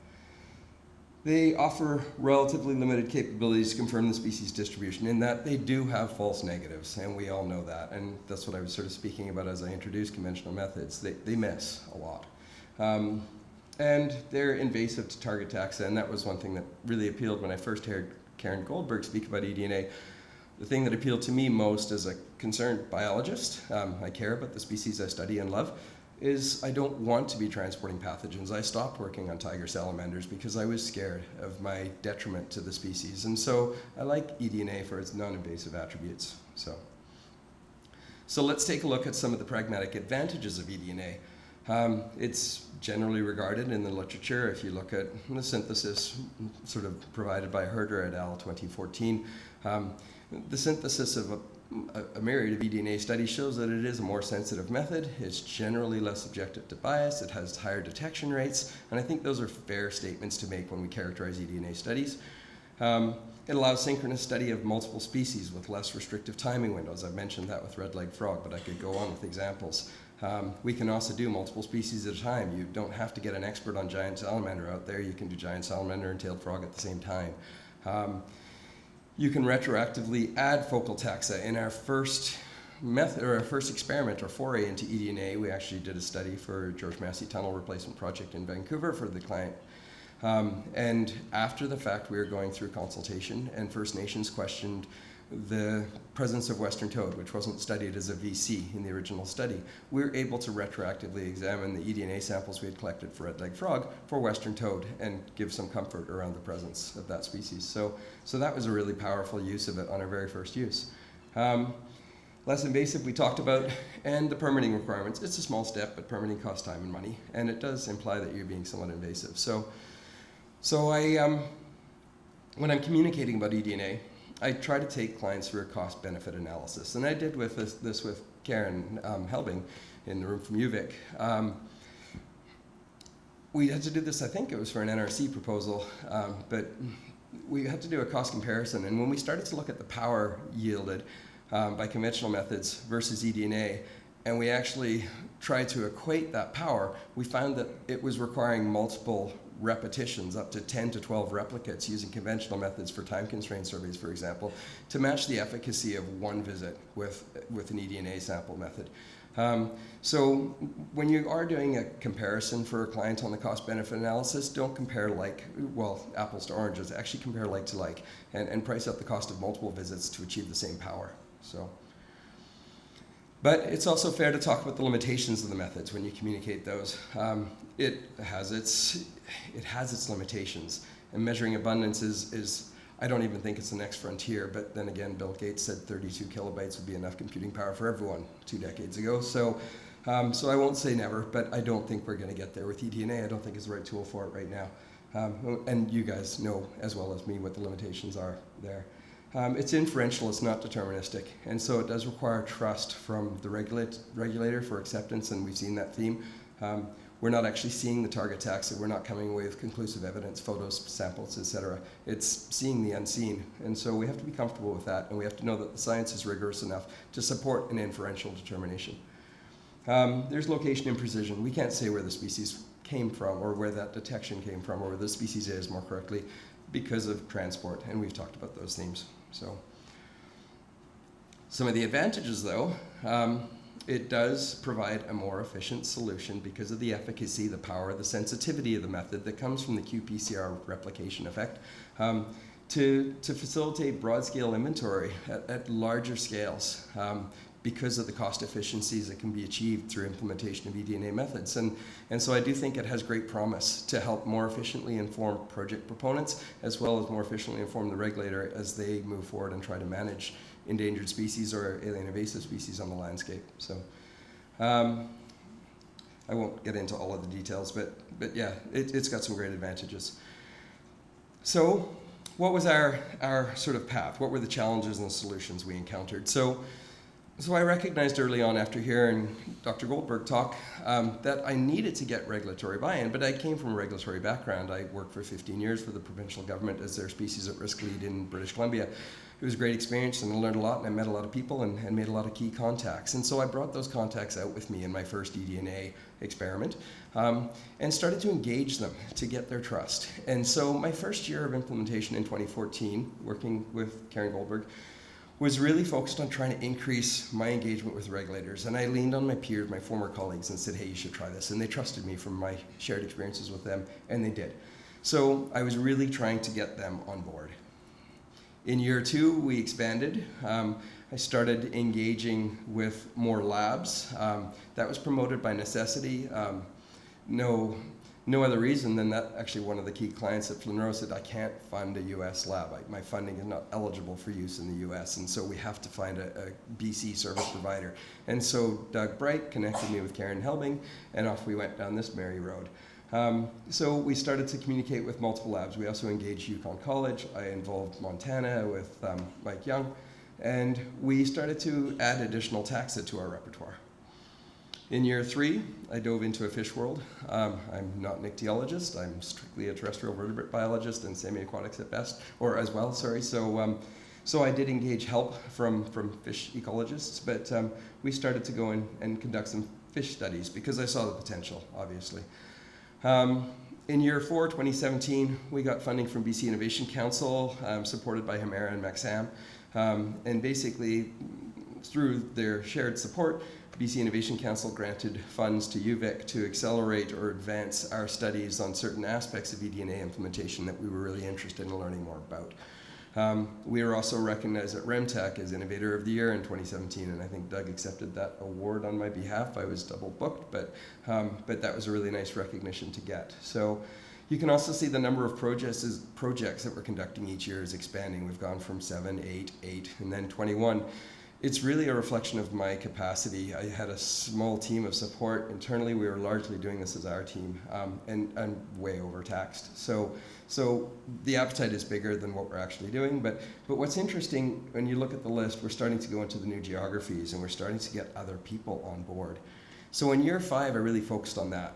They offer relatively limited capabilities to confirm the species distribution in that they do have false negatives, and we all know that. And that's what I was sort of speaking about as I introduced conventional methods. They miss a lot. And they're invasive to target taxa, and that was one thing that really appealed when I first heard Karen Goldberg speak about eDNA. The thing that appealed to me most as a concerned biologist, I care about the species I study and love, is I don't want to be transporting pathogens. I stopped working on tiger salamanders because I was scared of my detriment to the species. And so I like eDNA for its non-invasive attributes. So let's take a look at some of the pragmatic advantages of eDNA. It's generally regarded in the literature, if you look at the synthesis sort of provided by Herder et al. 2014, the synthesis of a myriad of eDNA studies shows that it is a more sensitive method. It's generally less subjective to bias. It has higher detection rates. And I think those are fair statements to make when we characterize eDNA studies. It allows synchronous study of multiple species with less restrictive timing windows. I've mentioned that with red-legged frog, but I could go on with examples. We can also do multiple species at a time. You don't have to get an expert on giant salamander out there. You can do giant salamander and tailed frog at the same time. You can retroactively add focal taxa. In our first method, or our first experiment or foray into eDNA, we actually did a study for George Massey Tunnel Replacement Project in Vancouver for the client. And after the fact, we were going through consultation, and First Nations questioned the presence of western toad, which wasn't studied as a VC in the original study. We were able to retroactively examine the eDNA samples we had collected for red-legged frog for western toad and give some comfort around the presence of that species. So that was a really powerful use of it on our very first use. Less invasive we talked about, and the permitting requirements. It's a small step, but permitting costs time and money, and it does imply that you're being somewhat invasive. So when I'm communicating about eDNA, I try to take clients through a cost-benefit analysis, and I did with this with Karen Helbing in the room from UVic. We had to do this, I think it was for an NRC proposal, but we had to do a cost comparison, and when we started to look at the power yielded by conventional methods versus eDNA, and we actually tried to equate that power, we found that it was requiring multiple repetitions, up to 10 to 12 replicates using conventional methods for time-constrained surveys, for example, to match the efficacy of one visit with an eDNA sample method. So when you are doing a comparison for a client on the cost-benefit analysis, don't compare apples to oranges. Actually compare like to like, and price out the cost of multiple visits to achieve the same power. But it's also fair to talk about the limitations of the methods when you communicate those. It has its limitations, and measuring abundance is I don't even think it's the next frontier, but then again, Bill Gates said 32 kilobytes would be enough computing power for everyone 2 decades ago. So So I won't say never, but I don't think we're going to get there with eDNA. I don't think it's the right tool for it right now. And you guys know as well as me what the limitations are there. It's inferential, it's not deterministic, and so it does require trust from the regulator for acceptance, and we've seen that theme. We're not actually seeing the target taxa, we're not coming away with conclusive evidence, photos, samples, etc. It's seeing the unseen, and so we have to be comfortable with that, and we have to know that the science is rigorous enough to support an inferential determination. There's location and precision. We can't say where the species came from, or where that detection came from, or where the species is, more correctly, because of transport, and we've talked about those themes. So, some of the advantages, though, it does provide a more efficient solution because of the efficacy, the power, the sensitivity of the method that comes from the qPCR replication effect to facilitate broad-scale inventory at larger scales because of the cost efficiencies that can be achieved through implementation of eDNA methods. And so I do think it has great promise to help more efficiently inform project proponents as well as more efficiently inform the regulator as they move forward and try to manage endangered species or alien invasive species on the landscape. So I won't get into all of the details, but yeah, it's got some great advantages. So what was our sort of path? What were the challenges and the solutions we encountered? So I recognized early on after hearing Dr. Goldberg talk that I needed to get regulatory buy-in, but I came from a regulatory background. I worked for 15 years for the provincial government as their species at risk lead in British Columbia. It was a great experience, and I learned a lot, and I met a lot of people and made a lot of key contacts. And so I brought those contacts out with me in my first eDNA experiment and started to engage them to get their trust. And so my first year of implementation in 2014, working with Karen Goldberg, was really focused on trying to increase my engagement with regulators. And I leaned on my peers, my former colleagues, and said, hey, you should try this. And they trusted me from my shared experiences with them, and they did. So I was really trying to get them on board. In year 2, we expanded. I started engaging with more labs. That was promoted by necessity. No other reason than that actually one of the key clients at Flynn Rose said, I can't fund a US lab. My funding is not eligible for use in the US, and so we have to find a BC service provider. And so Doug Bright connected me with Karen Helbing, and off we went down this merry road. So we started to communicate with multiple labs. We also engaged Yukon College. I involved Montana with Mike Young, and we started to add additional taxa to our repertoire. In year 3, I dove into a fish world. I'm not an ichthyologist. I'm strictly a terrestrial vertebrate biologist and semi-aquatics at best, or as well, sorry. So I did engage help from fish ecologists, but we started to go in and conduct some fish studies because I saw the potential, obviously. In year 4, 2017, we got funding from BC Innovation Council, supported by Hemera and Maxam. And basically, through their shared support, BC Innovation Council granted funds to UVic to accelerate or advance our studies on certain aspects of eDNA implementation that we were really interested in learning more about. We were also recognized at REMTech as Innovator of the Year in 2017, and I think Doug accepted that award on my behalf. I was double booked, but that was a really nice recognition to get. So you can also see the number of projects that we're conducting each year is expanding. We've gone from 7, 8, and then 21. It's really a reflection of my capacity. I had a small team of support. Internally, we were largely doing this as our team, and I'm way overtaxed. So the appetite is bigger than what we're actually doing. But what's interesting, when you look at the list, we're starting to go into the new geographies, and we're starting to get other people on board. So in year 5, I really focused on that.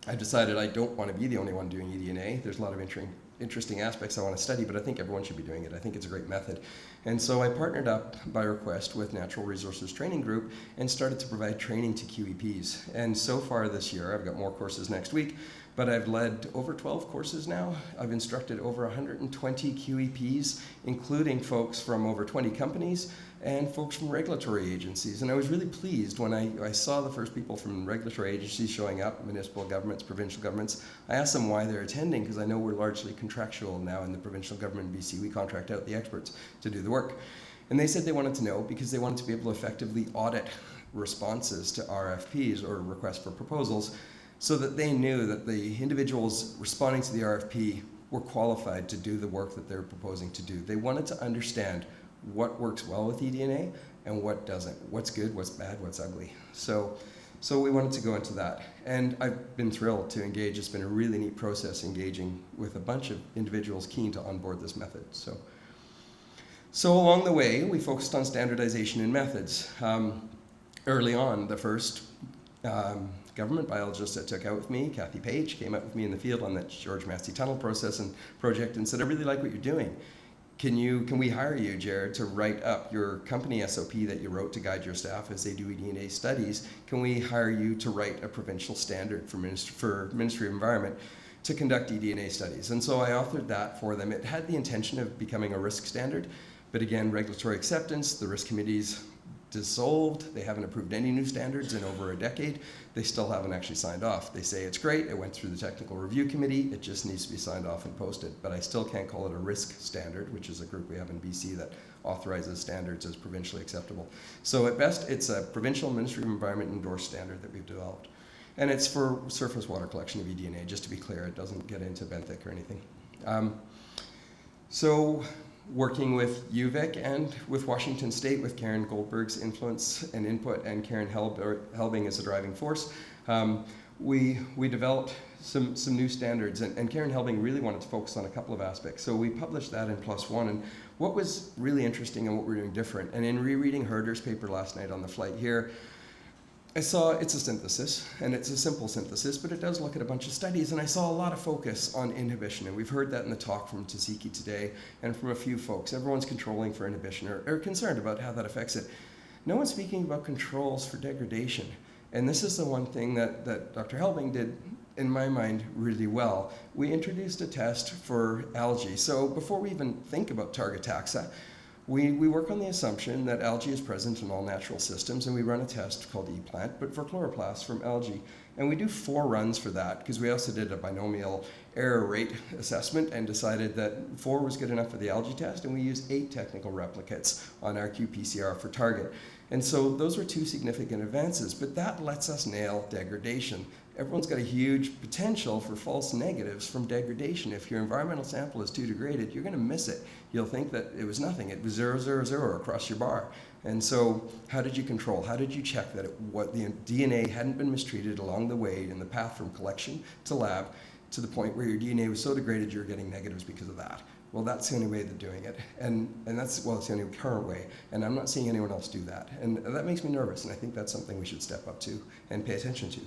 I decided I don't want to be the only one doing eDNA. There's a lot of interesting aspects I want to study, but I think everyone should be doing it. I think it's a great method. And so I partnered up by request with Natural Resources Training Group and started to provide training to QEPs. And so far this year, I've got more courses next week, but I've led over 12 courses now. I've instructed over 120 QEPs, including folks from over 20 companies and folks from regulatory agencies. And I was really pleased when I saw the first people from regulatory agencies showing up, municipal governments, provincial governments. I asked them why they're attending, because I know we're largely contractual now in the provincial government in BC. We contract out the experts to do the work. And they said they wanted to know because they wanted to be able to effectively audit responses to RFPs or requests for proposals so that they knew that the individuals responding to the RFP were qualified to do the work that they're proposing to do. They wanted to understand what works well with eDNA and what doesn't, what's good, what's bad, what's ugly. So So we wanted to go into that. And I've been thrilled to engage. It's been a really neat process engaging with a bunch of individuals keen to onboard this method. So along the way, we focused on standardization in methods. Early on, the first government biologist that took out with me, Kathy Page, came out with me in the field on that George Massey Tunnel process and project and said, I really like what you're doing. Can we hire you, Jared, to write up your company SOP that you wrote to guide your staff as they do eDNA studies? Can we hire you to write a provincial standard for Ministry of Environment to conduct eDNA studies? And so I authored that for them. It had the intention of becoming a risk standard, but again, regulatory acceptance, the risk committees dissolved. They haven't approved any new standards in over a decade. They still haven't actually signed off. They say it's great, it went through the technical review committee, it just needs to be signed off and posted. But I still can't call it a risk standard, which is a group we have in BC that authorizes standards as provincially acceptable. So at best, it's a provincial Ministry of Environment endorsed standard that we've developed. And it's for surface water collection of eDNA, just to be clear, it doesn't get into benthic or anything. So working with UVic and with Washington State, with Karen Goldberg's influence and input, and Karen Helbing as a driving force, we developed some new standards, and Karen Helbing really wanted to focus on a couple of aspects. So we published that in +1, and what was really interesting and what we're doing different, and in rereading Herder's paper last night on the flight here, I saw it's a synthesis, and it's a simple synthesis, but it does look at a bunch of studies, and I saw a lot of focus on inhibition, and we've heard that in the talk from Tzitziki today, and from a few folks. Everyone's controlling for inhibition, or concerned about how that affects it. No one's speaking about controls for degradation, and this is the one thing that Dr. Helbing did, in my mind, really well. We introduced a test for algae, so before we even think about target taxa, we work on the assumption that algae is present in all natural systems, and we run a test called ePlant, but for chloroplasts from algae. And we do 4 runs for that, because we also did a binomial error rate assessment and decided that 4 was good enough for the algae test, and we used 8 technical replicates on our qPCR for target. And so those were 2 significant advances, but that lets us nail degradation. Everyone's got a huge potential for false negatives from degradation. If your environmental sample is too degraded, you're going to miss it. You'll think that it was nothing. It was 0, 0, 0 across your bar. And so how did you control? How did you check that the DNA hadn't been mistreated along the way in the path from collection to lab to the point where your DNA was so degraded you're getting negatives because of that? Well, that's the only way they're doing it. And that's, well, it's the only current way. And I'm not seeing anyone else do that. And that makes me nervous. And I think that's something we should step up to and pay attention to.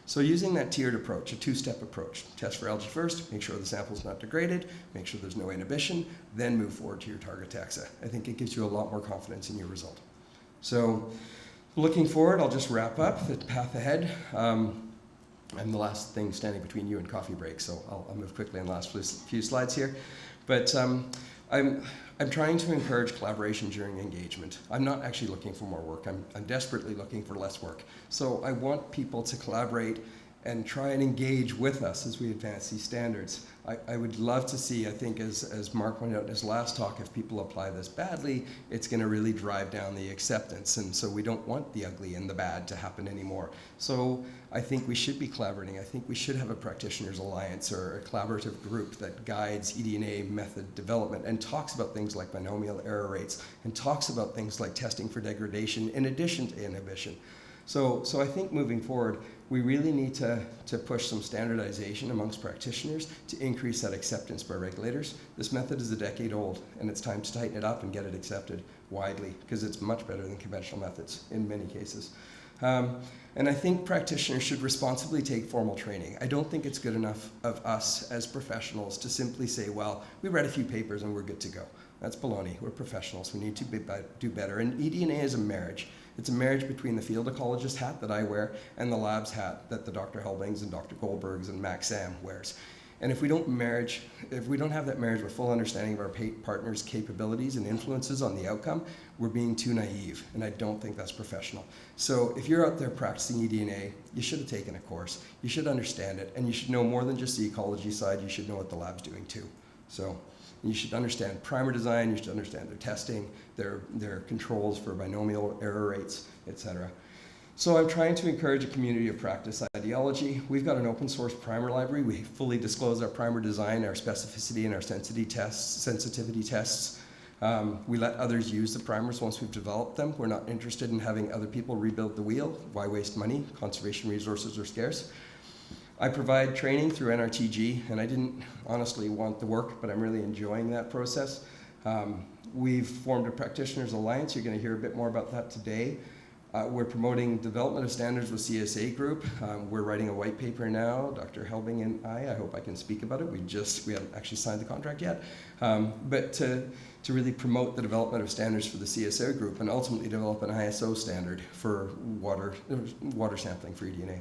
So using that tiered approach, a 2-step approach, test for algae first, make sure the sample's not degraded, make sure there's no inhibition, then move forward to your target taxa. I think it gives you a lot more confidence in your result. So looking forward, I'll just wrap up the path ahead. I'm the last thing standing between you and coffee break, so I'll move quickly in the last few slides here. But I'm trying to encourage collaboration during engagement. I'm not actually looking for more work. I'm desperately looking for less work. So I want people to collaborate and try and engage with us as we advance these standards. I would love to see, I think, as Mark pointed out in his last talk, if people apply this badly, it's going to really drive down the acceptance. And so we don't want the ugly and the bad to happen anymore. So I think we should be collaborating. I think we should have a practitioners alliance or a collaborative group that guides eDNA method development and talks about things like binomial error rates and talks about things like testing for degradation in addition to inhibition. So I think moving forward, we really need to push some standardization amongst practitioners to increase that acceptance by regulators. This method is a decade old, and it's time to tighten it up and get it accepted widely, because it's much better than conventional methods in many cases. And I think practitioners should responsibly take formal training. I don't think it's good enough of us as professionals to simply say, well, we read a few papers and we're good to go. That's baloney. We're professionals. We need to do better. And eDNA is a marriage. It's a marriage between the field ecologist hat that I wear and the labs hat that the Dr. Helbings and Dr. Goldbergs and Max Sam wears. And if we don't have that marriage with full understanding of our partners' capabilities and influences on the outcome, we're being too naive, and I don't think that's professional. So if you're out there practicing eDNA, you should have taken a course. You should understand it, and you should know more than just the ecology side. You should know what the lab's doing too. So you should understand primer design. You should understand their testing, their controls for binomial error rates, etc. So I'm trying to encourage a community of practice ideology. We've got an open source primer library. We fully disclose our primer design, our specificity, and our sensitivity tests. We let others use the primers once we've developed them. We're not interested in having other people rebuild the wheel. Why waste money? Conservation resources are scarce. I provide training through NRTG, and I didn't honestly want the work, but I'm really enjoying that process. We've formed a practitioners alliance. You're going to hear a bit more about that today. We're promoting development of standards with CSA group. We're writing a white paper now, Dr. Helbing and I hope I can speak about it. We haven't actually signed the contract yet. But to really promote the development of standards for the CSA group and ultimately develop an ISO standard for water sampling for eDNA.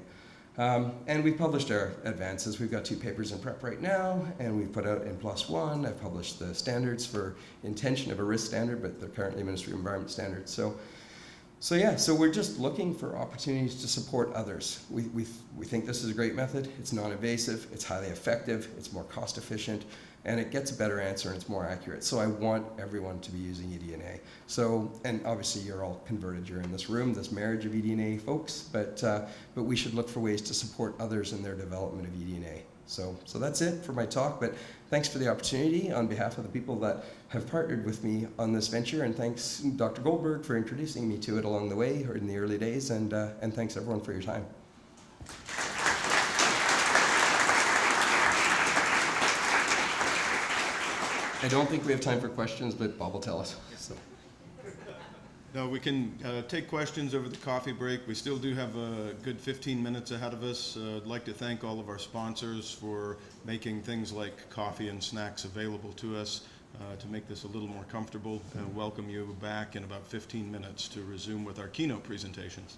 And we've published our advances. We've got 2 papers in prep right now, and we've put out in +1. I've published the standards for intention of a risk standard, but they're currently Ministry of Environment standards. So we're just looking for opportunities to support others. We think this is a great method. It's non-invasive, it's highly effective, it's more cost efficient, and it gets a better answer and it's more accurate. So I want everyone to be using eDNA. So, and obviously you're all converted, you're in this room, this marriage of eDNA folks, but we should look for ways to support others in their development of eDNA. So that's it for my talk, but thanks for the opportunity on behalf of the people that have partnered with me on this venture, and thanks Dr. Goldberg for introducing me to it along the way or in the early days, and thanks everyone for your time. I don't think we have time for questions, but Bob will tell us. So. No, we can take questions over the coffee break. We still do have a good 15 minutes ahead of us. I'd like to thank all of our sponsors for making things like coffee and snacks available to us to make this a little more comfortable, and welcome you back in about 15 minutes to resume with our keynote presentations.